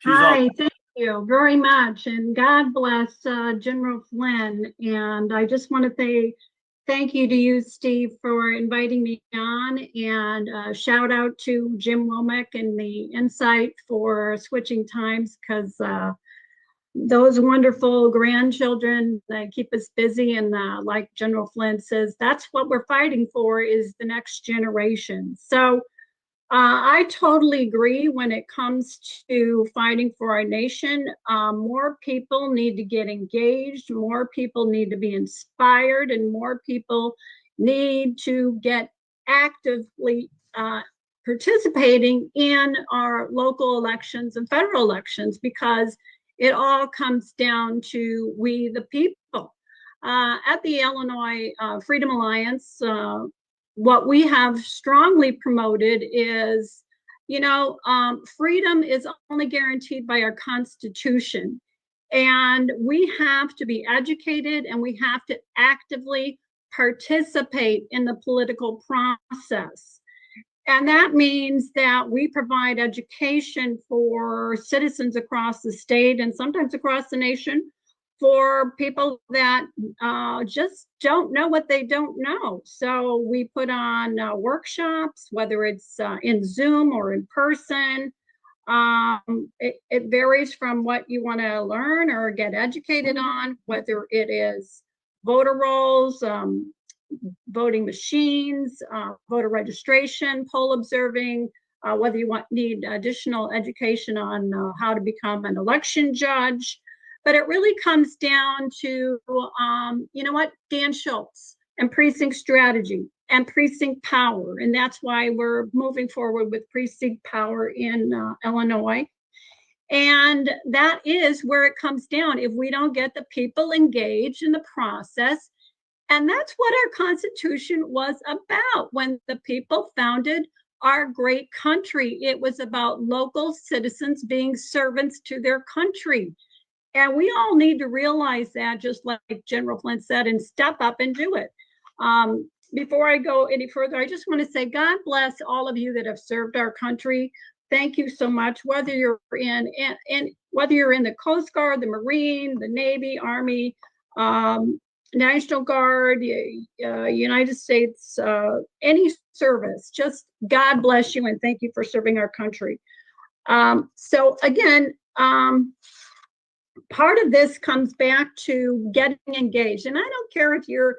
Hi, thank you very much. And God bless General Flynn. And I just want to say thank you to you, Steve, for inviting me on. And shout out to Jim Womack and the Insight for switching times, because those wonderful grandchildren keep us busy. And like General Flynn says, that's what we're fighting for, is the next generation. So I totally agree when it comes to fighting for our nation. More people need to get engaged, more people need to be inspired, and more people need to get actively participating in our local elections and federal elections, because it all comes down to we the people. At the Illinois Freedom Alliance, what we have strongly promoted is, freedom is only guaranteed by our Constitution. And we have to be educated, and we have to actively participate in the political process. And that means that we provide education for citizens across the state and sometimes across the nation, for people that just don't know what they don't know. So we put on workshops, whether it's in Zoom or in person. It varies from what you want to learn or get educated on, whether it is voter rolls, voting machines, voter registration, poll observing, whether you need additional education on how to become an election judge. But it really comes down to, Dan Schultz and precinct strategy and precinct power. And that's why we're moving forward with precinct power in Illinois. And that is where it comes down. If we don't get the people engaged in the process, and that's what our Constitution was about when the people founded our great country. It was about local citizens being servants to their country. And we all need to realize that, just like General Flynn said, and step up and do it. Before I go any further, I just want to say God bless all of you that have served our country. Thank you so much. Whether you're in the Coast Guard, the Marine, the Navy, Army, National Guard, United States, any service, just God bless you and thank you for serving our country. So again, part of this comes back to getting engaged. And I don't care if you're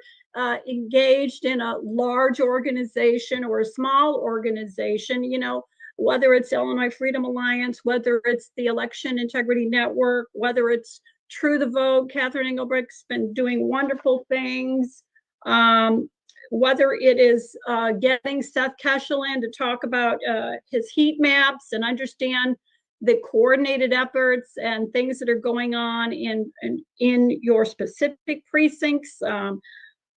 engaged in a large organization or a small organization, whether it's Illinois Freedom Alliance, whether it's the Election Integrity Network, whether it's True the Vote. Catherine Engelbrecht's been doing wonderful things. Whether it is getting Seth Keshel in to talk about his heat maps and understand the coordinated efforts and things that are going on in your specific precincts,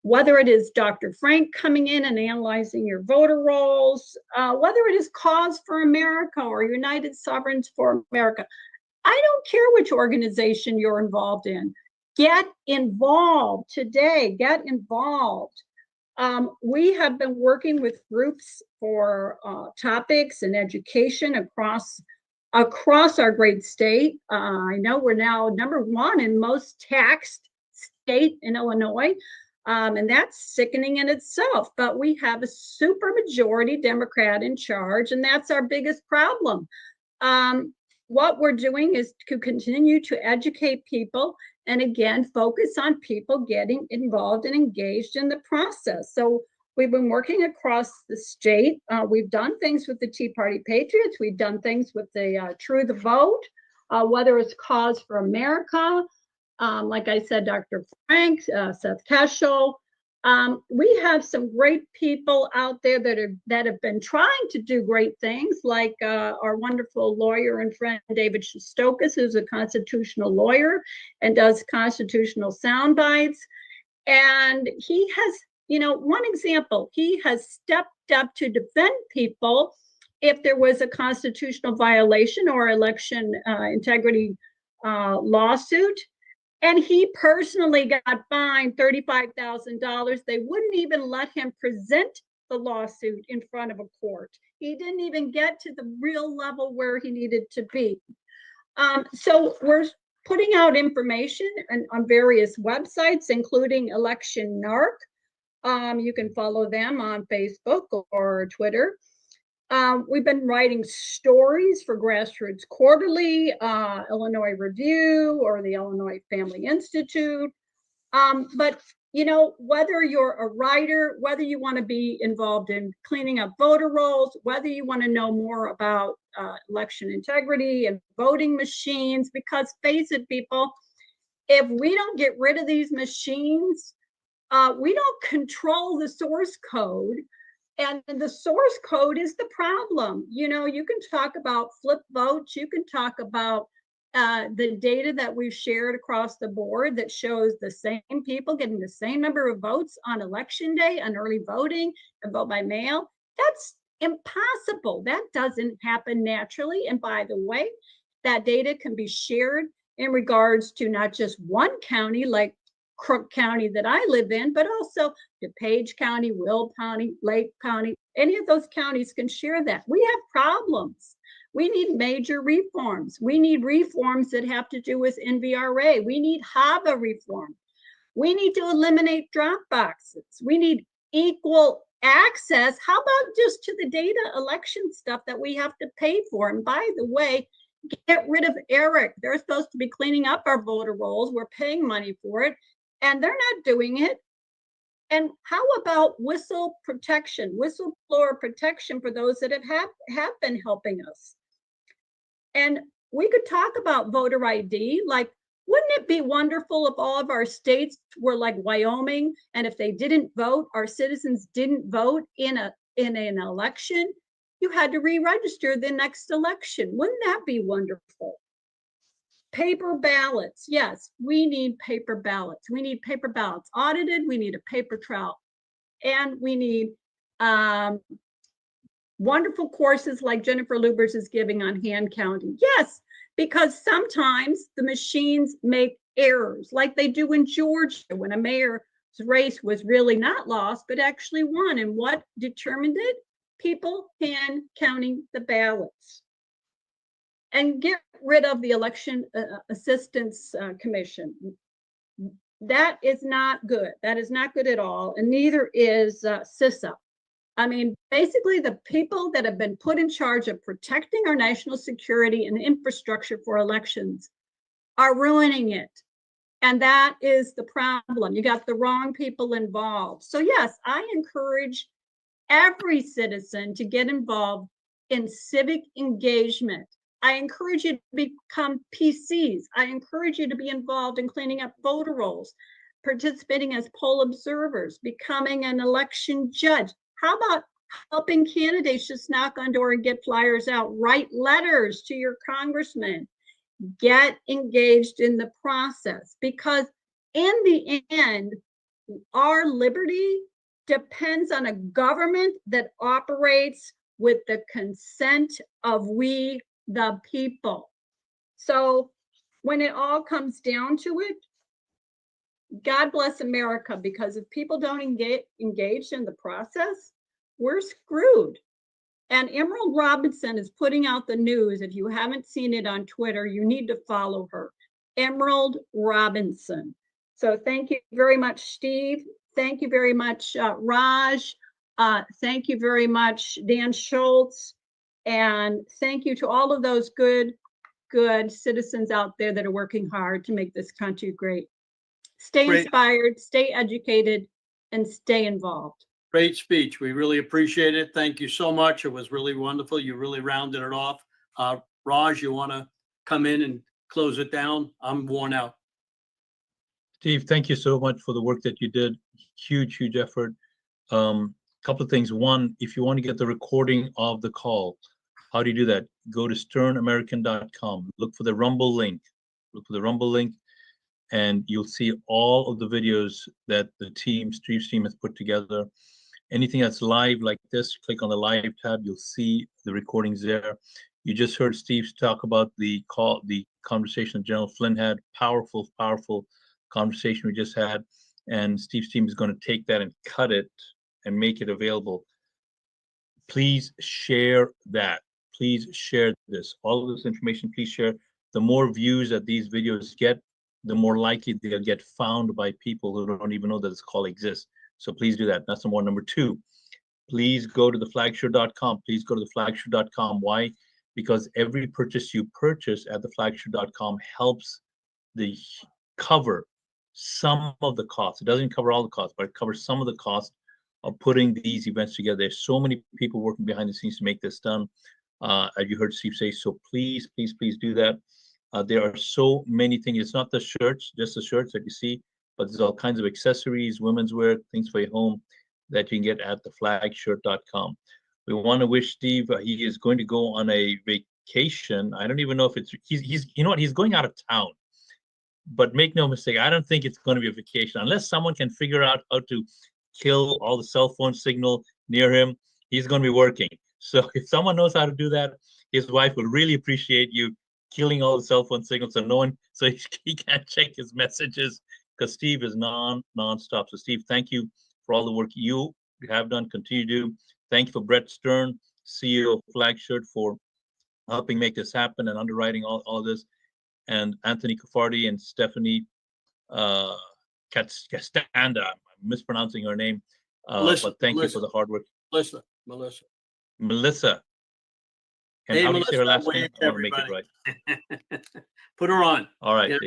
whether it is Dr. Frank coming in and analyzing your voter rolls, whether it is Cause for America or United Sovereigns for America. I don't care which organization you're involved in. Get involved today. Get involved. We have been working with groups for topics and education across our great state. I know we're now #1 in most taxed state in Illinois, and that's sickening in itself. But we have a super majority Democrat in charge, and that's our biggest problem. What we're doing is to continue to educate people and again, focus on people getting involved and engaged in the process. So we've been working across the state. We've done things with the Tea Party Patriots. We've done things with the True the Vote, whether it's Cause for America, like I said, Dr. Frank, Seth Keshel. We have some great people out there that have been trying to do great things, like our wonderful lawyer and friend David Shestokas, who's a constitutional lawyer and does constitutional sound bites. And he has, one example, he has stepped up to defend people if there was a constitutional violation or election integrity lawsuit. And he personally got fined $35,000. They wouldn't even let him present the lawsuit in front of a court. He didn't even get to the real level where he needed to be. So we're putting out information on various websites, including Election Narc. You can follow them on Facebook or Twitter. We've been writing stories for Grassroots Quarterly, Illinois Review, or the Illinois Family Institute. But, whether you're a writer, whether you want to be involved in cleaning up voter rolls, whether you want to know more about election integrity and voting machines, because face it, people, if we don't get rid of these machines, we don't control the source code. And the source code is the problem. You can talk about flip votes. You can talk about the data that we've shared across the board that shows the same people getting the same number of votes on election day, on early voting, and vote by mail. That's impossible. That doesn't happen naturally. And by the way, that data can be shared in regards to not just one county, like Crook County that I live in, but also DuPage County, Will County, Lake County. Any of those counties can share that. We have problems. We need major reforms. We need reforms that have to do with NVRA. We need HAVA reform. We need to eliminate drop boxes. We need equal access. How about just to the data election stuff that we have to pay for? And by the way, get rid of ERIC. They're supposed to be cleaning up our voter rolls. We're paying money for it, and they're not doing it. And how about whistleblower protection for those that have been helping us? And we could talk about voter ID. Like, wouldn't it be wonderful if all of our states were like Wyoming, and if they didn't vote, our citizens didn't vote in an election, you had to re-register the next election? Wouldn't that be wonderful? Paper ballots. Yes, we need paper ballots. We need paper ballots audited. We need a paper trail. And we need wonderful courses like Jennifer Lubers is giving on hand counting. Yes, because sometimes the machines make errors, like they do in Georgia when a mayor's race was really not lost, but actually won. And what determined it? People hand counting the ballots. And get rid of the Election Assistance Commission. That is not good. That is not good at all. And neither is CISA. I mean, basically the people that have been put in charge of protecting our national security and infrastructure for elections are ruining it. And that is the problem. You got the wrong people involved. So yes, I encourage every citizen to get involved in civic engagement. I encourage you to become PCs. I encourage you to be involved in cleaning up voter rolls, participating as poll observers, becoming an election judge. How about helping candidates just knock on door and get flyers out, write letters to your congressman, get engaged in the process, because in the end, our liberty depends on a government that operates with the consent of we, the people. So when it all comes down to it, God bless America, because if people don't engage in the process, we're screwed. And Emerald Robinson is putting out the news. If you haven't seen it on Twitter, you need to follow her, Emerald Robinson. So thank you very much, Steve. Thank you very much, Raj. Thank you very much, Dan Schultz. And thank you to all of those good citizens out there that are working hard to make this country great. Stay inspired, stay educated, and stay involved. Great speech. We really appreciate it. Thank you so much. It was really wonderful. You really rounded it off. Raj, you want to come in and close it down? I'm worn out. Steve, thank you so much for the work that you did. Huge effort. Couple of things. One, if you want to get the recording of the call, how do you do that? Go to sternamerican.com. Look for the Rumble link. And you'll see all of the videos that the Steve's team has put together. Anything that's live like this, click on the live tab. You'll see the recordings there. You just heard Steve talk about the conversation that General Flynn had. Powerful conversation we just had. And Steve's team is going to take that and cut it and make it available. Please share that. Please share this. All of this information, please share. The more views that these videos get, the more likely they'll get found by people who don't even know that this call exists. So please do that. That's number one. Number two, please go to theflagshare.com. Please go to theflagshare.com. Why? Because every purchase you purchase at theflagshare.com helps cover some of the costs. It doesn't cover all the costs, but it covers some of the costs of putting these events together. There's so many people working behind the scenes to make this done. As you heard Steve say, so please do that. There are so many things. It's not the shirts, just the shirts that you see, but there's all kinds of accessories, women's wear, things for your home that you can get at theflagshirt.com. We want to wish Steve, he is going to go on a vacation. I don't even know if he's you know what, he's going out of town. But make no mistake, I don't think it's going to be a vacation unless someone can figure out how to kill all the cell phone signal near him. He's going to be working. So if someone knows how to do that, his wife will really appreciate you killing all the cell phone signals so he can't check his messages, because Steve is non-stop. So Steve, thank you for all the work you have done, continue to do. Thank you for Brett Stern, CEO of Flagshirt, for helping make this happen and underwriting all of this. And Anthony Cafardi and Stephanie Castanda, I'm mispronouncing her name, but thank you for the hard work. Melissa. And hey, how Melissa, do you say her last name? I want to make it right. Put her on. All right, there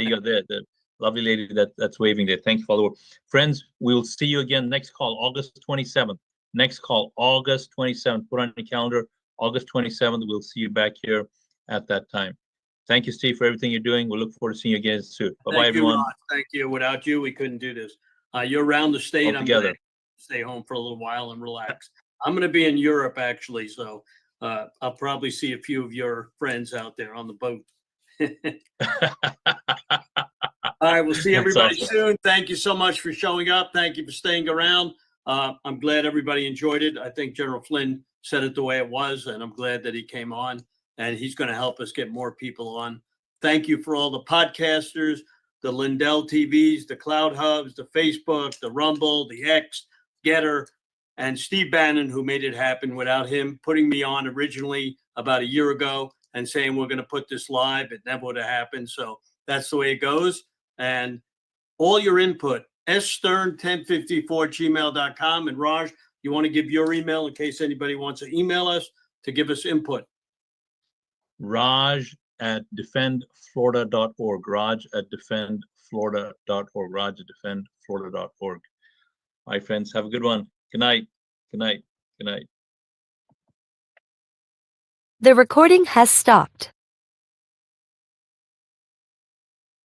you go. The lovely lady that's waving there. Thanks for the work. Friends, we'll see you again next call, August 27th. Next call, August 27th. Put on your calendar, August 27th. We'll see you back here at that time. Thank you, Steve, for everything you're doing. We'll look forward to seeing you again soon. Bye-bye, everyone. Rod. Thank you. Without you, we couldn't do this. You're around the state. I'm going to stay home for a little while and relax. I'm going to be in Europe, actually, so I'll probably see a few of your friends out there on the boat. All right, we'll see everybody soon. Thank you so much for showing up. Thank you for staying around. I'm glad everybody enjoyed it. I think General Flynn said it the way it was, and I'm glad that he came on, and he's going to help us get more people on. Thank you for all the podcasters, the Lindell TVs, the Cloud Hubs, the Facebook, the Rumble, the X, Getter, and Steve Bannon, who made it happen. Without him putting me on originally about a year ago and saying we're going to put this live, it never would have happened. So that's the way it goes. And all your input, sstern1054@gmail.com. And Raj, you want to give your email in case anybody wants to email us to give us input? Raj@defendflorida.org. Raj@defendflorida.org. Raj@defendflorida.org. All right, friends, have a good one. Good night. Good night. Good night. The recording has stopped.